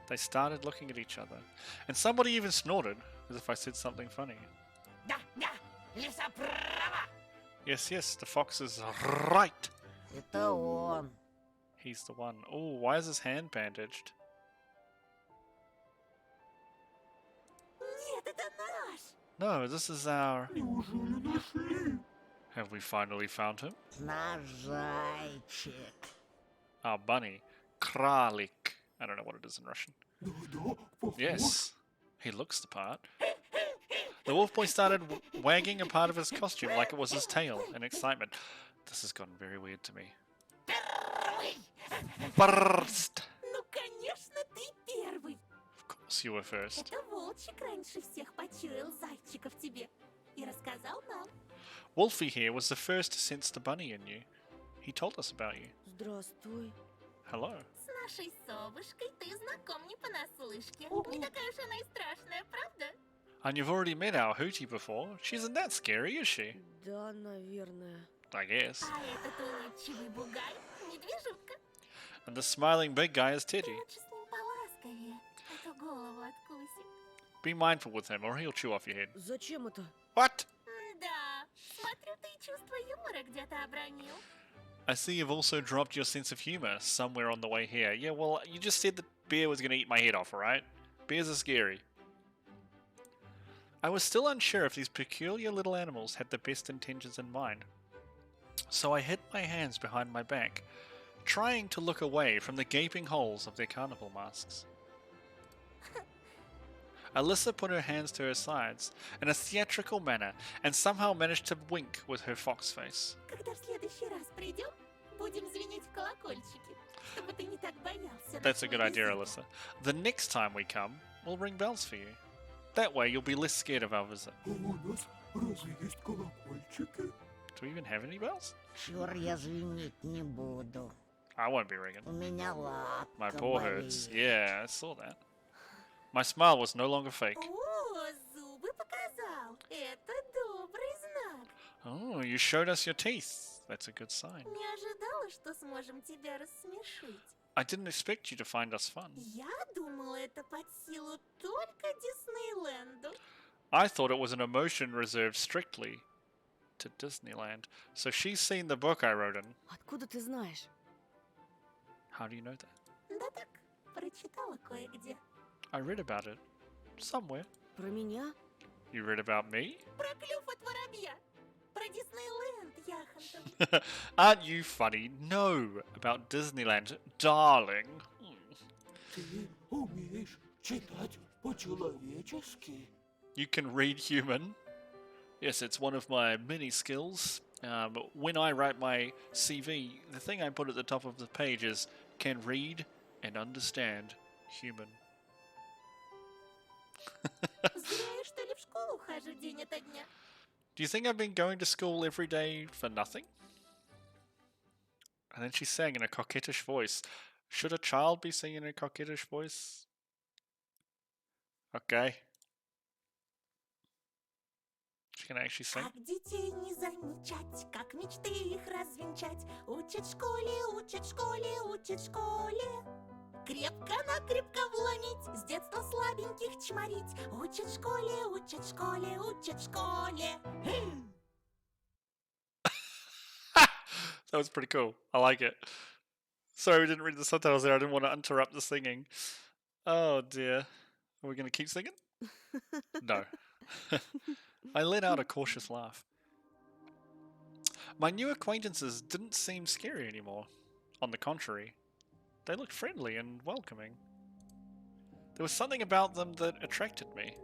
They started looking at each other, and somebody even snorted, as if I said something funny. Да, да, лиса права! Yes, yes, the fox is right. Это он. He's the one. Oh, why is his hand bandaged? Нет, это наш! No, this is our... Have we finally found him? Наш зайчик. Our bunny. Kralik. I don't know what it is in Russian. Yes, he looks the part. The wolf boy started wagging a part of his costume like it was his tail in excitement. This has gotten very weird to me. Первый! Burst! Ну, конечно, ты первый! Of course you were first. Это волчик раньше всех почуял зайчика в тебе и рассказал нам. Wolfie here was the first to sense the bunny in you. He told us about you. Здравствуй. Hello. С нашей совушкой ты знаком не понаслышке. Не такая уж она и страшная, правда? And you've already met our Hootie before. She isn't that scary, is she? Да, наверное. I guess. А этот улыбчивый бугай — медвежутка. And the smiling big guy is Teddy. Лучше с ним поласковее, а то голову откусит. Be mindful with him or he'll chew off your head. Зачем это? What? Да, смотрю, ты чувство юмора где-то обронил. I see you've also dropped your sense of humor somewhere on the way here. Yeah, well, you just said that bear was going to eat my head off, alright? Bears are scary. I was still unsure if these peculiar little animals had the best intentions in mind. So I hid my hands behind my back, trying to look away from the gaping holes of their carnival masks. Alyssa put her hands to her sides in a theatrical manner and somehow managed to wink with her fox face. Когда в следующий раз придем, будем звенеть в колокольчики, чтобы ты не так боялся. That's a good idea, Alyssa. The next time we come, we'll ring bells for you. That way you'll be less scared of our visit. Do we even have any bells? Чур, я звенеть не буду. I won't be ringing. У меня лапка My paw hurts. болит. Yeah, I saw that. My smile was no longer fake. О, зубы показал. Это добрый знак. Oh, you showed us your teeth. That's a good sign. Не ожидала, что сможем тебя рассмешить. I didn't expect you to find us fun. Я думала, это под силу только Диснейленду. I thought it was an emotion reserved strictly to Disneyland. So she's seen the book I wrote in. Откуда ты знаешь? How do you know that? Да так, прочитала кое-где. I read about it. Somewhere. Про меня? You read about me? Про клюв от воробья. Про Диснейленд, Яхонтов. Aren't you funny? No, about Disneyland, darling. Ты умеешь читать по-человечески? You can read human. Yes, it's one of my many skills. When I write my CV, the thing I put at the top of the page is can read and understand human. Зря я, что ли, в школу хожу день ото дня. Do you think I've been going to school every day for nothing? And then she sang in a coquettish voice. Should a child be singing in a coquettish voice? Okay. She can actually sing. Как детей не замечать, как мечты их развенчать. Учат в школе, учат в школе, учат в школе. Крепко-накрепко вломить, с детства слабеньких чморить. Учат в школе, учат в школе, учат в школе. That was pretty cool. I like it. Sorry we didn't read the subtitles there. I didn't want to interrupt the singing. Oh dear. Are we going to keep singing? No. I let out a cautious laugh. My new acquaintances didn't seem scary anymore. On the contrary, they looked friendly and welcoming. There was something about them that attracted me.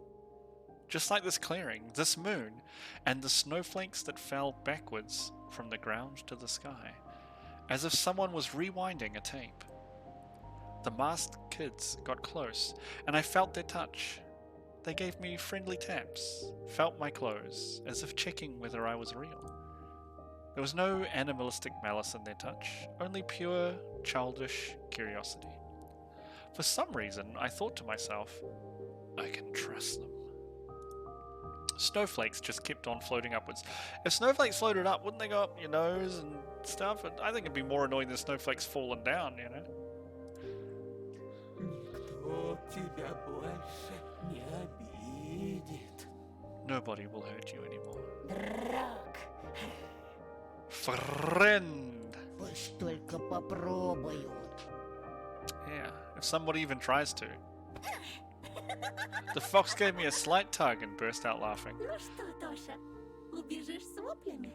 Just like this clearing, this moon, and the snowflakes that fell backwards from the ground to the sky, as if someone was rewinding a tape. The masked kids got close, and I felt their touch. They gave me friendly taps, felt my clothes, as if checking whether I was real. There was no animalistic malice in their touch, only pure, childish curiosity. For some reason, I thought to myself, I can trust them. Snowflakes just kept on floating upwards. If snowflakes floated up, wouldn't they go up your nose and stuff? I think it'd be more annoying than snowflakes falling down, you know? Никто тебя больше не обидит. Nobody will hurt you anymore. Друг, Friend! пусть только попробуют. Yeah, if somebody even tries to. The fox gave me a slight tug and burst out laughing. Ну что, Тоша, убежишь с воплями?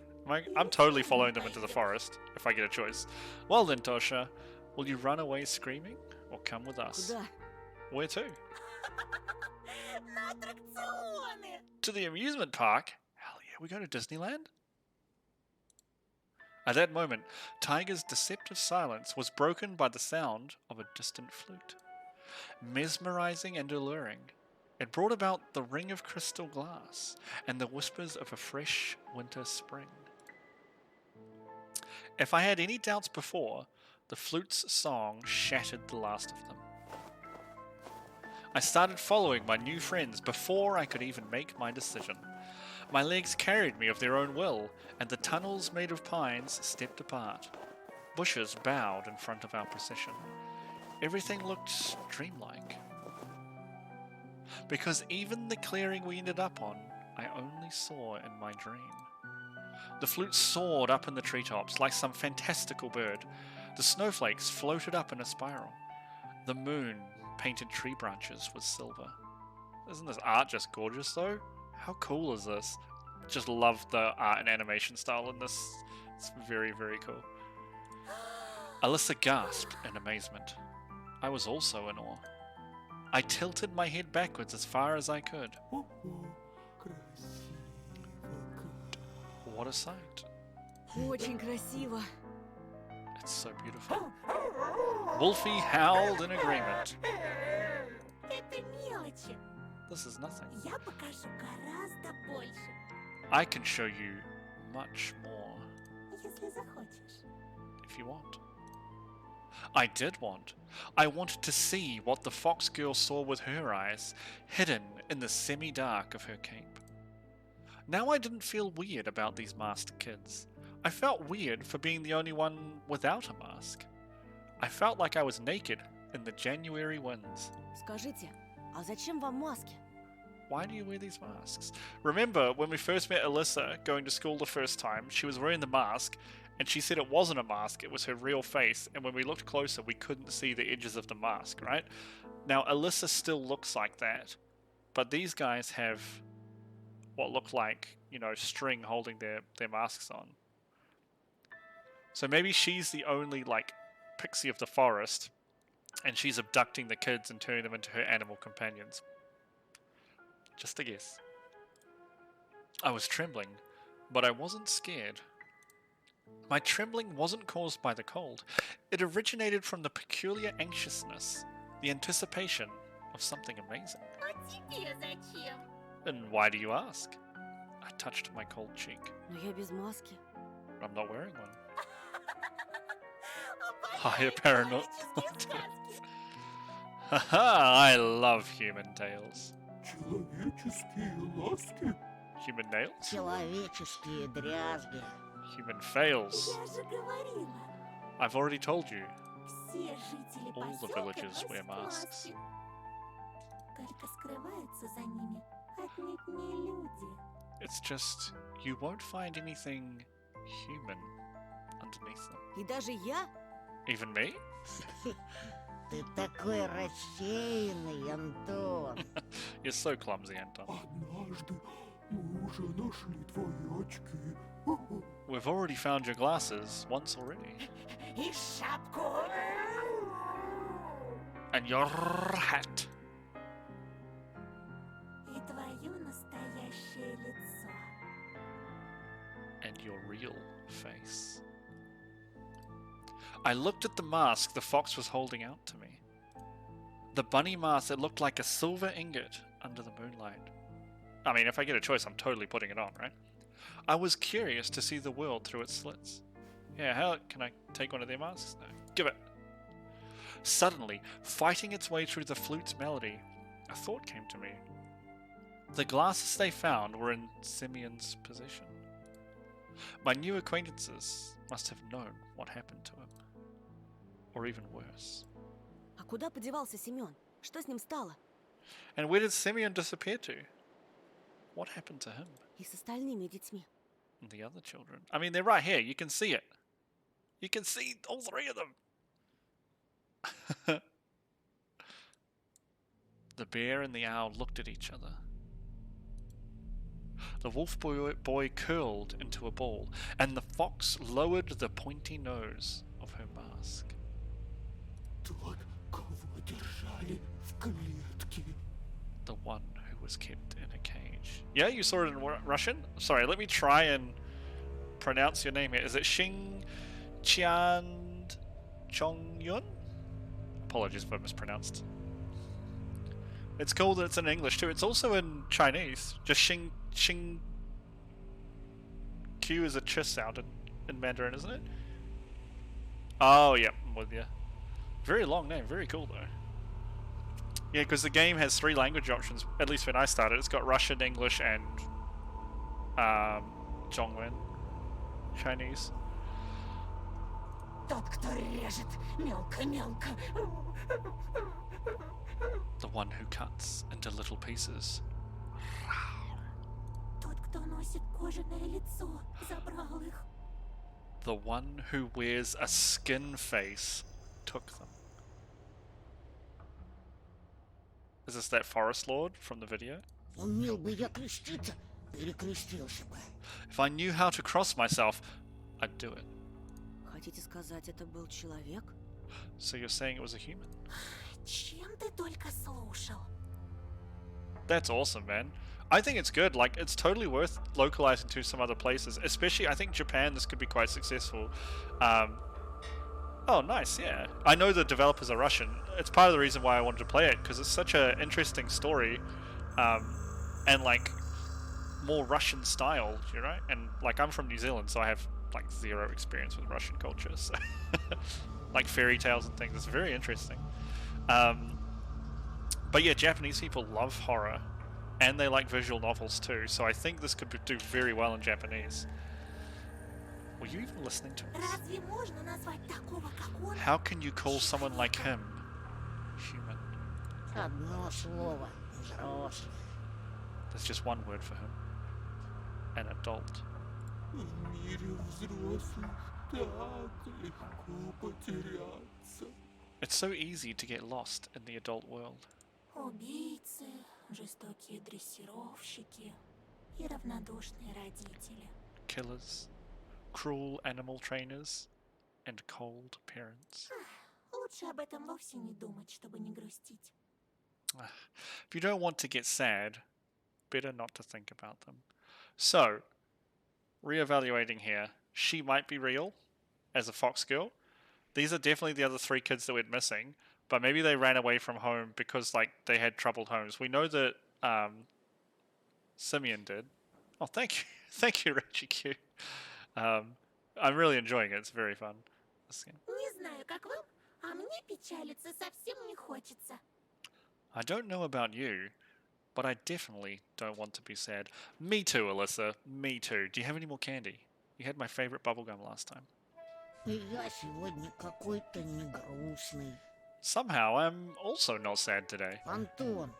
I'm totally following them into the forest, if I get a choice. Well then, Tosha, will you run away screaming, or come with us? Куда? Where to? На аттракционы! To the amusement park? Hell yeah, we go to Disneyland? At that moment, Tiger's deceptive silence was broken by the sound of a distant flute. Mesmerizing and alluring, it brought about the ring of crystal glass and the whispers of a fresh winter spring. If I had any doubts before, The flute's song shattered the last of them. I started following my new friends before I could even make my decision. My legs carried me of their own will, and the tunnels made of pines stepped apart. Bushes bowed in front of our procession. Everything looked dreamlike. Because even the clearing we ended up on, I only saw in my dream. The flute soared up in the treetops like some fantastical bird. The snowflakes floated up in a spiral. The moon painted tree branches with silver. Isn't this art just gorgeous though? How cool is this? Just love the art and animation style in this. It's very, very cool. Alyssa gasped in amazement. I was also in awe. I tilted my head backwards as far as I could. What a sight. Очень красиво. It's so beautiful. Wolfie howled in agreement. Это мелочи. This is nothing. Я покажу гораздо больше, I can show you much more если захочешь. if you want. I did want. I wanted to see what the fox girl saw with her eyes, hidden in the semi-dark of her cape. Now I didn't feel weird about these masked kids. I felt weird for being the only one without a mask. I felt like I was naked in the January winds. Скажите, а зачем вам маски? Why do you wear these masks? Remember, when we first met Alyssa going to school the first time, she was wearing the mask, and she said it wasn't a mask, it was her real face, and when we looked closer, we couldn't see the edges of the mask, right? Now, Alyssa still looks like that, but these guys have what look like, you know, string holding their masks on. So maybe she's the only, like, pixie of the forest, and she's abducting the kids and turning them into her animal companions. Just a guess. I was trembling, but I wasn't scared. My trembling wasn't caused by the cold. It originated from the peculiar anxiousness, the anticipation of something amazing. А тебе зачем? And why do you ask? I touched my cold cheek. Но я без маски. I'm not wearing one. Higher paranoid. Haha, I love human tales. Человеческие ласки. Human nails? Человеческие дрязги. Human fails. Я же говорила, I've already told you. все жители All the поселка villagers wear носят masks. маски. Только скрываются за ними отнюдь не люди. It's just, you won't find anything human underneath them. И даже я? Even me? Ты такой рассеянный, Антон. You're so clumsy, Anton. Однажды мы уже нашли твои очки. We've already found your glasses once already. И шапку. And your hat. И твое настоящее лицо. And your real face. I looked at the mask the fox was holding out to me. The bunny mask that looked like a silver ingot under the moonlight. I mean, if I get a choice, I'm totally putting it on, right? I was curious to see the world through its slits. Yeah, how can I take one of their masks? No. Give it. Suddenly, fighting its way through the flute's melody, a thought came to me. The glasses they found were in Simeon's possession. My new acquaintances must have known what happened to him. Or even worse. А куда подевался Семен? Что с ним стало? And where did Simeon disappear to? What happened to him? И с остальными детьми? And the other children? I mean, they're right here. You can see it. You can see all three of them. The bear and the owl looked at each other. The wolf boy curled into a ball, and the fox lowered the pointy nose of her mask. Тот, кого держали в клетке. The one who was kept in a cage. Yeah, you saw it in Russian? Sorry, let me try and pronounce your name here. Is it Xing Qian Chongyun? Apologies if I mispronounced. It's cool that it's in English too. It's also in Chinese. Just Xing Q is a ch sound in Mandarin, isn't it? Oh, yeah, I'm with you. Very long name, very cool though. Yeah, because the game has 3 language options, at least when I started. It's got Russian, English, and Zhongwen, Chinese. Тот, кто режет мелко-мелко. The one who cuts into little pieces. Тот, кто носит кожаное лицо, забрал их. The one who wears a skin face took them. Is this that forest lord from the video? Умел бы я креститься, перекрестился бы. If I knew how to cross myself, I'd do it. Хотите сказать, это был человек? So you're saying it was a human? Чем ты только слушал? That's awesome, man. I think it's good. Like, it's totally worth localizing to some other places. Especially, I think Japan, this could be quite successful. Oh, nice, yeah. I know the developers are Russian. It's part of the reason why I wanted to play it, because it's such an interesting story. And, like, more Russian style, you know? And, like, I'm from New Zealand, so I have, like, 0 experience with Russian culture, so... like, fairy tales and things. It's very interesting. But yeah, Japanese people love horror. And they like visual novels too, so I think this could do very well in Japanese. Were you even listening to us? Разве можно назвать такого, как он? How can you call someone like him human? Одно слово. Взрослый. There's just one word for him. An adult. В мире взрослых так легко потеряться. It's so easy to get lost in the adult world. Убийцы, жестокие дрессировщики и равнодушные родители. Killers, cruel animal trainers, and cold parents. Лучше об этом вовсе не думать, чтобы не грустить. If you don't want to get sad, better not to think about them. So, reevaluating here, she might be real as a fox girl. These are definitely the other 3 kids that went missing, but maybe they ran away from home because, like, they had troubled homes. We know that Simeon did. Oh, thank you. Thank you, Reggie Q. I'm really enjoying it. It's very fun. Не знаю, как вам, а мне печалиться совсем не хочется. I don't know about you, but I definitely don't want to be sad. Me too, Alyssa. Me too. Do you have any more candy? You had my favorite bubblegum last time. И я сегодня какой-то не грустный. Somehow, I'm also not sad today. Антон,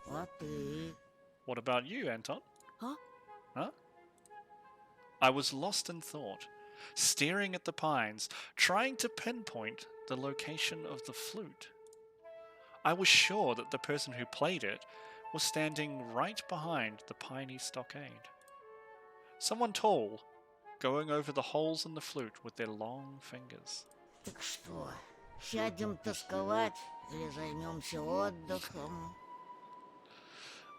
а ты? What about you, Anton? Huh? Huh? I was lost in thought, staring at the pines, trying to pinpoint the location of the flute. I was sure that the person who played it was standing right behind the piney stockade. Someone tall, going over the holes in the flute with their long fingers. Так что, сядем тосковать или займемся отдыхом?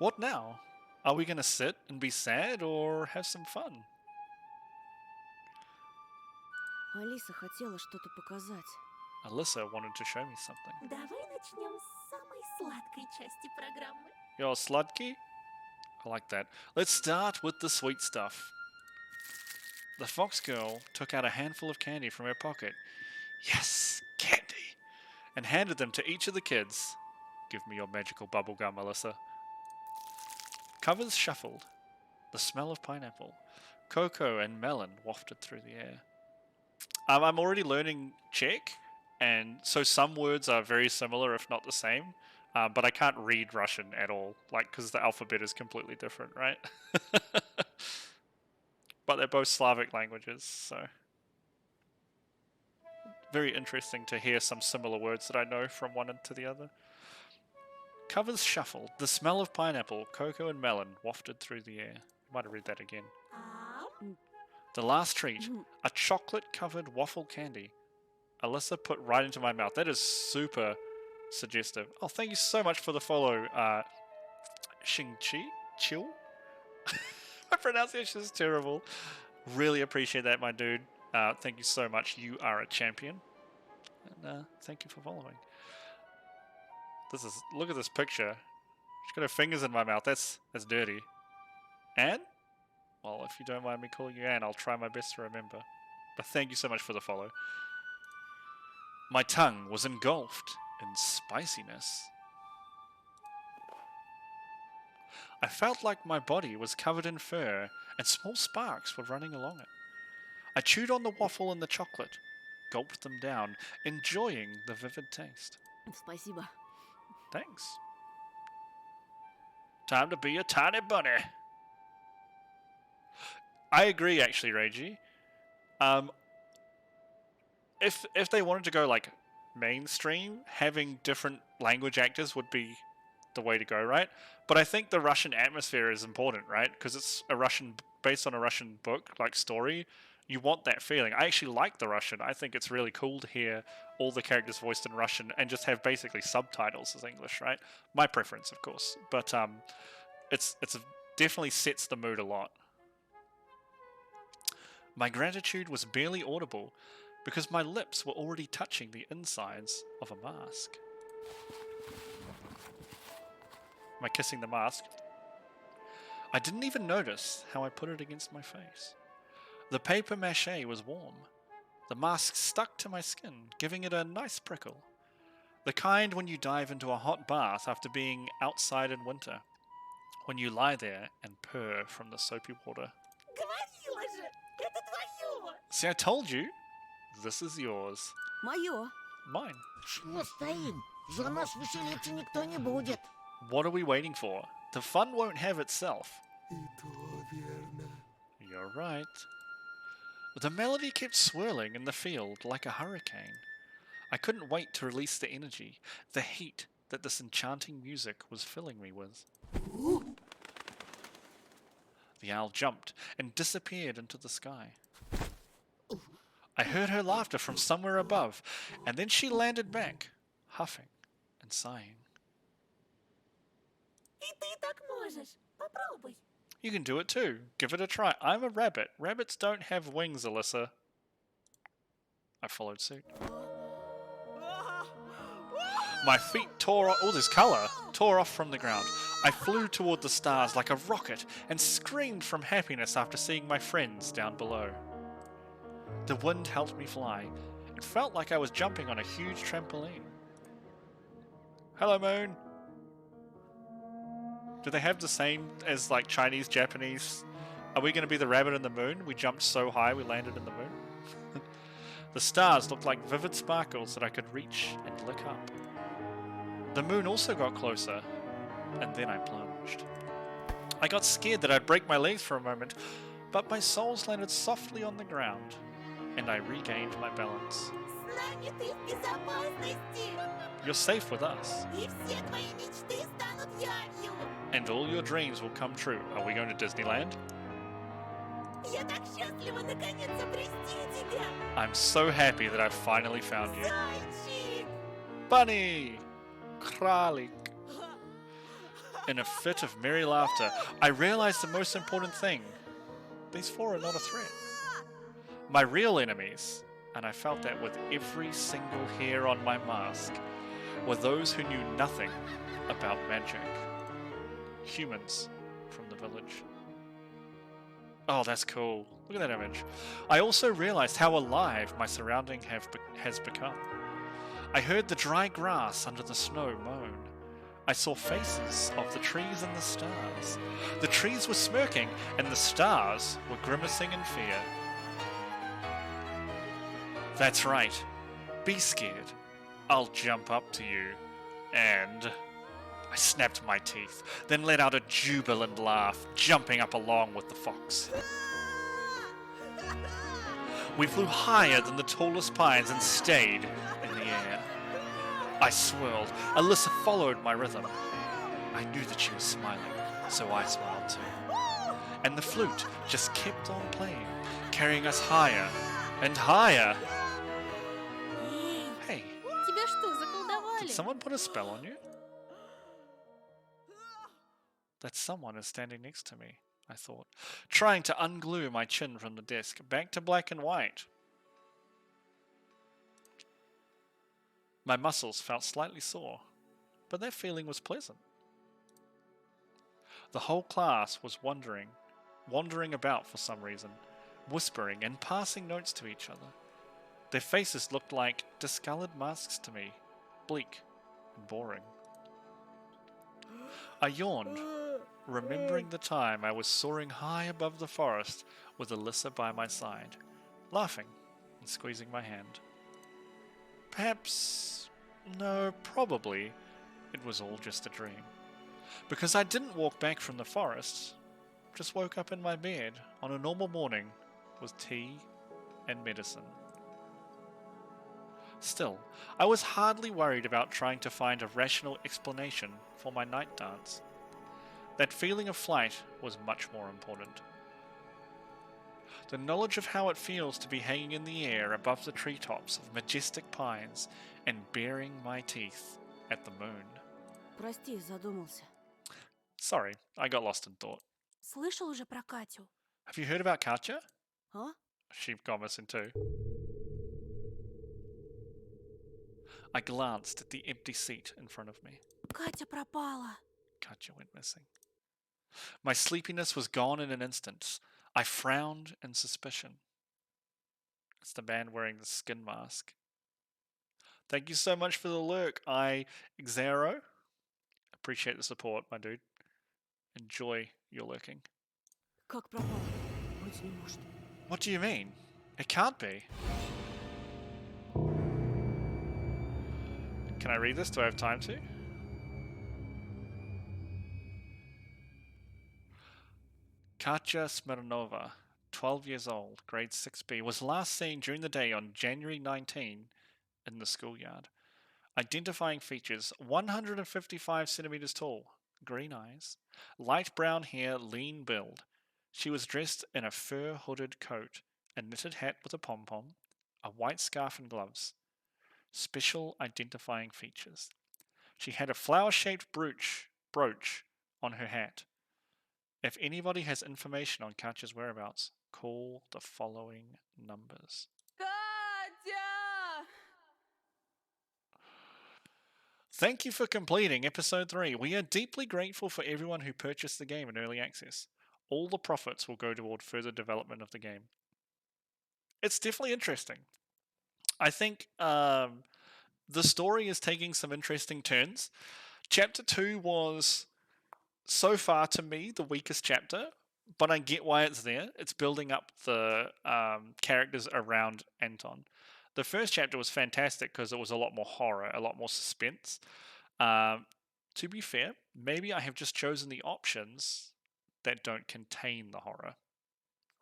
What now? Are we gonna sit and be sad or have some fun? Алиса хотела что-то показать. Alyssa wanted to show me something. Давай начнем с самой сладкой части программы. Your sludky? I like that. Let's start with the sweet stuff. The fox girl took out a handful of candy from her pocket. Yes, candy! And handed them to each of the kids. Give me your magical bubblegum, Alyssa. Covers shuffled. The smell of pineapple, cocoa, and melon wafted through the air. I'm already learning Czech, and so some words are very similar, if not the same. But I can't read Russian at all, like, because the alphabet is completely different, right? But they're both Slavic languages, so... Very interesting to hear some similar words that I know from one into the other. Covers shuffled. The smell of pineapple, cocoa, and melon wafted through the air. Might have read that again. The last treat, a chocolate-covered waffle candy. Alyssa put right into my mouth. That is super suggestive. Oh, thank you so much for the follow, Xingqi? Chill? My pronunciation is terrible. Really appreciate that, my dude. Thank you so much. You are a champion. And thank you for following. Look at this picture. She's got her fingers in my mouth. That's dirty. Anne? Well, if you don't mind me calling you Anne, I'll try my best to remember. But thank you so much for the follow. My tongue was engulfed in spiciness. I felt like my body was covered in fur and small sparks were running along it. I chewed on the waffle and the chocolate, gulped them down, enjoying the vivid taste. Спасибо. Thanks. Time to be a tiny bunny. I agree, actually, Reiji. If they wanted to go like mainstream, having different language actors would be the way to go, right? But I think the Russian atmosphere is important, right? Because it's based on a Russian book, like story. You want that feeling. I actually like the Russian. I think it's really cool to hear all the characters voiced in Russian and just have basically subtitles as English, right? My preference, of course, but it's definitely sets the mood a lot. My gratitude was barely audible because my lips were already touching the insides of a mask. Am I kissing the mask? I didn't even notice how I put it against my face. The paper mache was warm. The mask stuck to my skin, giving it a nice prickle. The kind when you dive into a hot bath after being outside in winter. When you lie there and purr from the soapy water. Говорила же, это твое! See, I told you. This is yours. Мое. Mine. Чего стоим? За нас веселиться никто не будет. What are we waiting for? The fun won't have itself. И то верно. You're right. The melody kept swirling in the field like a hurricane. I couldn't wait to release the energy, the heat that this enchanting music was filling me with. The owl jumped and disappeared into the sky. I heard her laughter from somewhere above, and then she landed back, huffing and sighing. И ты так можешь. Попробуй. You can do it too. Give it a try. I'm a rabbit. Rabbits don't have wings, Alyssa. I followed suit. My feet tore off. Oh, there's colour. Tore off from the ground. I flew toward the stars like a rocket and screamed from happiness after seeing my friends down below. The wind helped me fly. It felt like I was jumping on a huge trampoline. Hello, moon. Do they have the same as like Chinese, Japanese? Are we going to be the rabbit in the moon? We jumped so high we landed in the moon. The stars looked like vivid sparkles that I could reach and lick up. The moon also got closer, and then I plunged. I got scared that I'd break my legs for a moment, but my soles landed softly on the ground, and I regained my balance. С нами ты в безопасности. You're safe with us, И все твои мечты станут явью. and all your dreams will come true. Are we going to Disneyland? Я так счастлива наконец обрести тебя. I'm so happy that I finally found you. Зайчик. Bunny! Kralik! In a fit of merry laughter, I realized the most important thing. These four are not a threat. My real enemies, and I felt that with every single hair on my mask, were those who knew nothing about magic. Humans from the village. Oh, that's cool. Look at that image. I also realized how alive my surrounding has become. I heard the dry grass under the snow moan. I saw faces of the trees and the stars. The trees were smirking, and the stars were grimacing in fear. That's right. Be scared. I'll jump up to you. And... I snapped my teeth, then let out a jubilant laugh, jumping up along with the fox. We flew higher than the tallest pines and stayed in the air. I swirled. Alyssa followed my rhythm. I knew that she was smiling, so I smiled too. And the flute just kept on playing, carrying us higher and higher. Hey, Тебя что, заколдовали? did someone put a spell on you? That someone is standing next to me, I thought, trying to unglue my chin from the desk, back to black and white. My muscles felt slightly sore, but that feeling was pleasant. The whole class was wandering about for some reason, whispering and passing notes to each other. Their faces looked like discolored masks to me, bleak and boring. I yawned, remembering the time I was soaring high above the forest with Alyssa by my side, laughing and squeezing my hand. Perhaps, no, probably, it was all just a dream. Because I didn't walk back from the forest, just woke up in my bed on a normal morning with tea and medicine. Still, I was hardly worried about trying to find a rational explanation for my night dance. That feeling of flight was much more important. The knowledge of how it feels to be hanging in the air above the treetops of majestic pines and baring my teeth at the moon. Прости, задумался. Sorry, I got lost in thought. Слышал уже про Катю? Have you heard about Katja? А? She'd gone missing too. I glanced at the empty seat in front of me. Катя пропала. Katja went missing. My sleepiness was gone in an instant. I frowned in suspicion. It's the man wearing the skin mask. Thank you so much for the lurk, Xero. Appreciate the support, my dude. Enjoy your lurking. Как пропала? Быть не может. What do you mean? It can't be. Can I read this? Do I have time to? Katya Smirnova, 12 years old, grade 6B, was last seen during the day on January 19 in the schoolyard. Identifying features: 155 centimeters tall, green eyes, light brown hair, lean build. She was dressed in a fur hooded coat, a knitted hat with a pom-pom, a white scarf and gloves. Special identifying features: she had a flower-shaped brooch on her hat. If anybody has information on Katja's whereabouts, call the following numbers. Катя! Thank you for completing episode 3. We are deeply grateful for everyone who purchased the game in early access. All the profits will go toward further development of the game. It's definitely interesting. I think the story is taking some interesting turns. Chapter 2 was, so far to me, the weakest chapter, but I get why it's there. It's building up the characters around Anton. The first chapter was fantastic because it was a lot more horror, a lot more suspense. To be fair, maybe I have just chosen the options that don't contain the horror,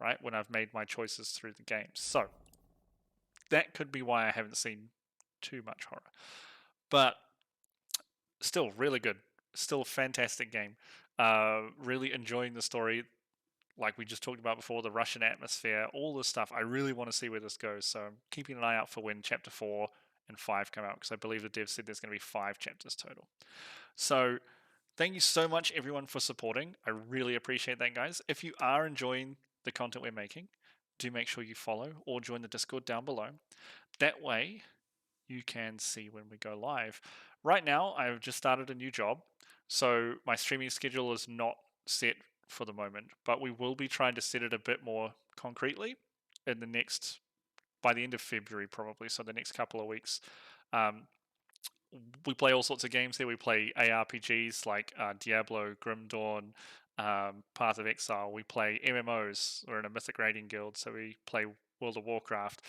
right? When I've made my choices through the game. So, that could be why I haven't seen too much horror. But still, really good. Still a fantastic game. Really enjoying the story. Like we just talked about before, the Russian atmosphere, all this stuff. I really want to see where this goes. So I'm keeping an eye out for when Chapter 4 and 5 come out, because I believe the dev said there's going to be 5 chapters total. So thank you so much, everyone, for supporting. I really appreciate that, guys. If you are enjoying the content we're making, do make sure you follow or join the Discord down below. That way, you can see when we go live. Right now, I've just started a new job, so my streaming schedule is not set for the moment, but we will be trying to set it a bit more concretely in by the end of February, probably, so the next couple of weeks. We play all sorts of games here. We play ARPGs like Diablo, Grim Dawn, Path of Exile. We play MMOs. We're in a Mythic Raiding Guild, so we play World of Warcraft.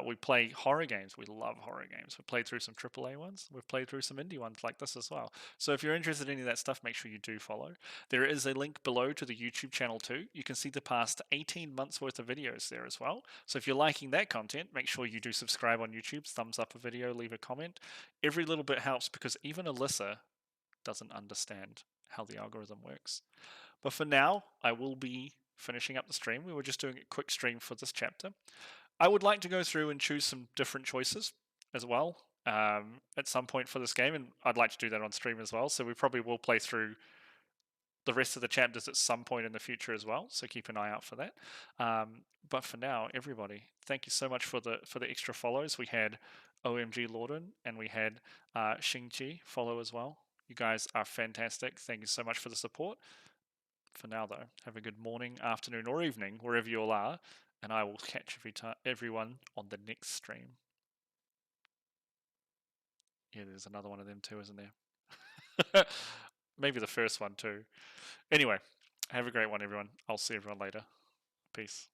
We play horror games. We love horror games. We've played through some AAA ones. We've played through some indie ones like this as well. So if you're interested in any of that stuff, make sure you do follow. There is a link below to the YouTube channel too. You can see the past 18 months worth of videos there as well. So if you're liking that content, make sure you do subscribe on YouTube, thumbs up a video, leave a comment. Every little bit helps, because even Alyssa doesn't understand how the algorithm works. But for now, I will be finishing up the stream. We were just doing a quick stream for this chapter. I would like to go through and choose some different choices as well at some point for this game, and I'd like to do that on stream as well. So we probably will play through the rest of the chapters at some point in the future as well. So keep an eye out for that. But for now, everybody, thank you so much for the extra follows. We had OMG Lorden and we had Xingqi follow as well. You guys are fantastic. Thank you so much for the support. For now, though, have a good morning, afternoon, or evening, wherever you all are, And I will catch everyone on the next stream. Yeah, there's another one of them too, isn't there? Maybe the first one too. Anyway, have a great one, everyone. I'll see everyone later. Peace.